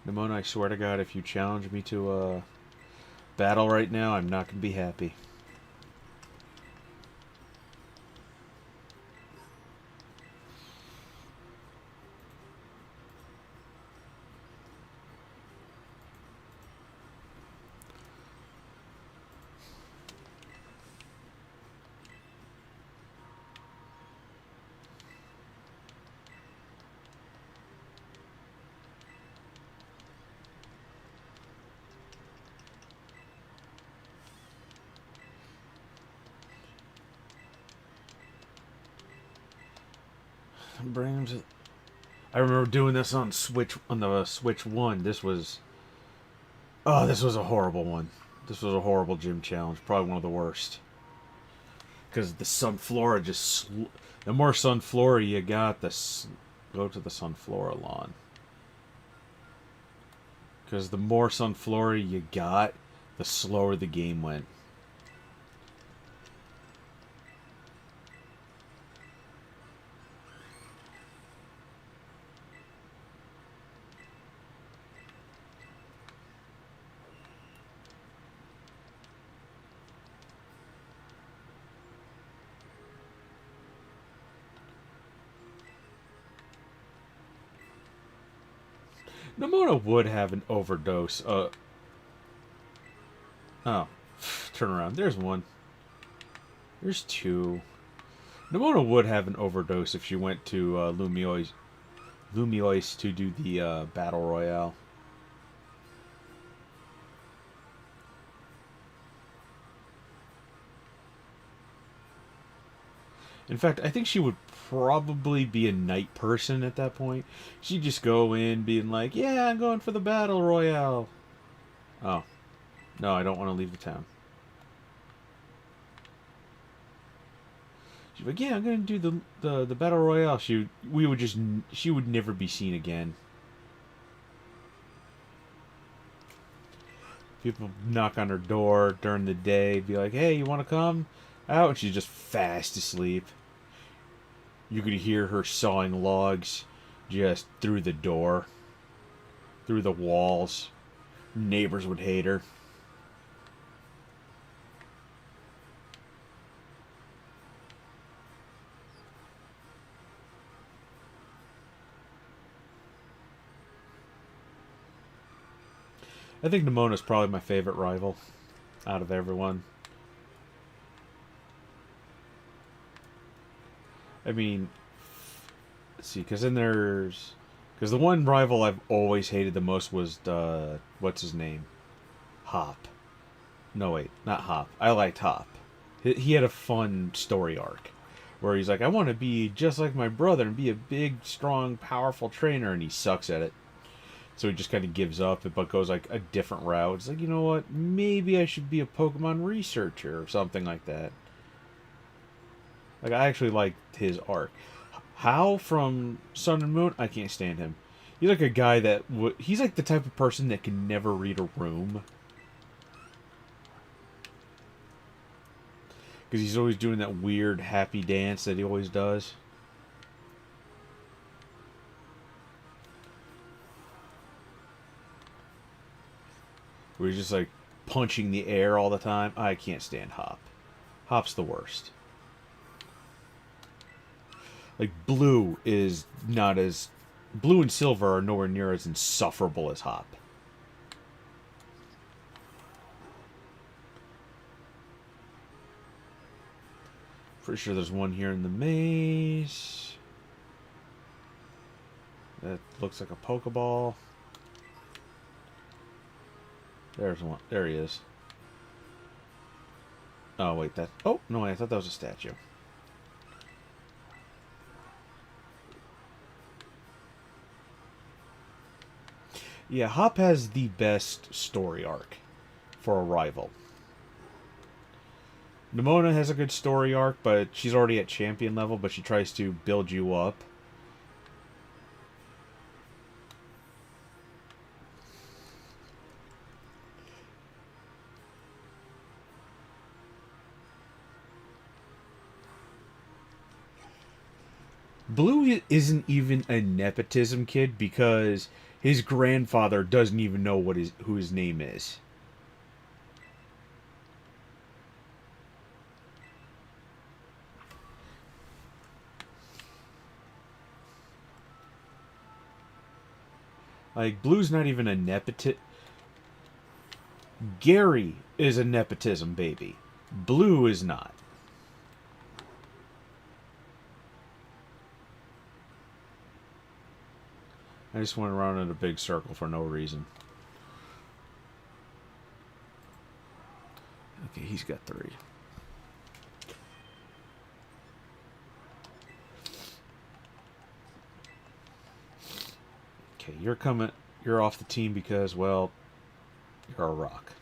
Nimona, I swear to God, if you challenge me to a battle right now, I'm not gonna be happy. Bring him to. I remember doing this on the Switch 1. This was. Oh, this was a horrible one. This was a horrible gym challenge. Probably one of the worst. Because the Sunflora just. The more Sunflora you got, go to the Sunflora lawn. Because the more Sunflora you got, the slower the game went. Nimona would have an overdose. Oh. Turn around. There's one. There's two. Nimona would have an overdose if she went to Lumiois to do the Battle Royale. In fact, I think she would probably be a night person at that point. She'd just go in being like, yeah, I'm going for the Battle Royale. Oh. No, I don't want to leave the town. She'd be like, yeah, I'm going to do the Battle Royale. She would never be seen again. People knock on her door during the day, be like, hey, you want to come out? And she's just fast asleep. You could hear her sawing logs just through the door, through the walls. Neighbors would hate her. I think Nimona's probably my favorite rival out of everyone. I mean, let's see, because the one rival I've always hated the most was what's his name? Hop. No, wait, not Hop. I liked Hop. He had a fun story arc where he's like, I want to be just like my brother and be a big, strong, powerful trainer, and he sucks at it. So he just kind of gives up, but goes like a different route. It's like, you know what? Maybe I should be a Pokemon researcher or something like that. Like, I actually liked his arc. How from Sun and Moon? I can't stand him. He's like a guy that he's like the type of person that can never read a room. Because he's always doing that weird happy dance that he always does. Where he's just like punching the air all the time. I can't stand Hop. Hop's the worst. Like, Blue is not as Blue and Silver are nowhere near as insufferable as Hop. Pretty sure there's one here in the maze. That looks like a Pokeball. There's one. There he is. Oh, wait, that... Oh, no, I thought that was a statue. Yeah, Hop has the best story arc for a rival. Nimona has a good story arc, but she's already at champion level, but she tries to build you up. Blue isn't even a nepotism kid because his grandfather doesn't even know who his name is. Like, Blue's not even a nepotism. Gary is a nepotism baby. Blue is not. I just went around in a big circle for no reason. Okay, he's got 3. Okay, you're off the team because, well, you're a rock.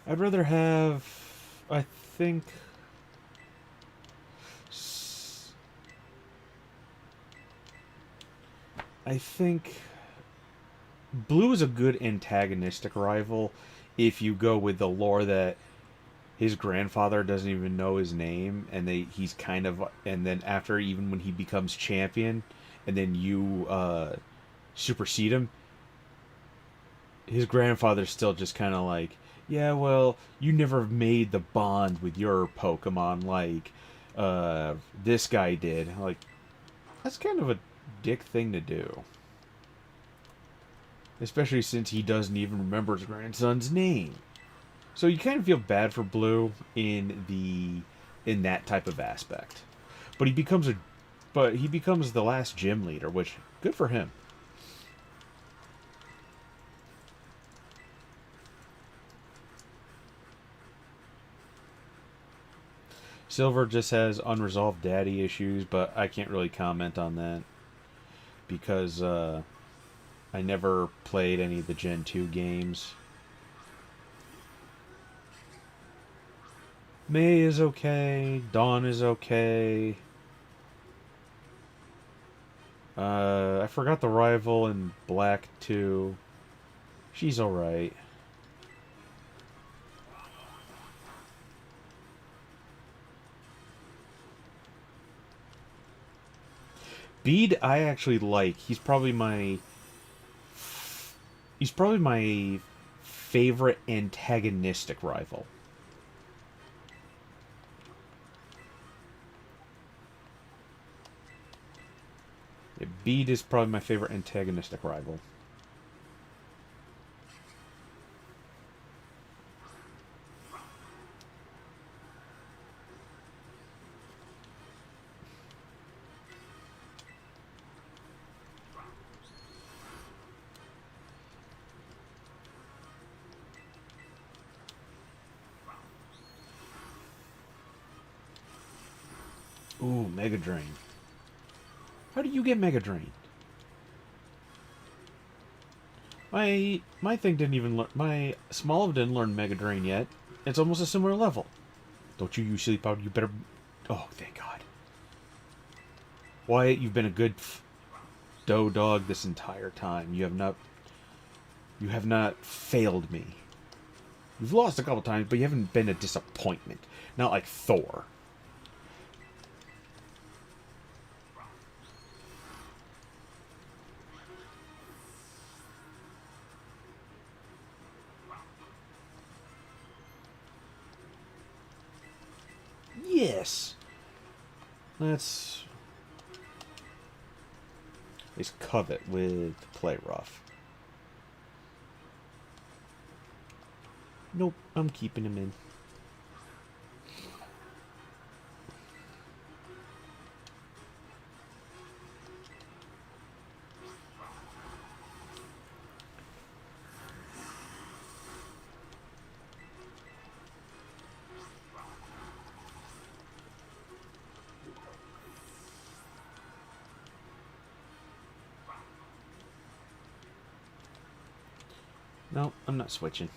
I'd rather have, I think, Blue is a good antagonistic rival if you go with the lore that his grandfather doesn't even know his name, and he's kind of, and then after, even when he becomes champion, and then you supersede him, his grandfather's still just kind of like, yeah, well, you never made the bond with your Pokemon like this guy did. Like, that's kind of a dick thing to do. Especially since he doesn't even remember his grandson's name. So you kind of feel bad for Blue in that type of aspect. But he becomes the last gym leader, which, good for him. Silver just has unresolved daddy issues, but I can't really comment on that because I never played any of the Gen 2 games. May is okay. Dawn is okay. I forgot the rival in Black 2. She's alright. Bede I actually like. He's probably my favorite antagonistic rival. Yeah, Bede is probably my favorite antagonistic rival. Ooh, Mega Drain. How do you get Mega Drain? My thing didn't even learn. My Smoliv didn't learn Mega Drain yet. It's almost a similar level. Don't you use Sleep Powder? You better. Oh, thank God. Wyatt, you've been a good dough dog this entire time. You have not failed me. You've lost a couple times, but you haven't been a disappointment. Not like Thor. Yes. Let's covet with play rough. Nope, I'm keeping him in. No, I'm not switching.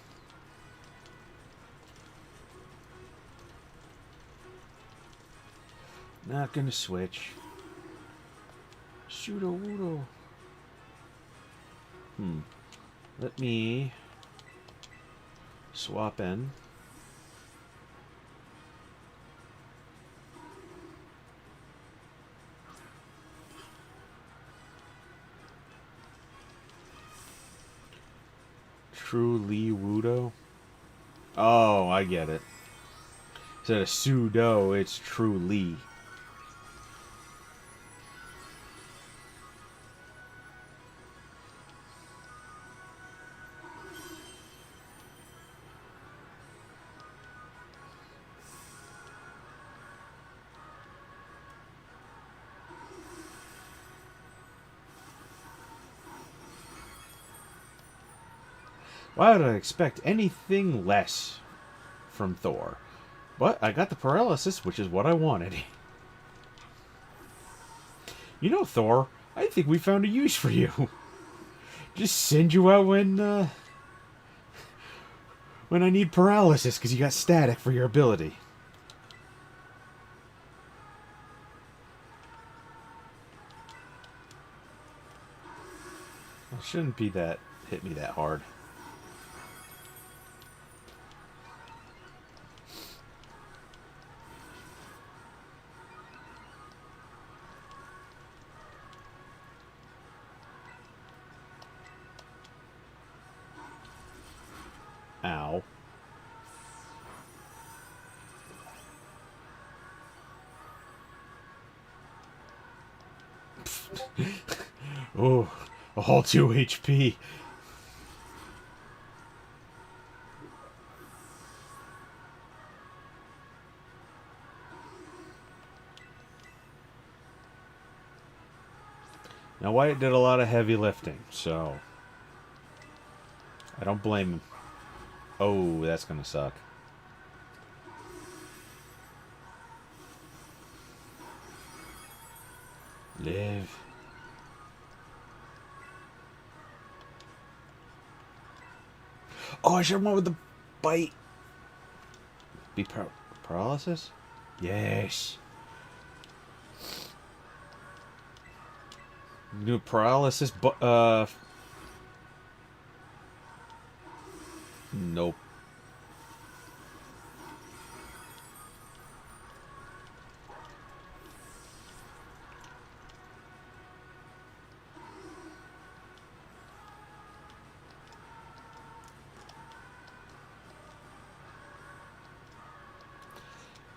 Not gonna switch. Shooto woodle. Let me swap in. True Lee Wudo? Oh, I get it. Instead of pseudo, it's True Lee. Why would I expect anything less from Thor? But I got the paralysis, which is what I wanted. You know, Thor, I think we found a use for you. Just send you out when I need paralysis, because you got static for your ability. It shouldn't be that hit me that hard. Ow. Oh, a whole 2 HP. Now, Wyatt did a lot of heavy lifting, so I don't blame him. Oh, that's gonna suck. Live. Oh, I should have went with the bite. Be paralysis? Yes. Do paralysis, nope.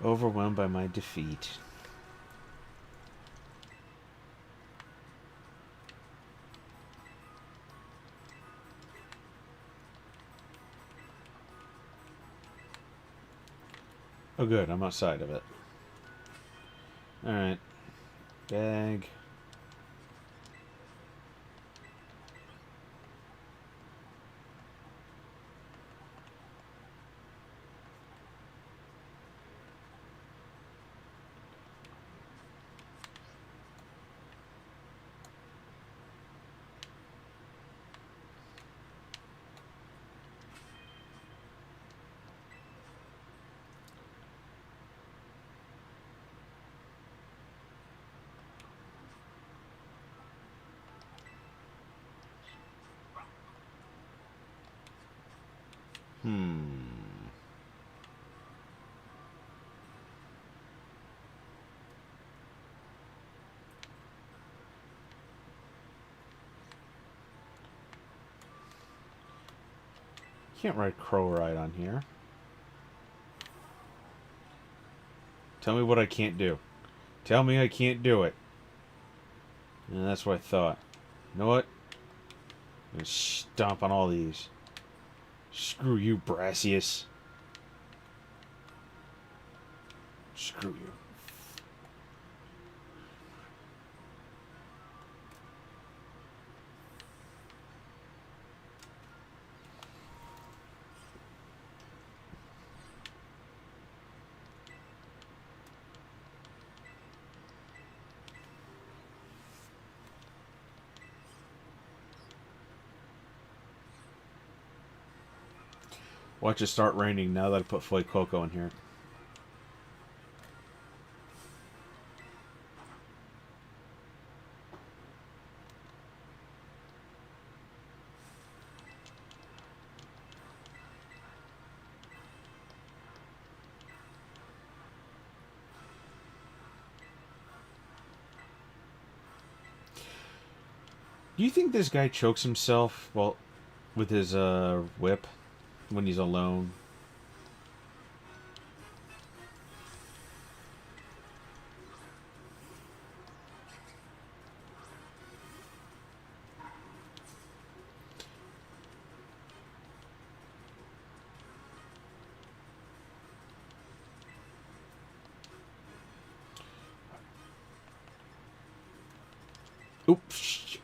Overwhelmed by my defeat. Oh good, I'm outside of it. Alright. Bag. Can't write Crow right on here. Tell me what I can't do. Tell me I can't do it. And that's what I thought. You know what? I'm gonna stomp on all these. Screw you, Brassius. Screw you. Watch it start raining now that I put Flake Cocoa in here. Do you think this guy chokes himself, well, with his whip when he's alone? Oops.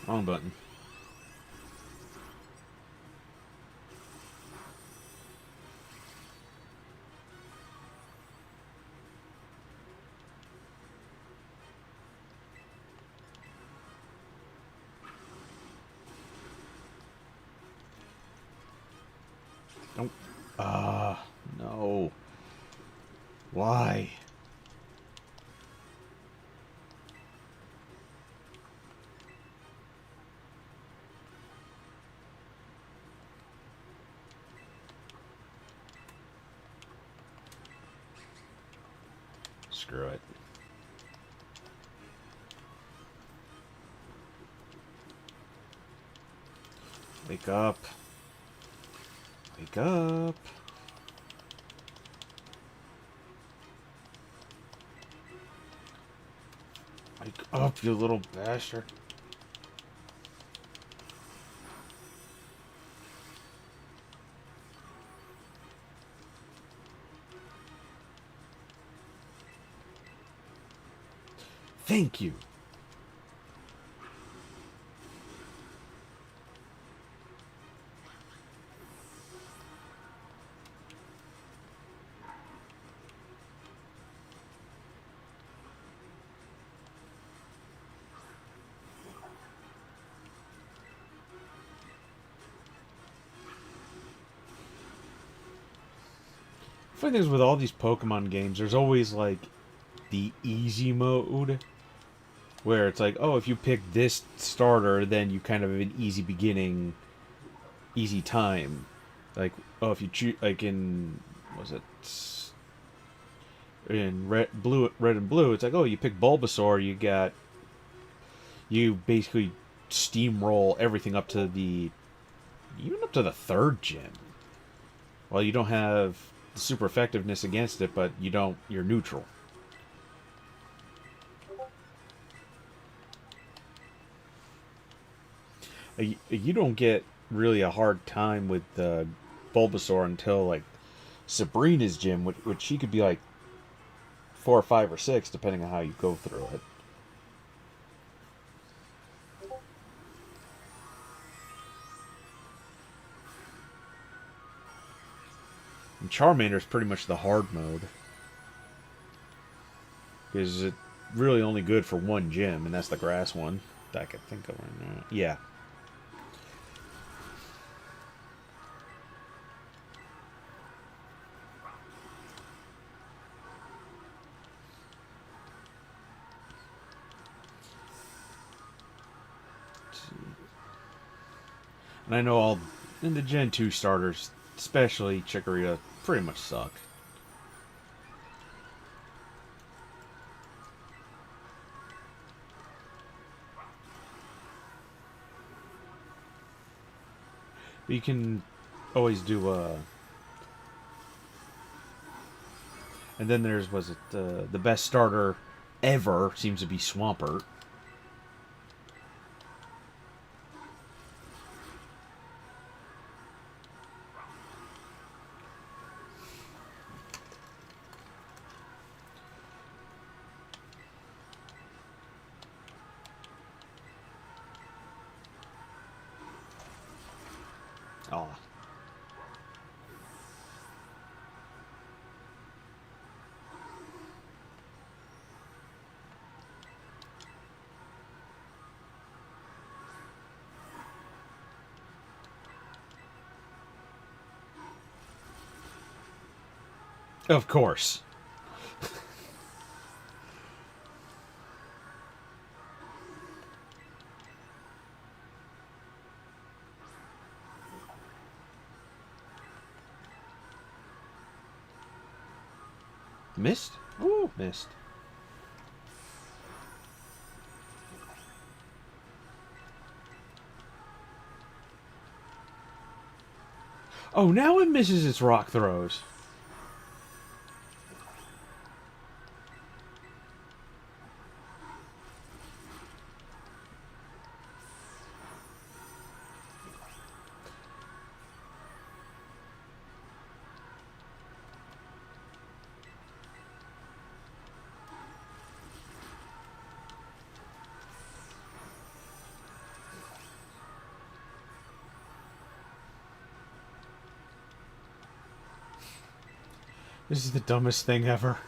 Wrong button. Don't. No. Why? Screw it. Wake up. Wake up. Wake up, you little bastard. Thank you. Funny thing is, with all these Pokemon games, there's always like the easy mode where it's like, oh, if you pick this starter, then you kind of have an easy beginning, easy time. Like, oh, if you choose, like in, what was it, in red and blue, it's like, oh, you pick Bulbasaur, you basically steamroll everything up to even up to the third gym. Well, you don't have the super effectiveness against it, but you're neutral. You don't get really a hard time with Bulbasaur until like Sabrina's gym, which she could be like 4 or 5 or 6, depending on how you go through it. And Charmander is pretty much the hard mode, because it's really only good for one gym, and that's the grass one that I can think of right now. Yeah. And I know all in the Gen 2 starters, especially Chikorita, pretty much suck. But you can always do And then there's, was it the best starter ever seems to be Swampert. Oh. Of course. Missed? Ooh, missed. Oh, now it misses its rock throws. This is the dumbest thing ever.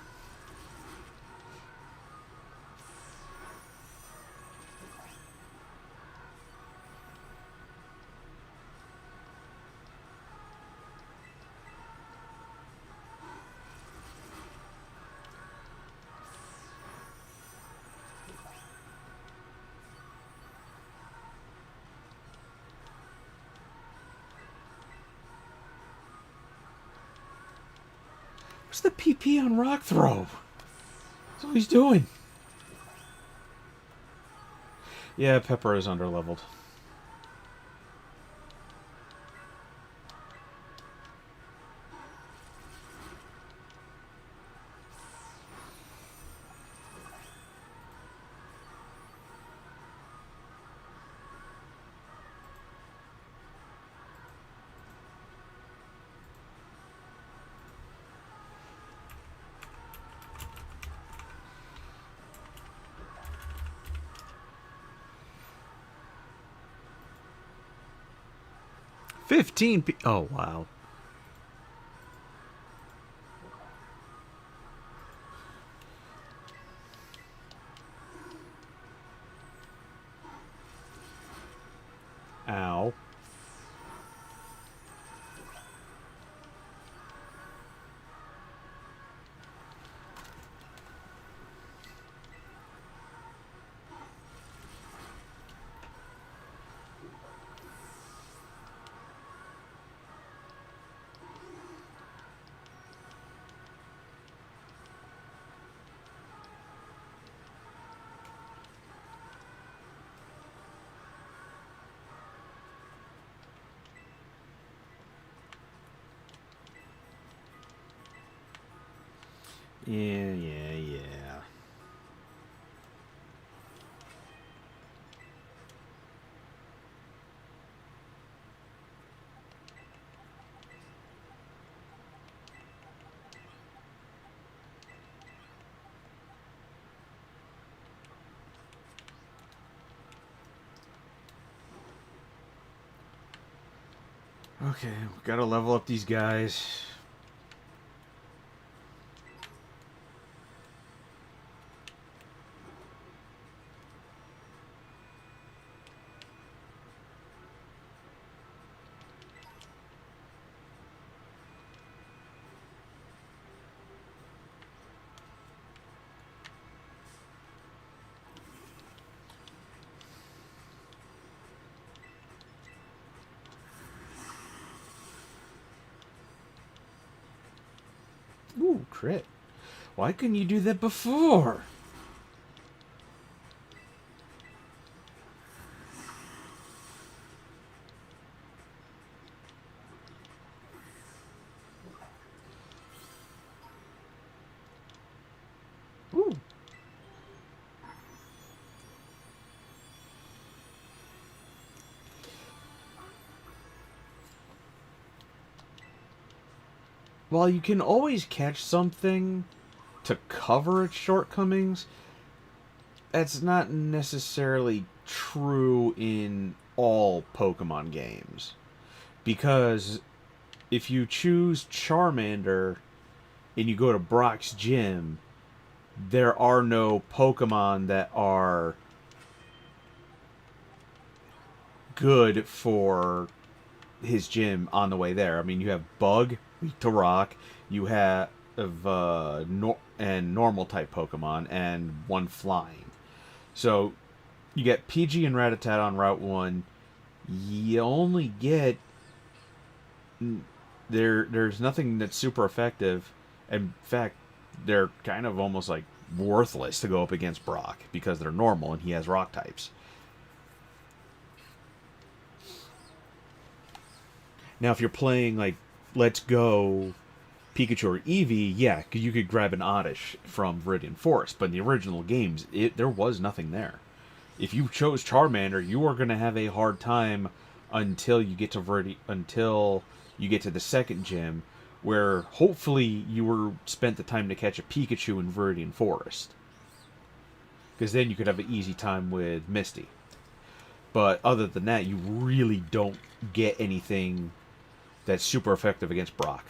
What's the PP on rock throw? That's all he's doing. Yeah, Pepper is underleveled. Oh, wow. Ow. Yeah. Okay, we gotta level up these guys. Ooh, crit. Why couldn't you do that before? while you can always catch something to cover its shortcomings, that's not necessarily true in all Pokemon games. Because if you choose Charmander and you go to Brock's gym, there are no Pokemon that are good for his gym on the way there. I mean, you have Bug, weak to Rock. You have normal type Pokemon and one flying. So you get PG and Rattata on Route 1. You only get there's nothing that's super effective. In fact, they're kind of almost like worthless to go up against Brock because they're normal and he has rock types. Now, if you're playing like Let's Go Pikachu or Eevee, yeah, you could grab an Oddish from Viridian Forest, but in the original games, there was nothing there. If you chose Charmander, you are going to have a hard time until you get to until you get to the second gym, where hopefully you were spent the time to catch a Pikachu in Viridian Forest, because then you could have an easy time with Misty. But other than that, you really don't get anything that's super effective against Brock.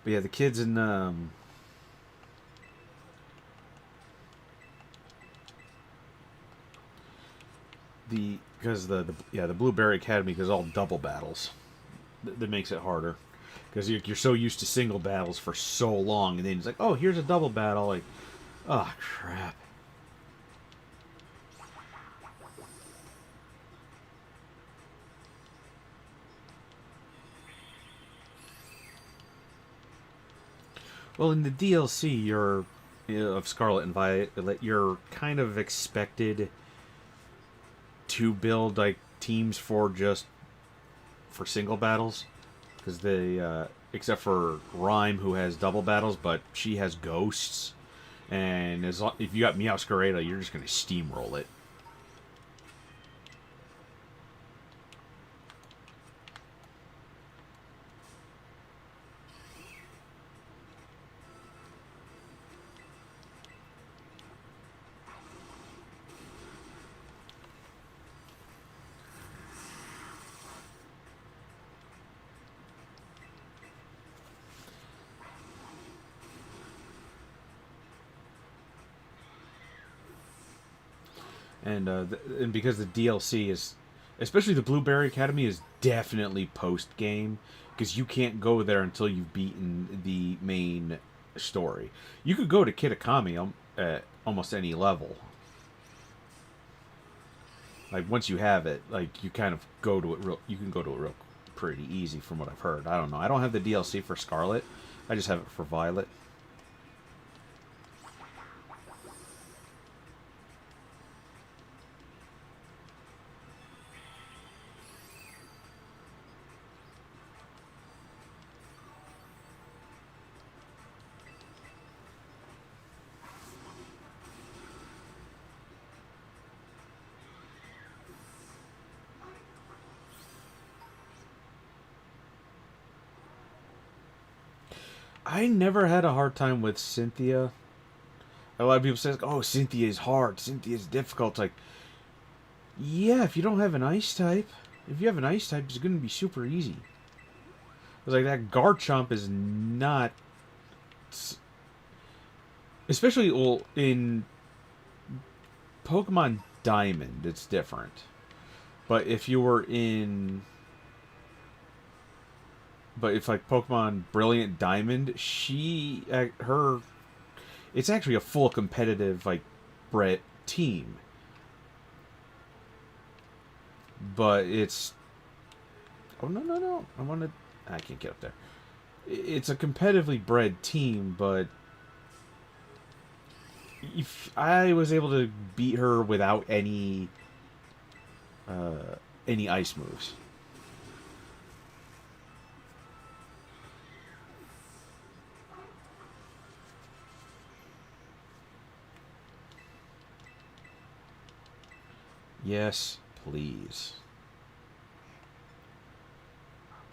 But yeah, the kids in the Blueberry Academy, because all double battles that makes it harder, because you're so used to single battles for so long, and then it's like, oh, here's a double battle, like, oh crap. Well, in the DLC, of Scarlet and Violet, you're kind of expected to build like teams for single battles, because they except for Rhyme, who has double battles, but she has ghosts, and if you got Meowscarada, you're just gonna steamroll it. And because the DLC is, especially the Blueberry Academy, is definitely post game, because you can't go there until you've beaten the main story. You could go to Kitakami at almost any level. Like once you have it, like you kind of go to it real. You can go to it real pretty easy, from what I've heard. I don't know. I don't have the DLC for Scarlet. I just have it for Violet. I never had a hard time with Cynthia. A lot of people say, "Oh, Cynthia is hard. Cynthia is difficult." It's like, yeah, if you don't have an ice type, if you have an ice type, it's going to be super easy. It's like that Garchomp is not, especially in Pokemon Diamond, it's different. But if you were in But if like Pokemon Brilliant Diamond, her, it's actually a full competitive like bred team. But it's, oh no no no, I can't get up there. It's a competitively bred team, but if I was able to beat her without uh, any ice moves. Yes, please.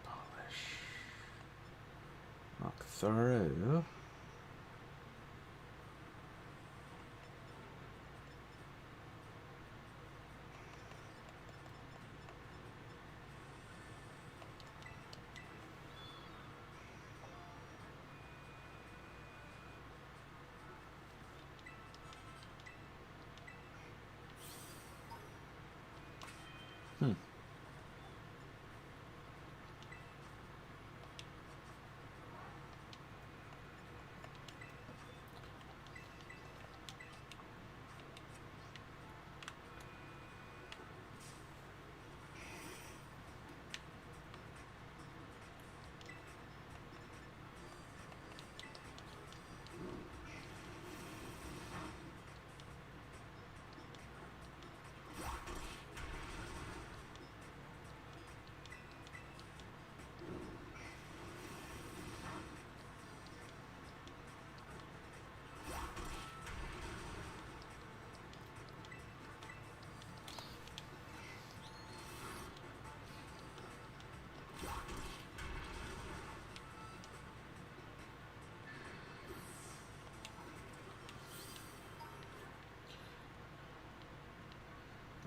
Polish. Knock through. Hmm.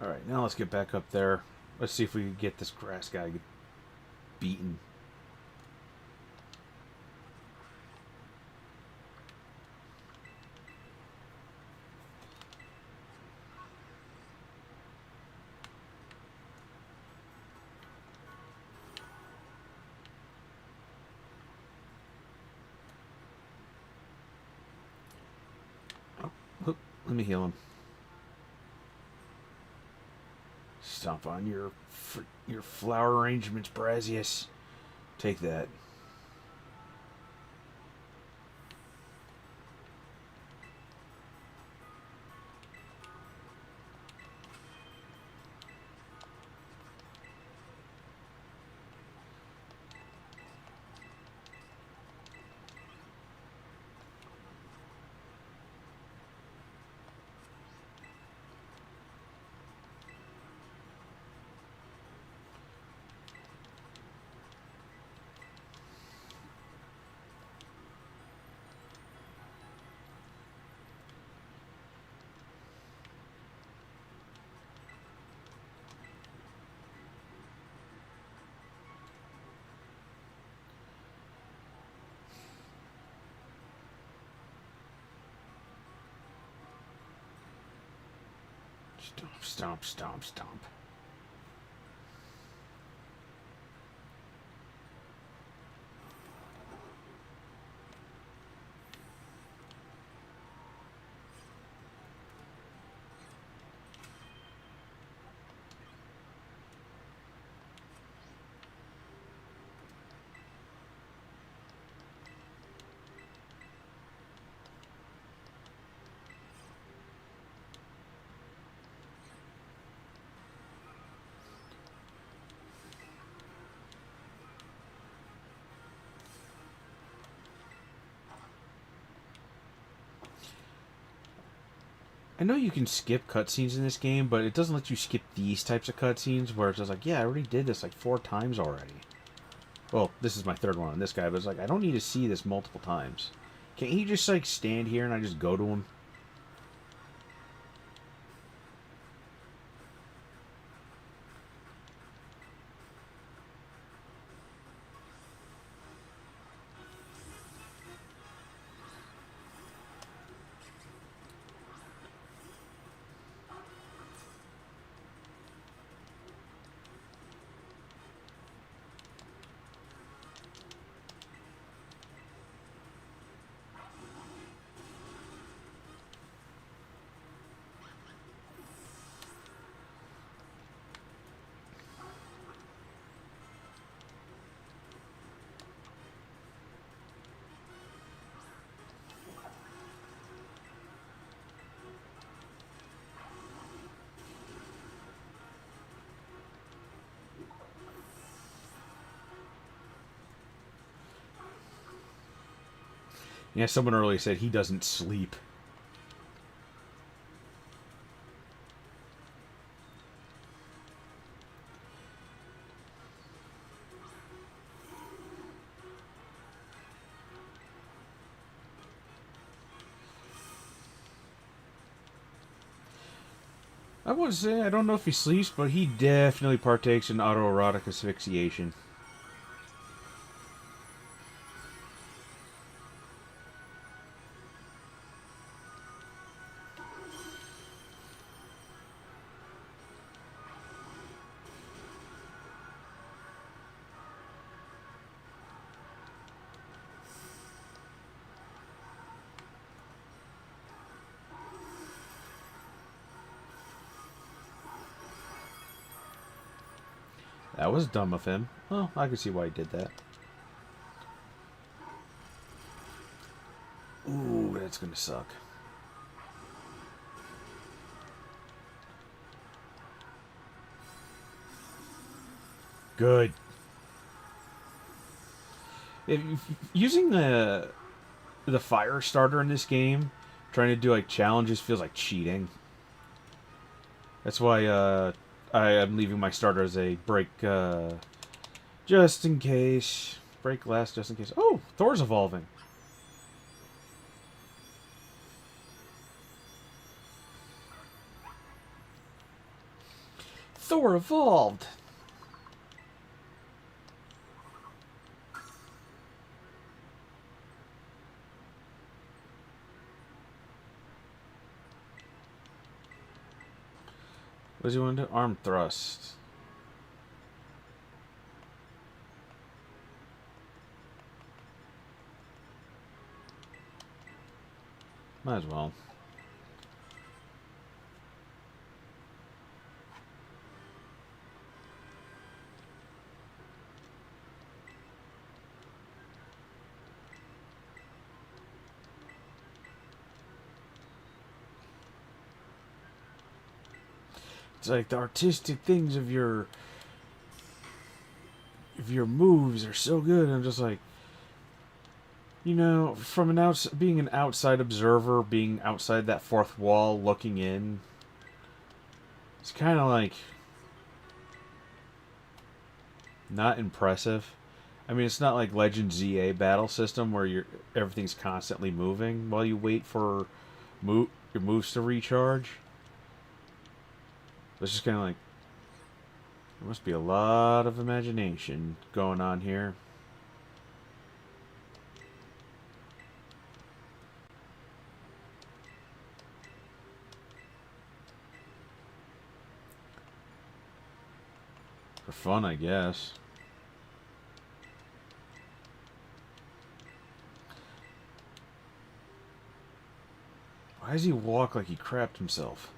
Alright, now let's get back up there. Let's see if we can get this grass guy beaten. Oh, let me heal him. Stomp on your flower arrangements, Brazius. Take that. Stomp, stomp, stomp, stomp. I know you can skip cutscenes in this game, but it doesn't let you skip these types of cutscenes where it's just like, yeah, I already did this like 4 times already. Well, this is my third one on this guy, but it's like, I don't need to see this multiple times. Can't he just like stand here and I just go to him? Yeah, someone earlier said he doesn't sleep. I would say, I don't know if he sleeps, but he definitely partakes in autoerotic asphyxiation. That was dumb of him. Well, I can see why he did that. Ooh, that's gonna suck. Good. Using the fire starter in this game, trying to do like challenges feels like cheating. That's why I am leaving my starter as a break, just in case. Break last, just in case. Oh, Thor's evolving. Thor evolved. What does he want to do? Arm thrust. Might as well. It's like the artistic things of your moves are so good. I'm just like, you know, from being an outside observer, being outside that fourth wall, looking in, it's kind of like not impressive. I mean, it's not like Legend ZA battle system where everything's constantly moving while you wait for your moves to recharge. It's just kind of like there must be a lot of imagination going on here. For fun, I guess. Why does he walk like he crapped himself?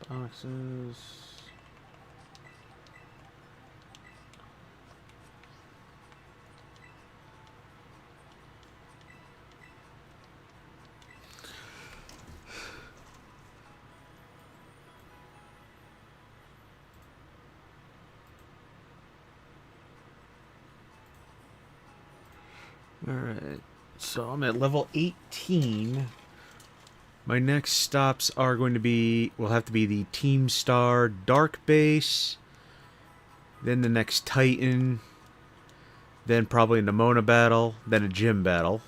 Boxes. Alright, so I'm at level 18. My next stops are going to be, will have to be the Team Star Dark Base, then the next Titan, then probably a Nemona battle, then a gym battle.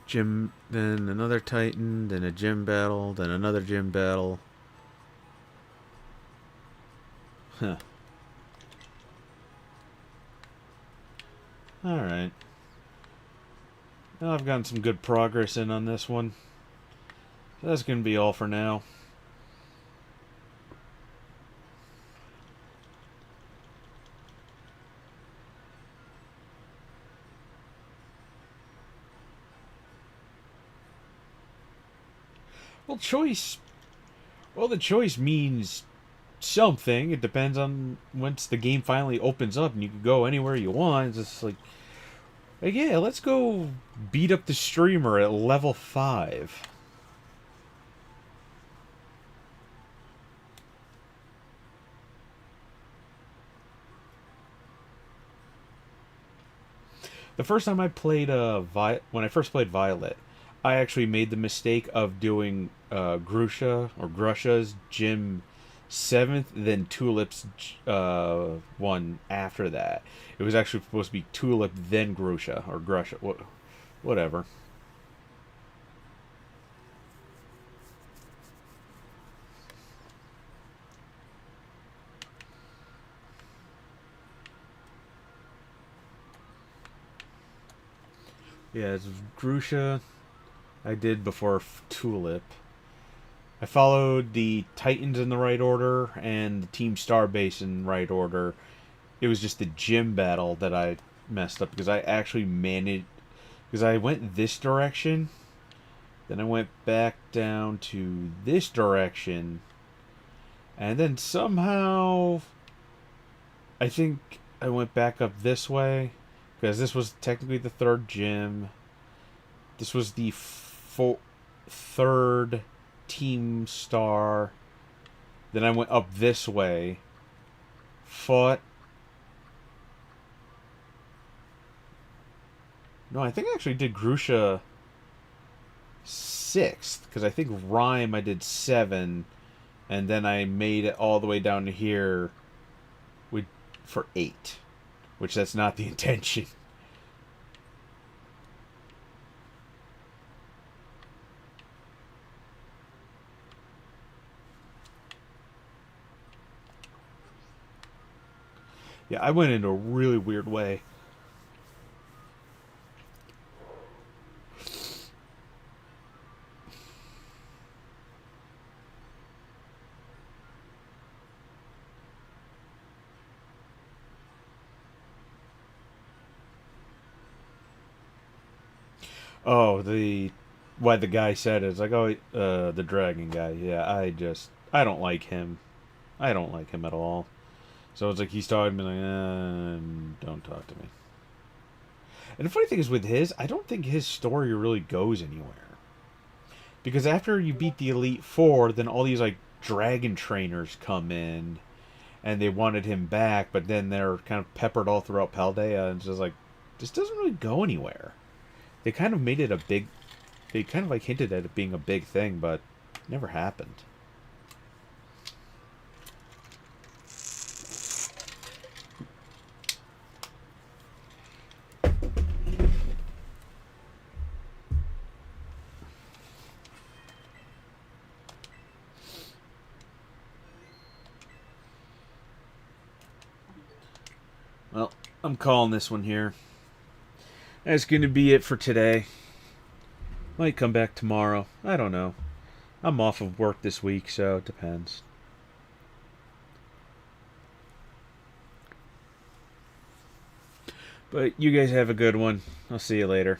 Gym, then another Titan, then a gym battle, then another gym battle. Huh. Alright. Well, I've gotten some good progress in on this one. So that's going to be all for now. Well, choice. Well, the choice means something. It depends on once the game finally opens up and you can go anywhere you want. It's just like yeah, let's go beat up the streamer at level 5. The first time I played when I first played Violet, I actually made the mistake of doing Grusha's gym 7th, then Tulip's one after that. It was actually supposed to be Tulip, then Grusha, or Grusha, whatever. Yeah, it's Grusha I did before Tulip. I followed the Titans in the right order and the Team Starbase in right order. It was just the gym battle that I messed up because I actually managed. Because I went this direction, then I went back down to this direction, and then somehow I think I went back up this way because this was technically the third gym. This was the third team star. Then I went up this way, fought. No, I think I actually did Grusha 6th because I think Rhyme I did 7, and then I made it all the way down to here for 8, which that's not the intention. Yeah, I went in a really weird way. Oh, why the guy said it. It's like, oh, the dragon guy. Yeah, I don't like him. I don't like him at all. So it's like he's talking to me like, don't talk to me. And the funny thing is with his, I don't think his story really goes anywhere. Because after you beat the Elite Four, then all these like dragon trainers come in, and they wanted him back, but then they're kind of peppered all throughout Paldea, and it's just like, this doesn't really go anywhere. They kind of made it a big, they kind of like hinted at it being a big thing, but it never happened. Well, I'm calling this one here. That's going to be it for today. Might come back tomorrow. I don't know. I'm off of work this week, so it depends. But you guys have a good one. I'll see you later.